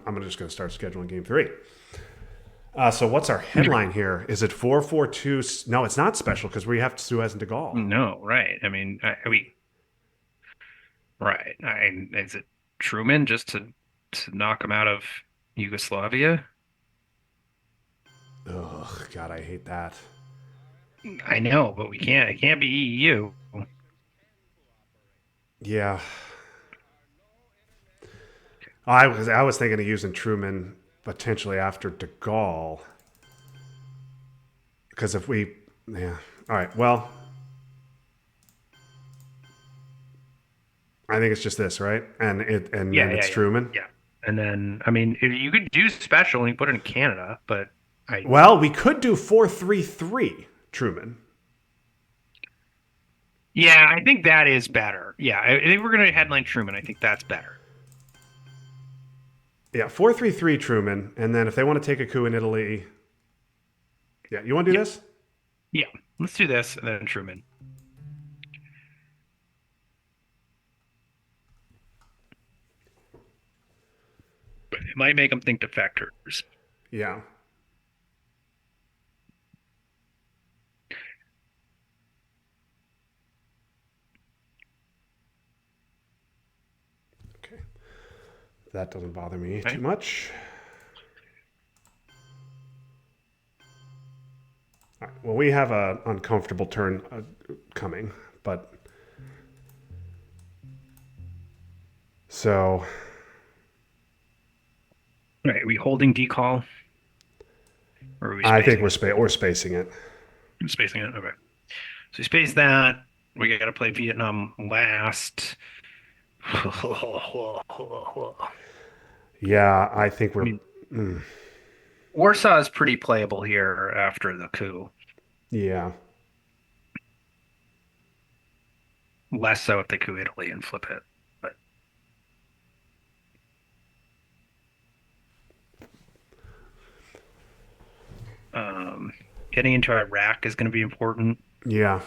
I'm just going to start scheduling game three. So what's our headline here? Is it 442? No, it's not special because we have Suez and De Gaulle. no, right. I mean, right. Is it Truman just to knock him out of Yugoslavia? Ugh, God, I hate that. I know, but we can't. It can't be EU. Yeah, I was thinking of using Truman potentially after De Gaulle because if we, yeah, all right, well, I think it's just this, right? And Yeah, then yeah, it's yeah, Truman. yeah. And then, I mean, if you could do special and you put it in Canada, but I, Well, we could do 433 Truman. yeah, I think that is better. Yeah, I think we're gonna headline Truman. I think that's better. Yeah, 433 Truman, and then if they want to take a coup in Italy, yeah, you want to do Yeah, this? yeah. Let's do this and then Truman. It might make them think defectors. Yeah. Okay, that doesn't bother me Okay. too much. All right, well, we have an uncomfortable turn coming, but so All right. Are we holding decall or are we I think spacing it? we're spacing it. Spacing it. Okay. So we space that. We got to play Vietnam last. I Yeah, I think we're. mean, Warsaw is pretty playable here after the coup. Yeah, Less so if they coup Italy and flip it. But um, getting into Iraq is going to be important. yeah.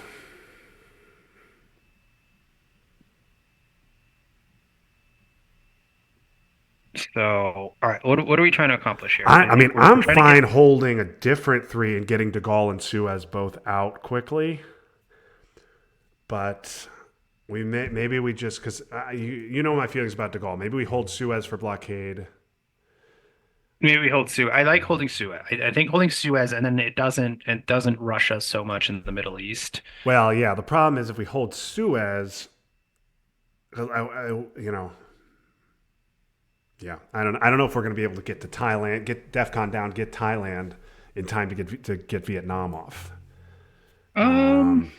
So, all right, what are we trying to accomplish here? I mean, We're I'm trying to get. fine holding a different three and getting De Gaulle and Suez both out quickly, but maybe we just because you know my feelings about De Gaulle. Maybe we hold Suez for blockade. Maybe we hold Suez. I like holding Suez. I think holding Suez, and then it doesn't rush us so much in the Middle East. Well, yeah. The problem is if we hold Suez, 'cause yeah. I don't know if we're going to be able to get to Thailand, get DefCon down, get Thailand in time to get Vietnam off. Um,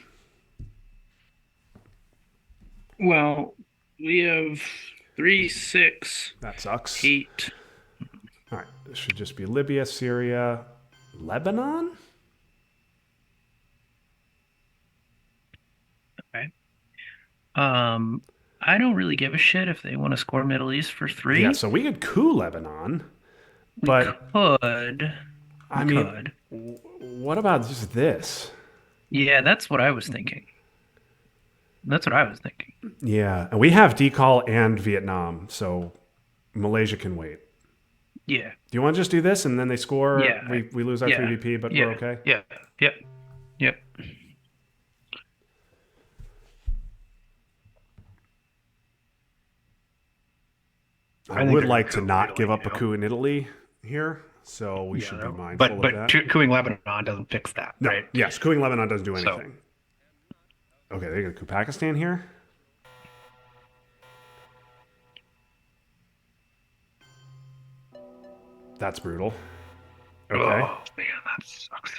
well, we have 3, 6, That sucks. 8. All right, this should just be Libya, Syria, Lebanon. Okay. Um, I don't really give a shit if they want to score Middle East for Yeah, 3. so we could coup Lebanon, We but could. We I mean, could. what about just this? Yeah, that's what I was thinking. That's what I was thinking. Yeah, and we have decall and Vietnam, so Malaysia can wait. Yeah. Do you want to just do this and then they score? Yeah. We lose our Yeah. 3BP, but we're Yeah. okay. Yeah. Yep. Yep. I I think would they're going to like to coup not give Italy up a too. coup in Italy here, so we Yeah. should be But mindful of but that. cooing Lebanon doesn't fix that, No, right? yes, cooing Lebanon doesn't do So anything. Okay, they're going to coup Pakistan here. That's brutal. Okay. oh man, that sucks.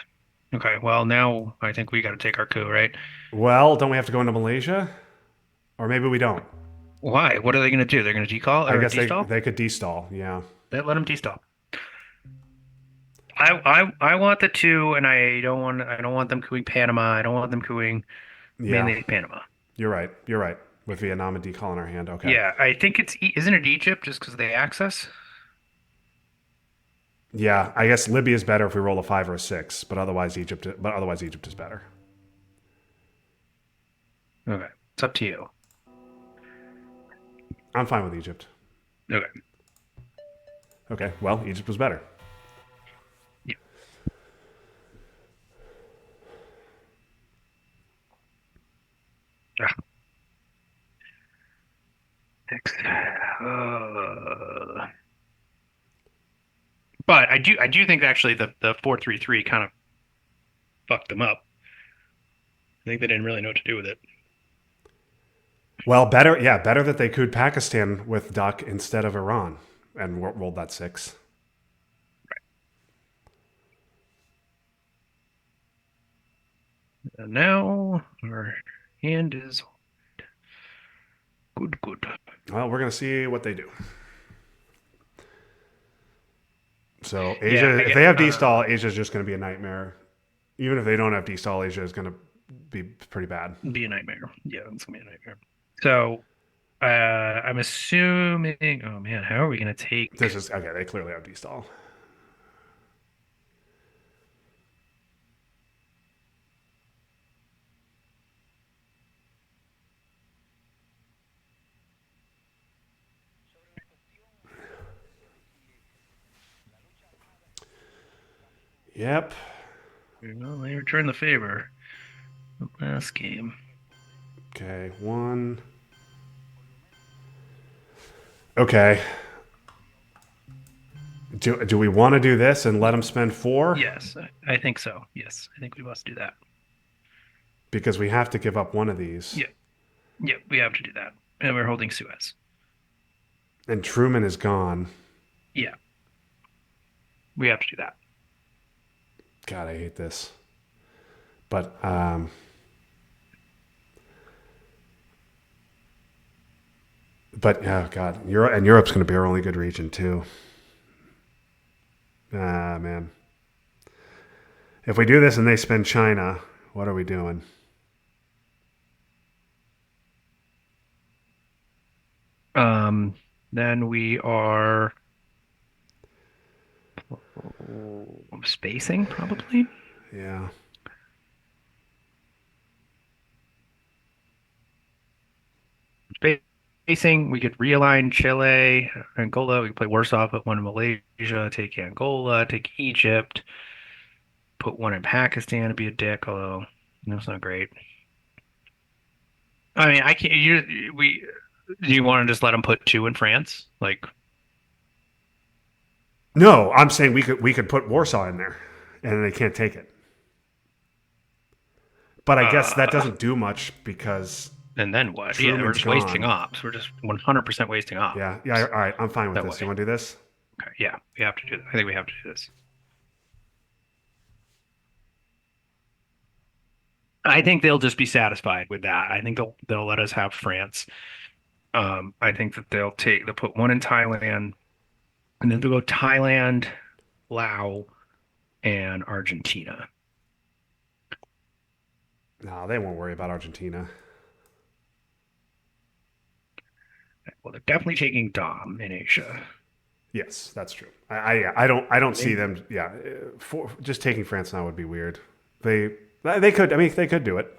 Okay, well now I think we got to take our coup, right? Well, don't we have to go into Malaysia? Or maybe we don't. Why? What are they going to do? They're going to decall I or guess destall? they could destall. Yeah. Let them destall. I want the two, and I don't want them cooing Panama. I don't want them cooing Yeah. mainly Panama. You're right. You're right. With Vietnam and decall in our hand. Okay. Yeah, I think isn't it Egypt just because of the access? Yeah, I guess Libya is better if we roll a 5 or a 6, but otherwise Egypt is better. Okay, it's up to you. I'm fine with Egypt. Okay. Okay. Well, Egypt was better. Yeah. Ah, six. But I do think actually the 4-3-3 kind of fucked them up. I think they didn't really know what to do with it. Well, better, yeah, better that they cooed Pakistan with Duck instead of Iran and rolled that 6. And now our hand is good, good. Well, we're going to see what they do. So, Yeah, Asia, if they have D-stall, Asia's just going to be a nightmare. Even if they don't have D-stall, Asia is going to be pretty bad. be a nightmare. Yeah, it's gonna be a nightmare. So I'm assuming. Oh man, how are we gonna take? This is, okay, they clearly have D-stall. Yep. Well, they returned the favor. Last game. Okay, 1. Okay. Do we want to do this and let them spend 4? Yes, I think so. Yes, I think we must do that. Because we have to give up one of these. Yeah, yeah, we have to do that. And we're holding Suez. And Truman is gone. Yeah, we have to do that. God, I hate this. But oh god, Europe's going to be our only good region too. Ah man, if we do this and they spend China, what are we doing? Then we are spacing probably. Yeah. Spacing. We could realign Chile, Angola. We could play Warsaw, put one in Malaysia, take Angola, take Egypt, put one in Pakistan to be a dick, although that's not great. I mean, I can't. Do you want to just let them put two in France? Like, No, I'm saying we could put Warsaw in there, and they can't take it. But I guess that doesn't do much because and then what? Yeah, we're Truman's just wasting gone. ops. We're just 100% wasting ops. Yeah. All right, I'm fine with That this. way. You want to do this? Okay, yeah, we have to do that. I think we have to do this. I think they'll just be satisfied with that. I think they'll let us have France. I think that they'll put one in Thailand, and then they'll go Thailand, Laos, and Argentina. No, they won't worry about Argentina. Well, they're definitely taking Dom in Asia. Yes, that's true. I don't see them. Yeah, just taking France now would be weird. They could. I mean, they could do it.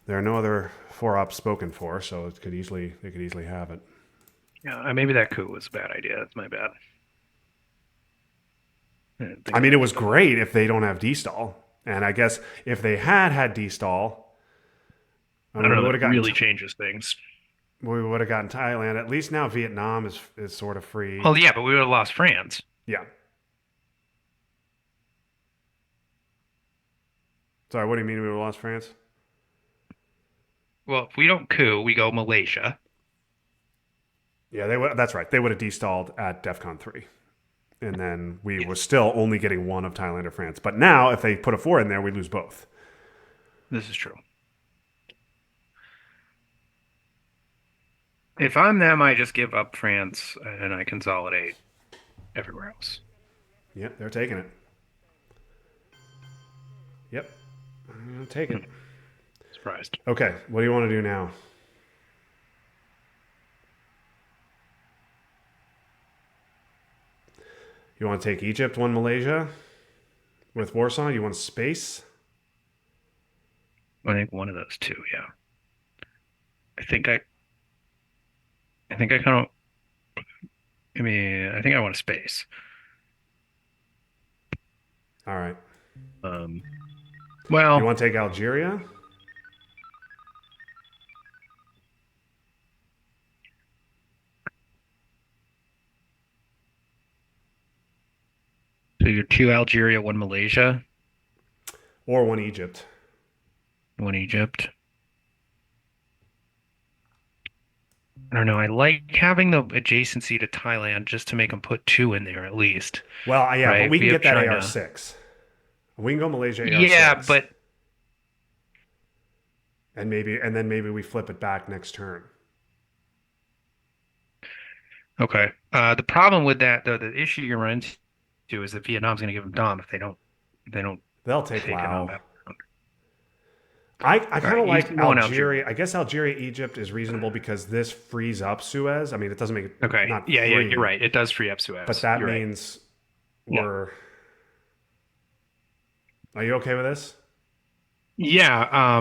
There are no other 4-ops spoken for, so they could easily have it. Yeah, maybe that coup was a bad idea. That's my bad. I didn't think I mean, about it it was that way. great if they don't have D-stall. And I guess if they had D-stall, I I mean, don't we know. would That have really changes things. gotten Thailand. At least now Vietnam is sort of free. Well, yeah, but we would have lost France. Yeah. Sorry, what do you mean we would have lost France? Well, if we don't coup, we go Malaysia. Yeah, they would. That's right. They would have de-stalled at DEFCON 3. And then we Yeah, were still only getting one of Thailand or France. But now, if they put a 4 in there, we lose both. this is true. If I'm them, I just give up France and I consolidate everywhere else. Yep, they're taking it. Yep, I'm gonna take Hmm, it. surprised. Okay, what do you want to do now? You want to take Egypt, one Malaysia with Warsaw? You want space? I think one of those two. Yeah. I think I. I think I kind of. I mean, I think I want a space. All right. Um. You Well, want to take Algeria? so you're two Algeria, one Malaysia, Or one Egypt? one Egypt. I don't know. I like having the adjacency to Thailand just to make them put two in there at least, Well, yeah, but right? we can We have get that China. AR6. We can go Malaysia Yeah, AR6. but And then maybe we flip it back next turn. okay. The problem with that, though, the issue you run into is that Vietnam's going to give them Dom if they don't They'll take take it on Lao. back. I All kind right, of you like can go on Algeria. Algeria. I guess Algeria, Egypt is reasonable because this frees up Suez. I mean, it doesn't make it Okay. not Yeah, you're free, right. It does free up but Suez. that You're right. means Yeah. we're. Are you okay with this? Yeah.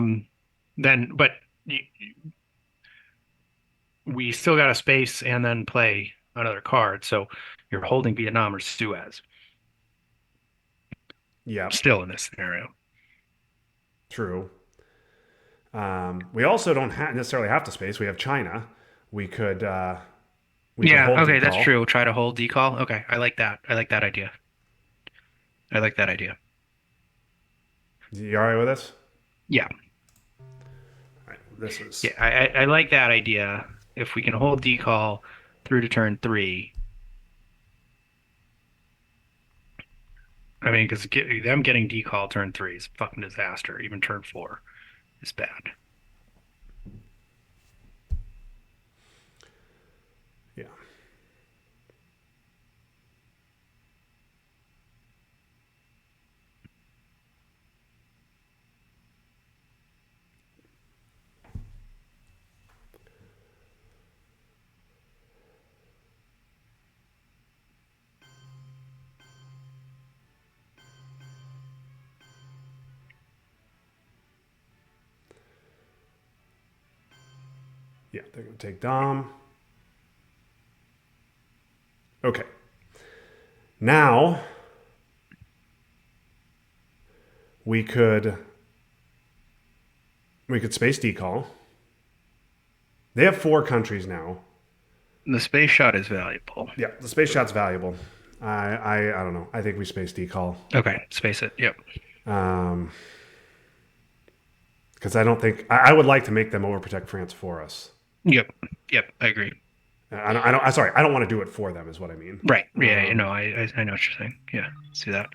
But y we still got a space and then play another card. So you're holding Vietnam or Suez Yeah, still in this scenario. true. We also don't necessarily have to space. We have China. We could we could Yeah. hold Okay. That's decall. true. Try to hold decall. Okay. I like that. I like that idea. I like that idea. You all right with this? Yeah. All right, this is Yeah. I like that idea. If we can hold decall through to turn three, I mean, because them getting decall turn three is a fucking disaster. Even turn four is bad. yeah. Yeah, they're gonna take Dom. Okay. Now we could space decall. They have 4 countries now. The space shot is valuable. Yeah, the space shot's valuable. I don't know. I think we space decall. Okay, space it. Yep. Um, because I don't think I would like to make them overprotect France for us. Yep. Yep. I agree. I don't. Sorry, I don't want to do it for them. Is what I mean. Right. Yeah. You Um, know, I know what you're saying. Yeah. Let's do that.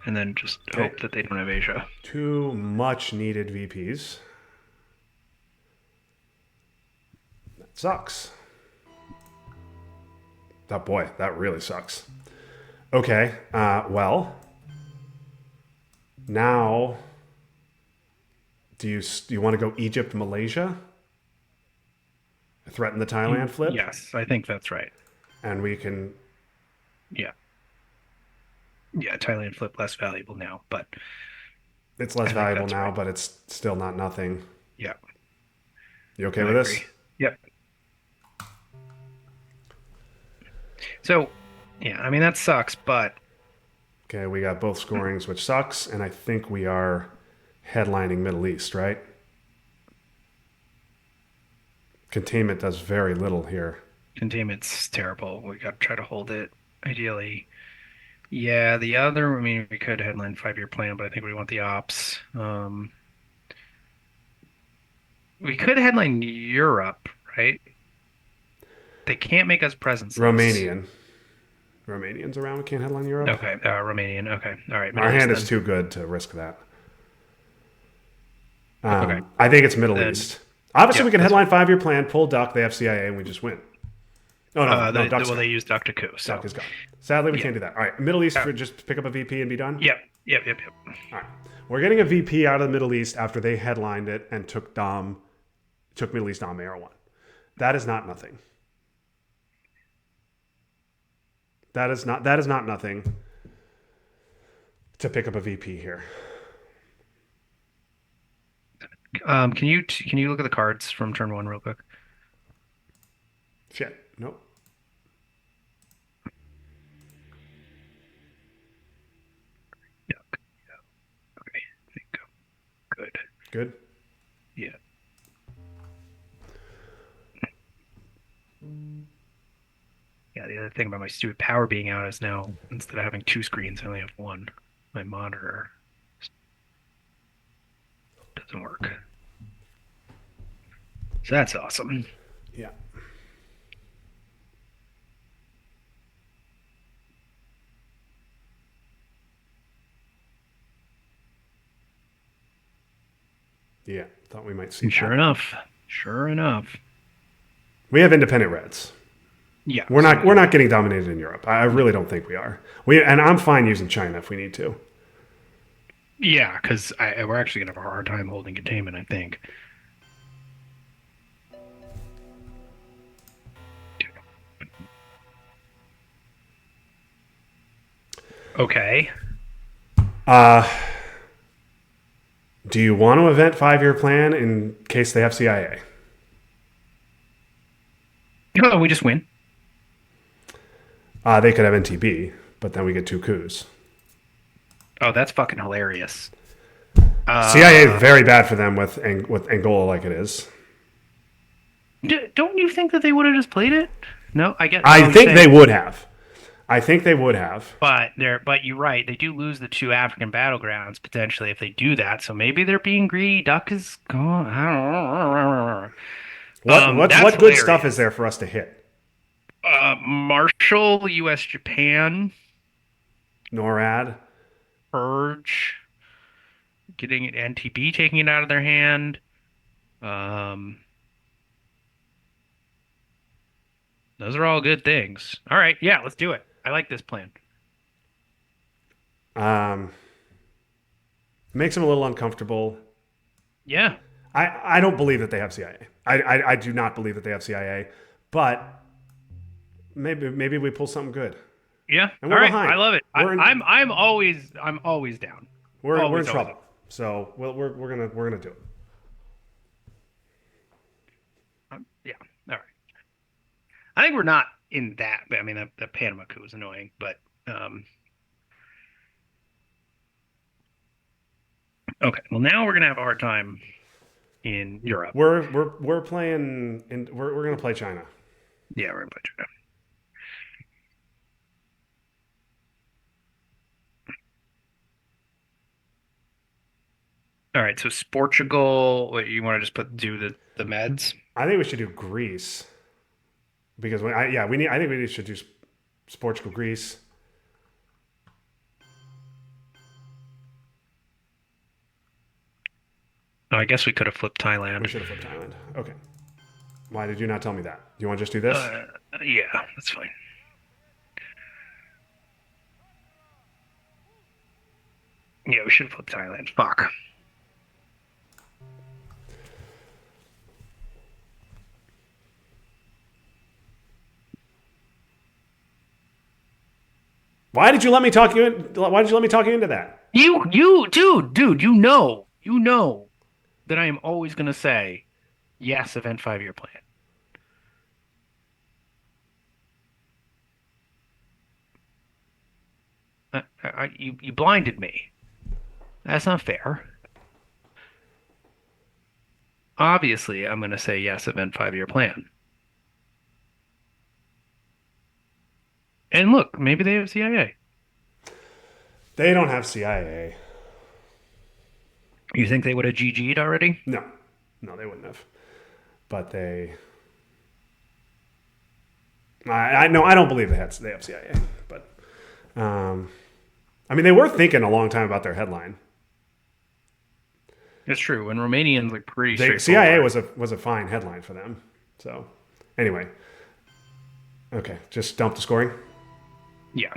And then just okay, hope that they don't have Asia. 2 much needed VPs. That sucks. Oh boy, that really sucks. Okay. Well, now do you want to go Egypt, Malaysia? Threaten the Thailand flip, Yes, I think that's right. and we can. Yeah. Yeah. Thailand flip less valuable now, but It's less I think valuable that's now, right. but it's still not nothing. Yeah. You okay I with agree. this? Yep. So, yeah, I mean that sucks, but Okay, we got both scorings, which sucks, and I think we are headlining Middle East, right? Containment does very little here. Containment's terrible. We got to try to hold it ideally. Yeah, the other, I mean, we could headline 5-year plan, but I think we want the ops. We could headline Europe, right? They can't make us presences. Romanian. Romanians around. We can't headline Europe. Okay, Romanian. Okay, all right, Our Middle East hand is then. too good to risk that. Okay, I think it's Middle then East. Obviously, yeah, we can that's headline 5-year plan, pull Duck, they have CIA, and we just win. Oh, no, Duck's well, they gone. use Dr. Ku, so Duck is gone. Sadly, we yeah, can't do that. All right, Middle East, uh, for just pick up a VP and be done? yep. All right. We're getting a VP out of the Middle East after they headlined it and took Middle East Dom Air 1. That is not nothing. That is not nothing to pick up a VP here. Can you look at the cards from turn one real quick? Shit. Nope. Yeah. Okay. I think good. Good. Yeah. Yeah. The other thing about my stupid power being out is now instead of having two screens, I only have one. My monitor doesn't work. So that's awesome. Yeah. Yeah. Thought we might see Sure that. enough. Sure enough. We have independent reds. Yeah. We're not getting dominated in Europe. I really don't think we are. And I'm fine using China if we need to. Yeah, because we're actually gonna have a hard time holding containment, I think. Okay. Uh, do you want to event 5-year plan in case they have CIA? Oh, we just win. They could have NTB, but then we get 2 coups. Oh, that's fucking hilarious. CIA is very bad for them with Angola like it is. Don't you think that they would have just played it? No, I get. I oh, think they would have. I think they would have. But you're right. They do lose the 2 African battlegrounds potentially if they do that. So maybe they're being greedy. Duck is gone. I don't know. That's What good stuff hilarious. is there for us to hit? Marshall, U.S. Japan, NORAD. Purge, getting NTB, taking it out of their hand. Um, those are all good things. All right, yeah, let's do it. I like this plan. Makes them a little uncomfortable. Yeah, I don't believe that they have CIA. I do not believe that they have CIA, but maybe we pull something good. yeah. And All we're right, behind. I love it. I'm always down. We're in Always, trouble. So we're gonna do it. Yeah. All right. I think we're not in that. I mean, the Panama coup is annoying, but okay. Well, now we're gonna have a hard time in Europe. We're playing and we're gonna play China. Yeah, we're gonna play China. All right. So it's Portugal. What, you want to just do the meds? I think we should do Greece because I think we should do Portugal Greece. Oh, I guess we could have flipped We Thailand. should have flipped Thailand. Okay. Why did you not tell me that? Do you want to just do this? Yeah, that's fine. Yeah, we should have flipped Thailand. Fuck. Why did you let me talk you? Why did you let me talk you into that? Dude, you know that I am always gonna say yes, event 5-year plan. You blinded me. That's not fair. Obviously, I'm going to say yes, event 5-year plan. And look, maybe they have CIA. They don't have CIA. You think they would have GG'd already? No, no, they wouldn't have. But they, I no, I don't believe they have CIA. But I mean, they were thinking a long time about their headline. It's true. And Romanians look pretty CIA straightforward. was a fine headline for them. So anyway, okay, just dump the scoring. Yeah.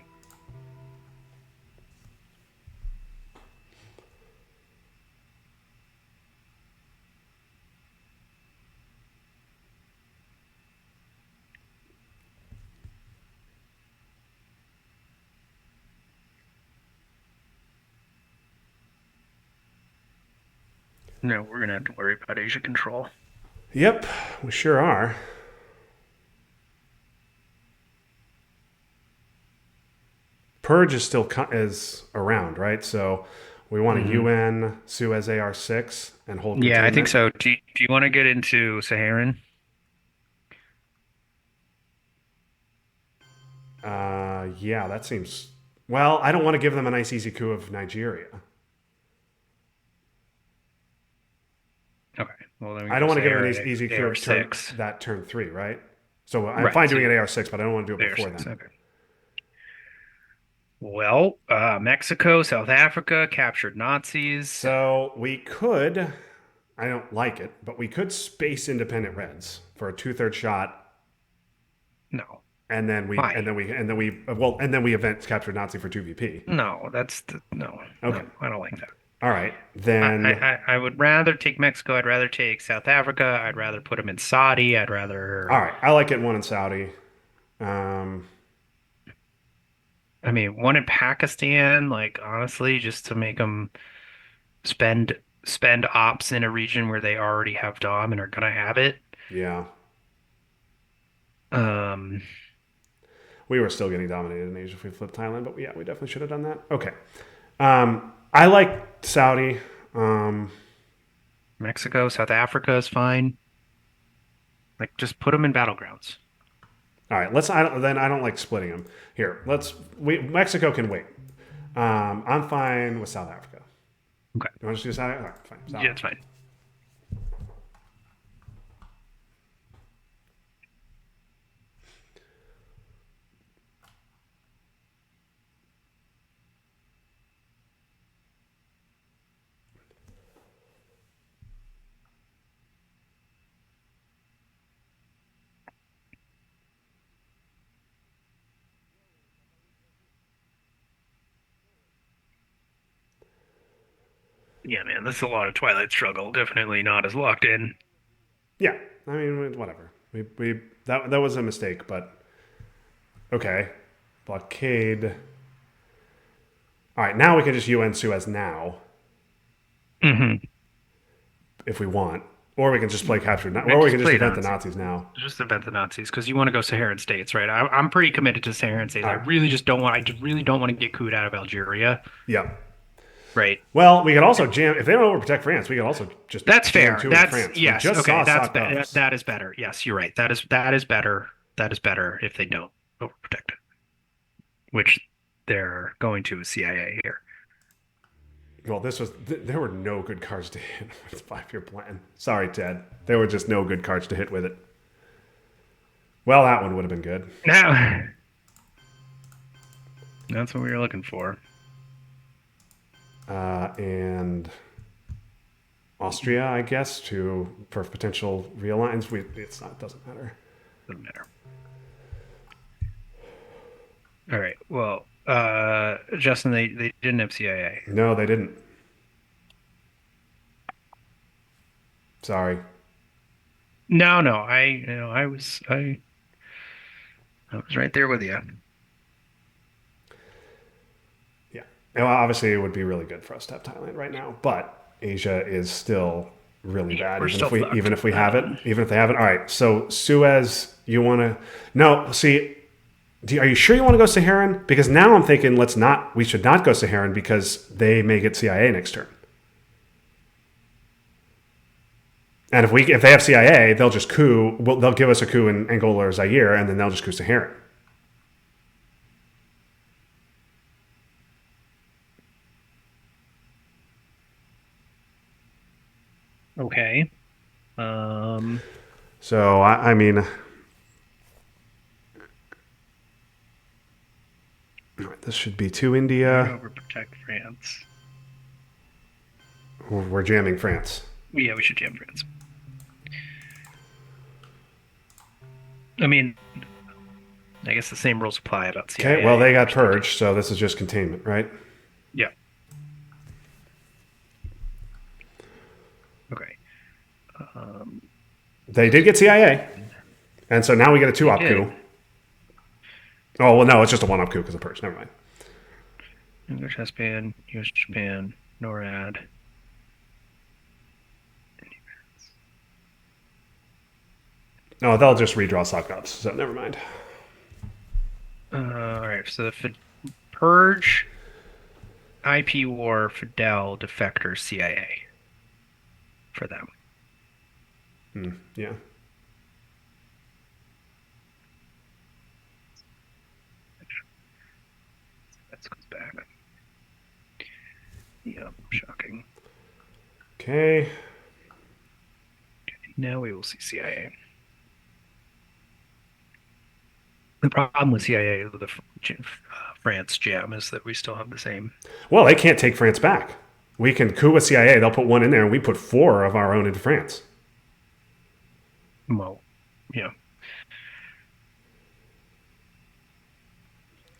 No, we're gonna have to worry about Asia control. Yep, we sure are. Purge is still is around, right? So we want a Mhm. UN Suez AR6 and hold Yeah, I think containment. so. Do you want to get into Saharan? Yeah, that seems. Well, I don't want to give them a nice easy coup of Nigeria. Okay. Well, then we I go don't want to give them an Sahara easy coup of AR6. turn 3, right? So I'm Right. fine So doing it you AR6, but I don't want to do it before AR6. then. Okay. Well, Mexico, South Africa captured Nazis. So we could. I don't like it, but we could space independent Reds for a two-third shot, No. and then Why? we event capture Nazi for 2 VP. No, no, Okay. no. I don't like that. All right. I, Then I would rather take Mexico. I'd rather take South Africa. I'd rather put them in Saudi. I'd rather. all right. I like it one in Saudi. Um, I mean, one in Pakistan. Like honestly, just to make them spend spend ops in a region where they already have Dom and are gonna have it. yeah. Um, We were still getting dominated in Asia if we flipped Thailand, but yeah, we definitely should have done that. Okay. I like Saudi. Um, Mexico, South Africa is fine. Like just put them in battlegrounds. all right. I don't like splitting them. Here, Mexico can wait. I'm fine with South Africa. Okay. You want to do South Africa? All right, fine. South Yeah, it's Africa. fine. Yeah, man, this is a lot of Twilight Struggle. Definitely not as locked in. Yeah. I mean, whatever. We that was a mistake, but okay. Blockade. All right. Now we can just UN Suez now Mm-hmm. if we want, or we can just play capture, And or we just can just play event the Nazi. Nazis now. Just event the Nazis because you want to go Saharan states, right? I'm pretty committed to Saharan states. All I right. really just don't want. I just really don't want to get cooed out of Algeria, Yeah. right? Well, we could also jam if they don't overprotect France. We could also just That's jam fair. two into That's France. We yes. just Okay, saw Sock that is better. Yes, you're right. That is better. That is better if they don't overprotect it, which they're going to with CIA here. Well, there were no good cards to hit with the 5-year plan. Sorry, Ted. There were just no good cards to hit with it. Well, that one would have been good. Now, that's what we were looking for. And Austria, I guess, for potential realigns. It doesn't matter. Doesn't matter. All right. Well, Justin, they didn't have CIA. No, they didn't. Sorry. No, no. I was right there with you. Yeah. Well, obviously, it would be really good for us to have Thailand right now, but Asia is still really Yeah, bad. we're still fucked. Even if we have it, even if they have it. All right. So Suez, you want to? No. See, Are you sure you want to go Saharan? Because now I'm thinking we should not go Saharan because they may get CIA next turn. And if they have CIA, they'll just coup. Well, they'll give us a coup in Angola or Zaire, and then they'll just coup Saharan. Okay. So I mean, this should be to India. Overprotect France. We're jamming France. Yeah, we should jam France. I mean, I guess the same rules apply about CIA. Okay, well, they got purged, so this is just containment, right? Yeah. Okay. They did get CIA, and so now we get a 2-op coup. Oh, well, no, it's just a 1-op coup because of purge. Never mind. English, Japan, US, Japan, NORAD. No, they'll just redraw Sockops, so never mind. All right, so the purge, IP war, Fidel, defector, CIA for them. Yeah. That goes back. Yeah, shocking. Okay. Now we will see CIA. The problem with CIA with the France jam is that we still have the same. Well, they can't take France back. We can coup with CIA. They'll put 1 in there, and we put 4 of our own into France. Well, yeah.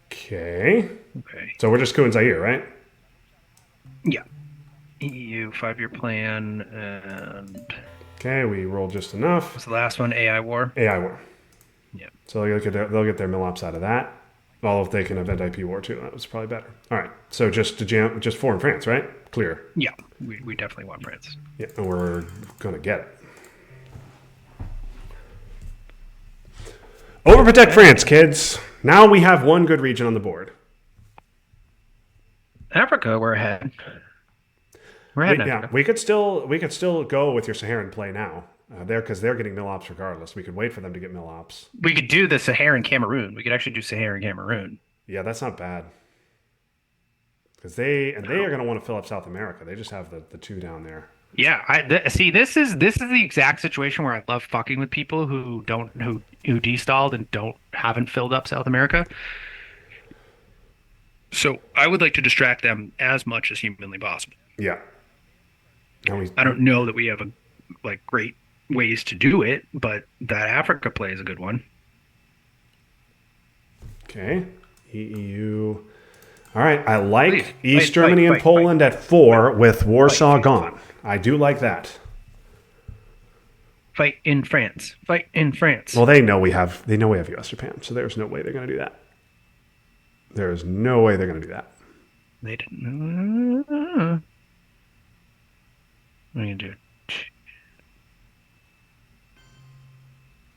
Okay. Okay. So we're just coups Zaire, right? Yeah. EU 5-year plan and. Okay, we rolled just enough. What's the last one? AI war. AI war. Yeah. So they'll get their mill-ops out of that. Well, if they can event IP war too, that was probably better. All right. So just 4 in France, right? Clear. Yeah. We definitely want France. Yeah, and we're gonna get it. Overprotect France, kids. Now we have 1 good region on the board. Africa, we're ahead. We're ahead. Yeah, we could still go with your Saharan play now. Because they're getting mill ops regardless. We could wait for them to get mill ops. We could do the Saharan Cameroon. We could actually do Saharan Cameroon. Yeah, that's not bad. Because they are going to want to fill up South America. They just have the 2 down there. Yeah, see, this is the exact situation where I love fucking with people who destalled and haven't filled up South America. So I would like to distract them as much as humanly possible. Yeah. I don't know that we have great ways to do it, but that Africa play is a good one. Okay. EU. All right. I like East Germany and Poland at 4 with Warsaw gone. I do like that. Fight in France. Fight in France. Well, they know we have US Japan, so there's no way they're going to do that. There is no way they're going to do that. They didn't. What are you going to do?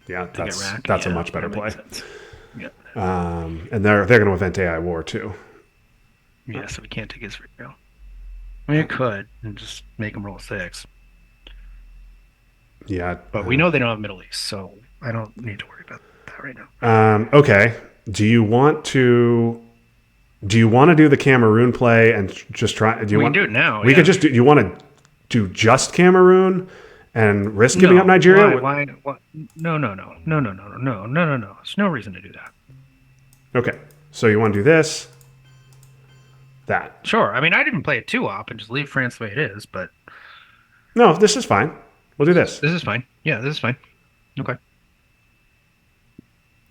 Yeah, that's a much better play. Yeah. And they're going to event AI war too. Yeah, so we can't take Israel. I mean, it could and just make them roll 6. Yeah, but we know they don't have Middle East, so I don't need to worry about that right now. Okay. Do you want to do the Cameroon play and just try? We can do it now. We could just do. You want to do just Cameroon and risk giving up Nigeria? Why? No. There's no reason to do that. Okay. So you want to do this? That. Sure. I mean, I didn't play it 2-op and just leave France the way it is, but. No, this is fine. We'll do this. This is fine. Yeah, this is fine. Okay.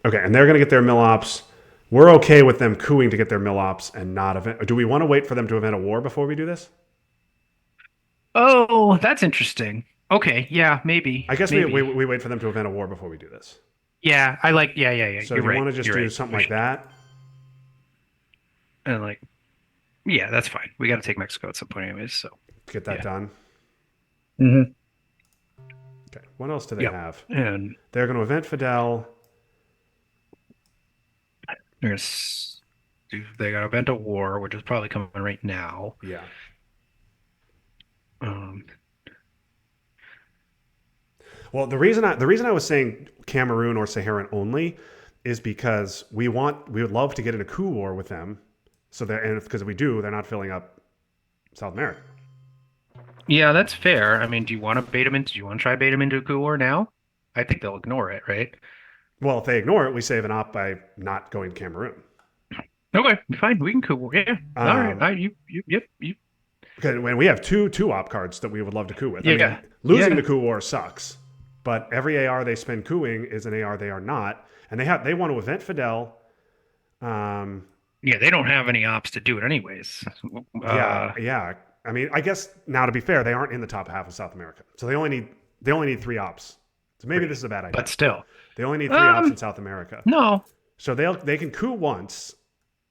Okay, and they're going to get their mill ops. We're okay with them cooing to get their mill ops and not event. Do we want to wait for them to event a war before we do this? Oh, that's interesting. Okay, yeah, maybe. I guess we wait for them to event a war before we do this. Yeah, yeah. So you want to just do something like that? And yeah, that's fine. We got to take Mexico at some point anyways, so. Get that done? Mm-hmm. Okay, what else do they have? And they're going to event Fidel. They got a Event of War, which is probably coming right now. Yeah. Um, Well, the reason I was saying Cameroon or Saharan only is because we would love to get in a coup war with them, so that and because if we do, they're not filling up South America. yeah, that's fair. I mean, do you want to bait them into? Do you want to try bait them into a coup war now? I think they'll ignore it, right? Well, if they ignore it, we save an op by not going to Cameroon. Okay, fine. We can coup war. Yeah. All right. Um, Yep. You. because when we have two op cards that we would love to coup with. I mean, Yeah. losing Yeah. the coup war sucks, but every AR they spend cooing is an AR they are not, and they want to event Fidel. Um, Yeah. They don't have any ops to do it anyways. yeah, yeah. I mean, I guess now to be fair, they aren't in the top half of South America, so they only need three ops. So maybe this is a bad idea. But still. They only need three ops in Um. South America. No. So they can coup once,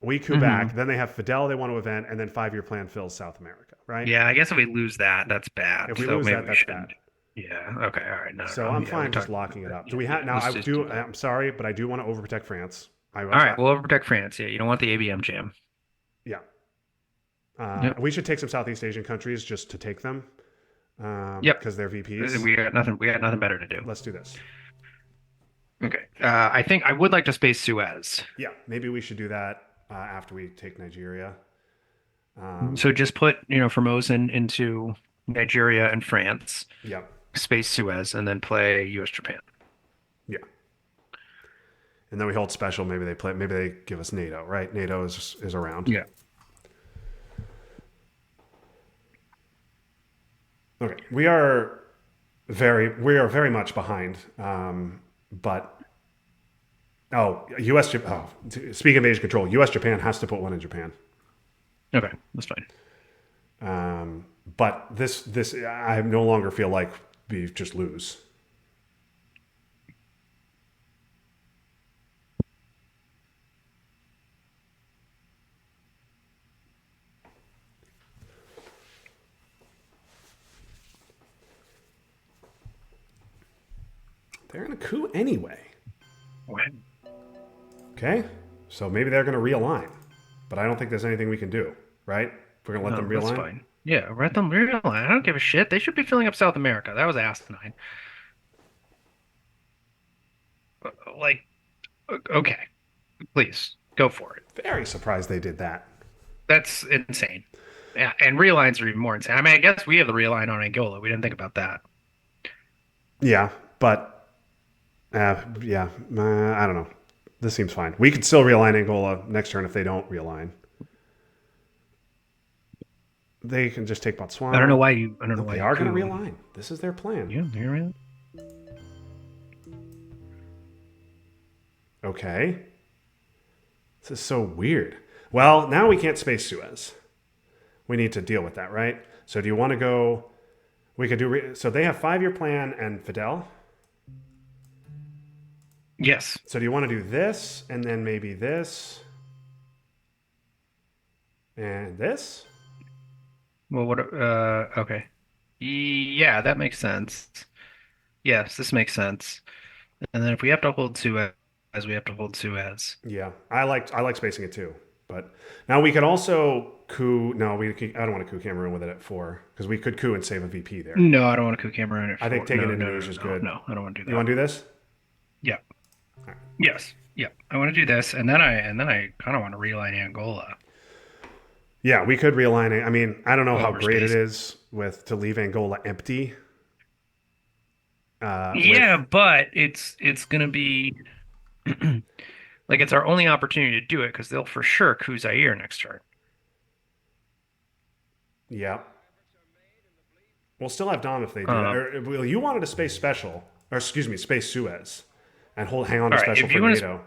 we coup Hmm. back, then they have Fidel they want to event, and then 5-year plan fills South America, right? Yeah. I guess if we lose that, that's bad. If we So lose maybe that, we that's shouldn't. bad. Yeah. Okay. All right. No. So No. I'm Yeah. We fine just talked locking about it that. up. Do Yeah. we have Yeah. now? Let's I just do do. that. I'm sorry, but I do want to overprotect France. All right. We'll overprotect France. Yeah. You don't want the ABM jam. Yeah. Yep. We should take some Southeast Asian countries just to take them Yep. because they're VPs. We got nothing. We got nothing better to do. Let's do this. Okay. I think I would like to space Suez. Yeah, maybe we should do that after we take Nigeria. Um, So just put, Formosan into Nigeria and France, yeah, space Suez, and then play US Japan. yeah. And then we hold special. Maybe they play. Maybe they give us NATO. Right? NATO is around. Yeah. Okay. We are very much behind. But U.S. Speaking of Asian control, U.S. Japan has to put one in Japan. Okay, that's fine. But this I no longer feel like we just lose. They're going to coup anyway. What? Okay? So maybe they're going to realign. But I don't think there's anything we can do, right? If we're going to let No, them that's realign. fine. Yeah, let them realign. I don't give a shit. They should be filling up South America. That was asinine. Like, okay, please go for it. Very surprised they did that. That's insane. Yeah, and realigns are even more insane. I mean, I guess we have the realign on Angola. We didn't think about that. Yeah, but yeah, I don't know. This seems fine. We could still realign Angola next turn if they don't realign. They can just take Botswana. I don't know why you. I don't know No, why they you are going to coup. realign. This is their plan. Yeah, you're right. Okay. This is so weird. Well, now we can't space Suez. We need to deal with that, right? So do you want to go? We could do. So they have 5-year plan and Fidel. Yes. So do you want to do this and then maybe this and this? Well, what? Okay. Yeah, that makes sense. Yes, this makes sense. And then if we have to hold Suez, we have to hold Suez. Yeah, I like spacing it too. But now we could also coup. No, I don't want to coup Cameroon with it at 4 because we could coup and save a VP there. No, I don't want to coup Cameroon at I think 4. taking No, Indonesia is good. No, I don't want to do You that. want to do this? Yeah. Yes. Yeah. I want to do this, and then I kind of want to realign Angola. Yeah, we could realign it. I mean, I don't know how great it Overspace. is to leave Angola empty. Yeah, but it's gonna be like it's our only opportunity to do it because they'll for sure coup Zaire next turn. Yeah. We'll still have Dom if they do that. Um, Or, well, you wanted a space special, or excuse me, space Suez, and hang on to all right, special if for you want to, NATO.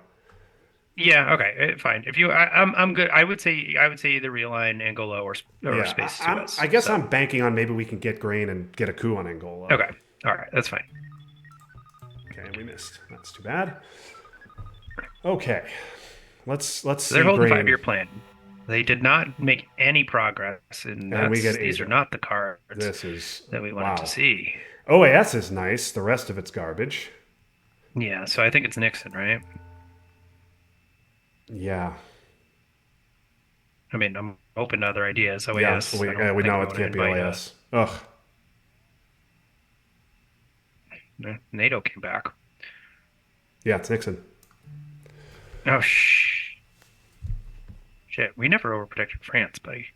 yeah, okay, fine. If you, I'm good. I would say either realign Angola or Yeah, space I, Suez. I guess So, I'm banking on maybe we can get grain and get a coup on Angola. okay, all right, that's fine. Okay, we missed. That's too bad. Okay, let's So see they're holding grain. 5-year plan. They did not make any progress, and And we get these Asia. are not the cards This is that we wanted wow. to see. OAS is nice. The rest of it's garbage. Yeah, so I think it's Nixon, right? Yeah. I mean, I'm open to other ideas. Yeah. OAS. I don't We think know we it want to can't be invite OAS. Ugh. NATO came back. Yeah, it's Nixon. Oh shit! We never overprotected France, buddy.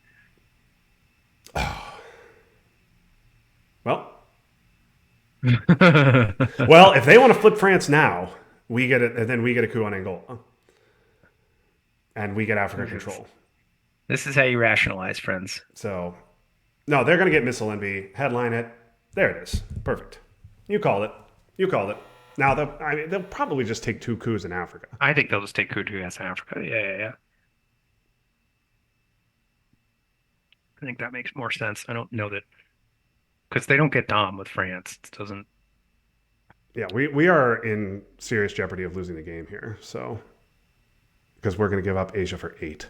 Well, well, if they want to flip France now, we get it, and then we get a coup on Angola, and we get Africa control. This is how you rationalize, friends. So, no, they're going to get missile envy. Headline it. There it is. Perfect. You called it. You called it. Now, they'll probably just take 2 coups in Africa. I think they'll just take Kudu as Africa. Yeah. I think that makes more sense. I don't know that because they don't get Dom with France. It doesn't. Yeah, we are in serious jeopardy of losing the game here. So, because we're going to give up Asia for 8.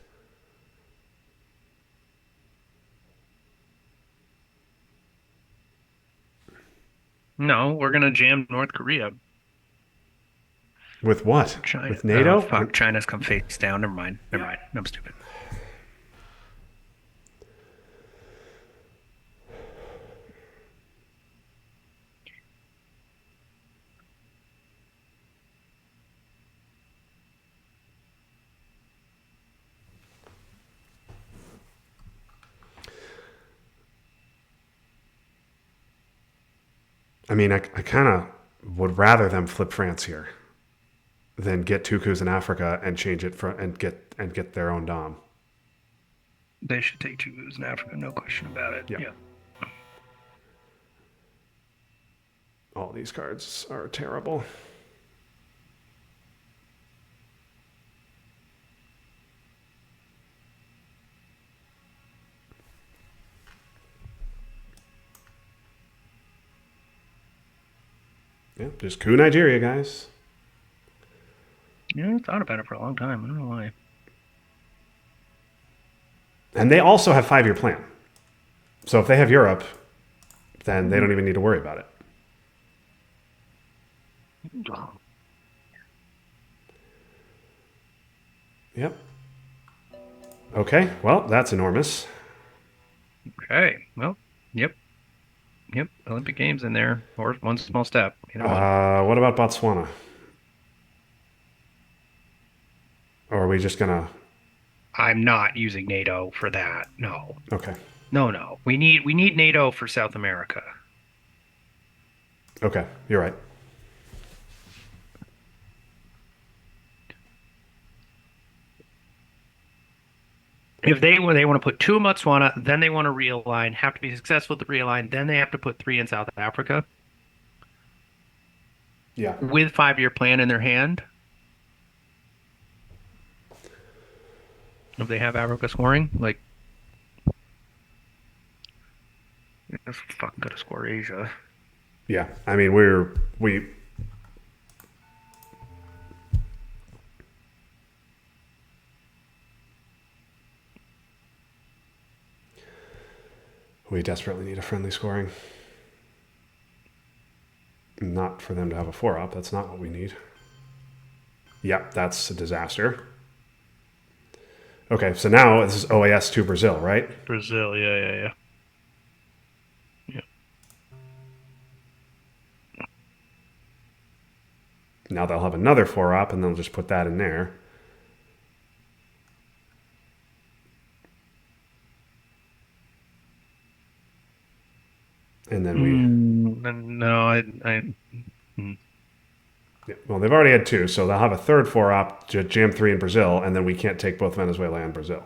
No, we're gonna jam North Korea. With what? China. With NATO? Fuck. China's come face down. Never mind. Never mind. I'm stupid. I mean, I kind of would rather them flip France here than get 2 coups in Africa and change it for and get their own dom. They should take 2 coups in Africa. No question about it. Yeah. All these cards are terrible. Yeah, just coup Nigeria, guys. Yeah, I thought about it for a long time. I don't know why. And they also have 5-year plan. So if they have Europe, then they don't even need to worry about it. Yep. Okay, well, that's enormous. Okay. Well, yep. Olympic Games in there, or one small step. Either one. What about Botswana? Or are we just gonna? I'm not using NATO for that. No. Okay. No. We need NATO for South America. Okay, you're right. If they want to put 2 in Botswana, then they want to realign, have to be successful with the realign, then they have to put 3 in South Africa Yeah. with 5-year plan in their hand. If they have Africa scoring, like that's fucking gonna score Asia. Yeah. I mean, we desperately need a friendly scoring. Not for them to have a 4-up. That's not what we need. Yep, that's a disaster. Okay, so now this is OAS to Brazil, right? Brazil, yeah. Now they'll have another 4-op, and they'll just put that in there. And then yeah, well, they've already had 2, so they'll have a third 4-op, jam 3 in Brazil, and then we can't take both Venezuela and Brazil.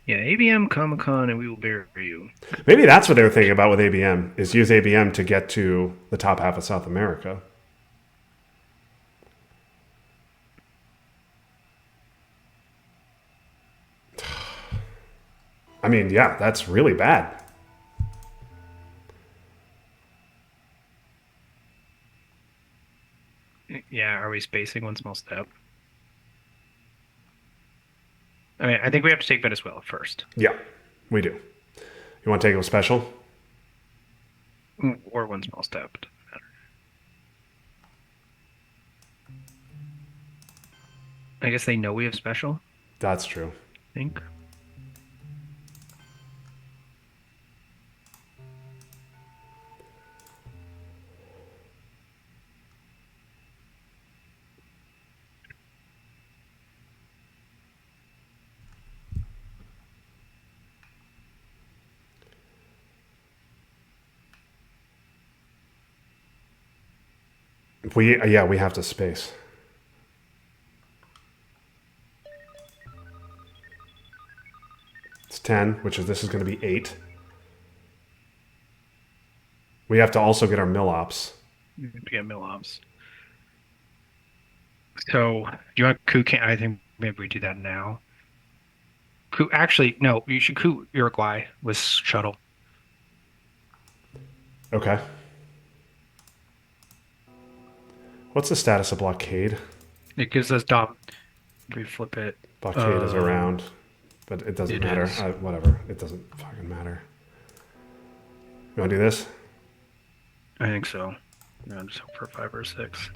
Yeah, ABM, Comic-Con, and we will bury you. Maybe that's what they were thinking about with ABM, is use ABM to get to the top half of South America. I mean, yeah, that's really bad. Yeah, Are we spacing one small step? I mean, I think we have to take Venezuela first. Yeah, we do. You want to take it with special? Or one small step. Doesn't matter. I guess they know we have special, That's true. I think. We have to space. It's 10, which is this is going to be 8. We have to also get our mill ops. We have to get mill ops. So, do you want coup? I think maybe we do that now. Coup, actually, no. You should coup Uruguay with shuttle. Okay. What's the status of blockade? It gives us dom. If we flip it. Blockade is around, but it doesn't it matter. is. Whatever. It doesn't fucking matter. You want to do this? I think so. No, I'm just hope for a 5 or a 6.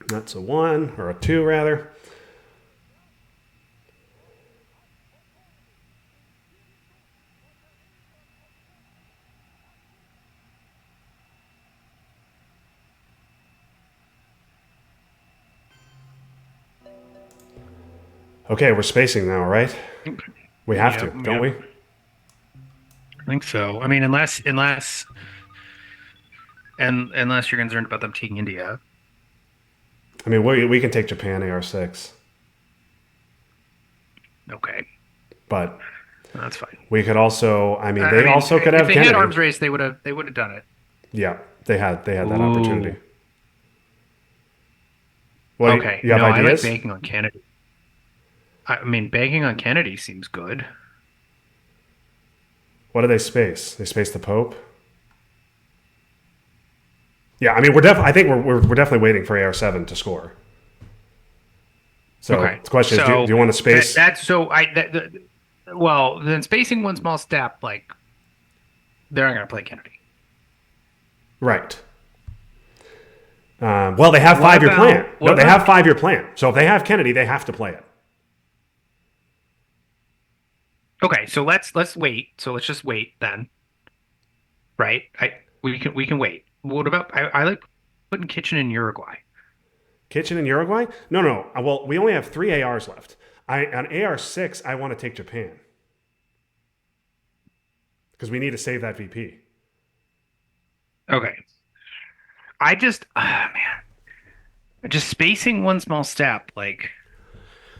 That's a 1, or a 2, rather. Okay, we're spacing now, right? We have to, don't we? I think so. I mean, unless you're concerned about them taking India. I mean, we can take Japan AR6, Okay, but that's fine. we could also. I mean, they also could have if they Kennedy. had arms race, they would have done it. Yeah, they had that Ooh. opportunity. What Okay, you have no, ideas? I like banking on Kennedy. I mean, banking on Kennedy seems good. What do they space? They space the Pope. Yeah, I mean, I think we're definitely waiting for AR7 to score. So Okay. the question is, So do you want to space? that's so I well, then spacing one small step, like they're not going to play Kennedy. Right. Well, they have 5-year plan. No, they have 5-year plan. So if they have Kennedy, they have to play it. Okay, so let's wait. So let's just wait then. Right? We can wait. What about I like putting Kitchen in Uruguay. Kitchen in Uruguay? No. Well, we only have 3 ARs left. On AR6, I want to take Japan because we need to save that VP. Okay. I just man, just spacing one small step, like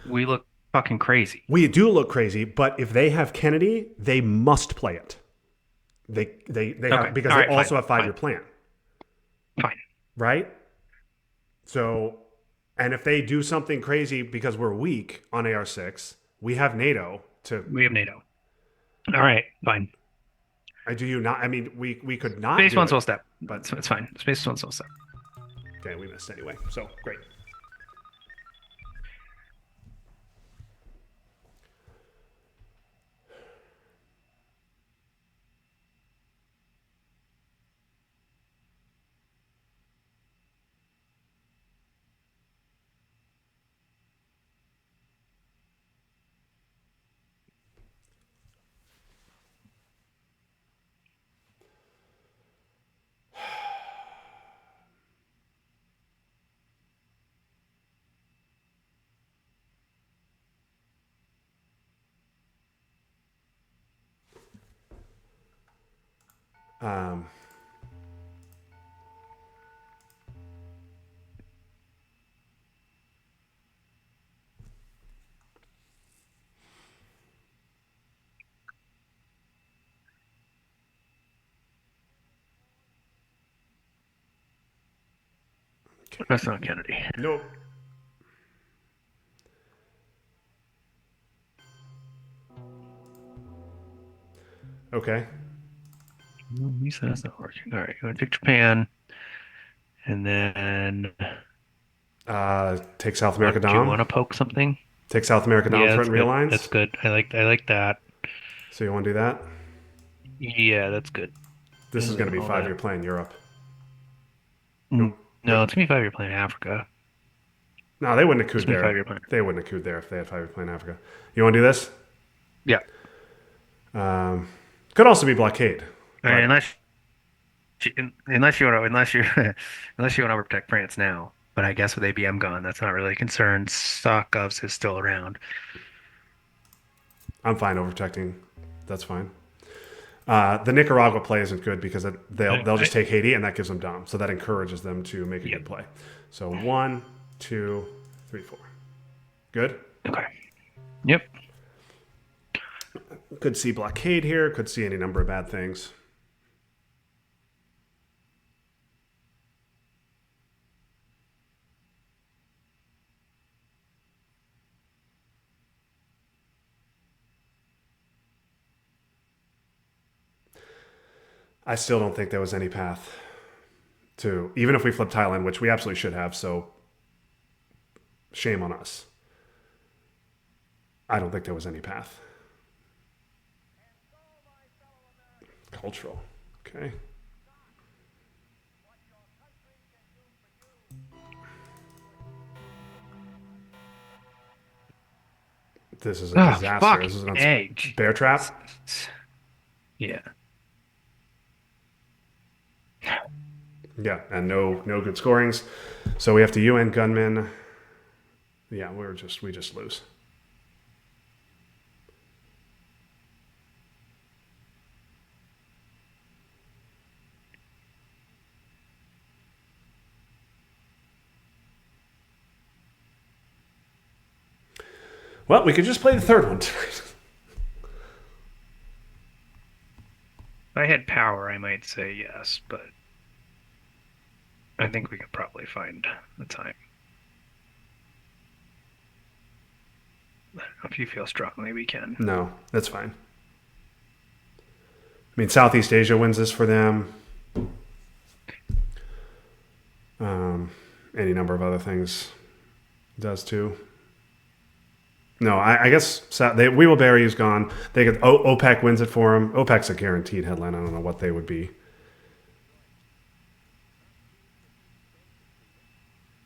we look fucking crazy. We do look crazy, but if they have Kennedy, they must play it. They have, because they also have 5-year plan. Fine. Right? So, and if they do something crazy because we're weak on AR6, we have NATO to. We have NATO. All right, fine. Do you not? I mean, we could not. Space do one it, small step. but It's fine. Space one small step. okay, we missed anyway. So great. Um, That's not Kennedy. no. Okay. He said that's not working. All right, you want to take Japan, and then Take South America Do you Dom. want to poke something? Take South America Dom Yeah, threaten that's real good. That's lines. good. I like that. So you want to do that? Yeah, that's good. This is And going then to be all 5-year that. plan Europe. Mm, Nope. No, it's gonna be 5 year plan in Africa. No, they wouldn't have It's cooed gonna be five there. year plan. They wouldn't have cooed there if they had 5-year plan in Africa. You want to do this? Yeah. Could also be blockade, I mean, but unless you unless you want to overprotect France now. But I guess with ABM gone, that's not really a concern. Sokovs is still around. I'm fine overprotecting. That's fine. The Nicaragua play isn't good because they'll just take Haiti and that gives them Dom, so that encourages them to make a Yep. good play. So 1, 2, 3, 4. Good. Okay. Yep. Could see blockade here. Could see any number of bad things. I still don't think there was any path to, even if we flip Thailand, which we absolutely should have. So shame on us. I don't think there was any path. Cultural. Okay. This is a Oh, disaster. fuck. This is an Hey. bear trap. Yeah. Yeah, and no good scorings. So we have to UN gunman. Yeah, we just lose. Well, we could just play the third one tonight. If I had power, I might say yes, but I think we could probably find the time. If you feel strongly, we can. No, that's fine. I mean, Southeast Asia wins this for them. Any number of other things does too. No, I guess we will bury is gone. They get OPEC wins it for them. OPEC's a guaranteed headline. I don't know what they would be.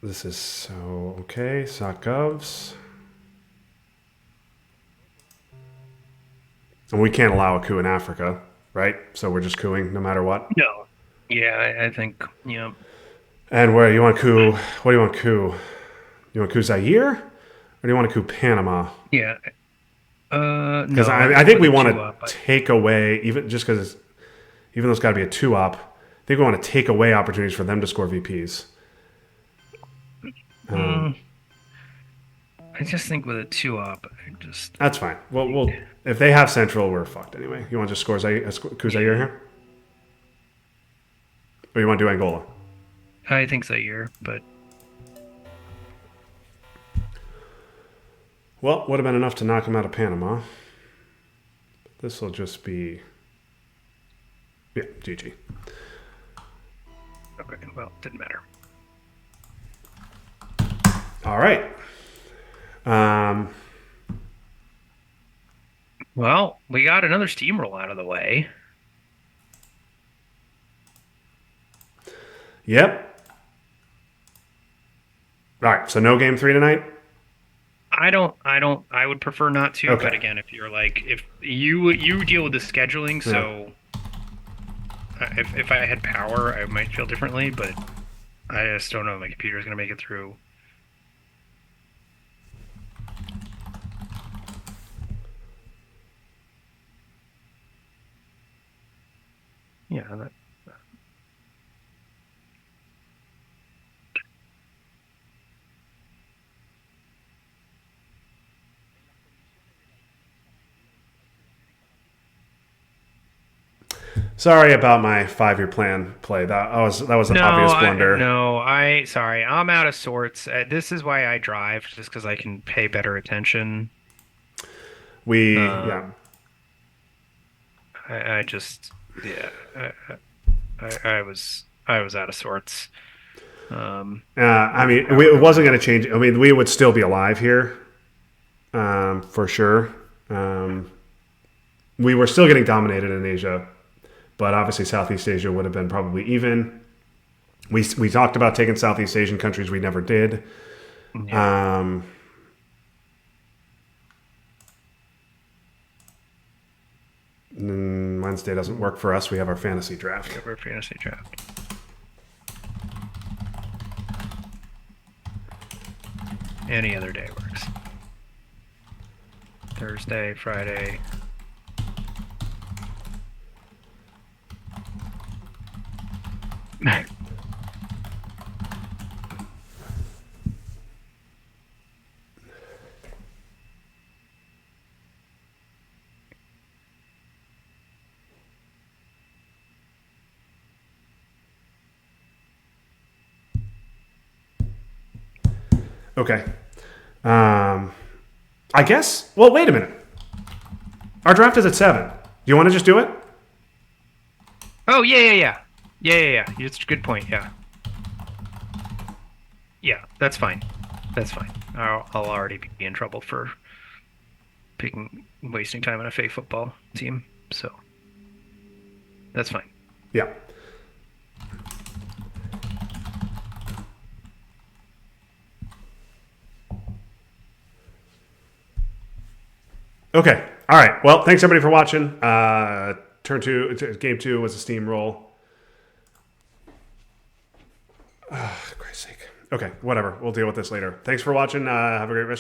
This is so okay. SOC-govs. And we can't allow a coup in Africa, right? So we're just cooing no matter what. No. Yeah, I think, yeah. And where you want coup? What do you want coup? You want coup Zaire, or do you want to coup Panama? Yeah. Because No, I think we with a want two to up, take away even just because even though it's got to be a 2-up. I think we want to take away opportunities for them to score VPs. I just think with a two up, I just That's fine. We'll if they have Central, we're fucked anyway. You want to just score coup Zaire here, or you want to do Angola? I think Zaire, but Well, would have been enough to knock him out of Panama. This will just be, yeah, GG. okay, well, didn't matter. All right. Well, we got another steamroll out of the way. Yep. All right. So no game 3 tonight. I would prefer not to, Okay. but again, if you're like, if you deal with the scheduling, so if I had power, I might feel differently, but I just don't know if my computer is going to make it through. Yeah, that, Sorry about my 5-year plan play. That was an obvious blunder. sorry, I'm out of sorts. This is why I drive, just because I can pay better attention. Yeah. I just, yeah, I was out of sorts. I mean, it wasn't going to change. I mean, we would still be alive here, for sure. We were still getting dominated in Asia, but obviously Southeast Asia would have been probably even. We talked about taking Southeast Asian countries. We never did. Yeah. Wednesday doesn't work for us. We have our fantasy draft. Our fantasy draft. Any other day works. Thursday, Friday. Okay. I guess. Well, wait a minute. Our draft is at 7. Do you want to just do it? Oh yeah. It's a good point. Yeah. Yeah, that's fine. That's fine. I'll already be in trouble for wasting time on a fake football team, so that's fine. Yeah. Okay. All right. Well, thanks everybody for watching. Game 2 was a steamroll. Christ's sake. Okay, whatever. We'll deal with this later. Thanks for watching. Have a great rest.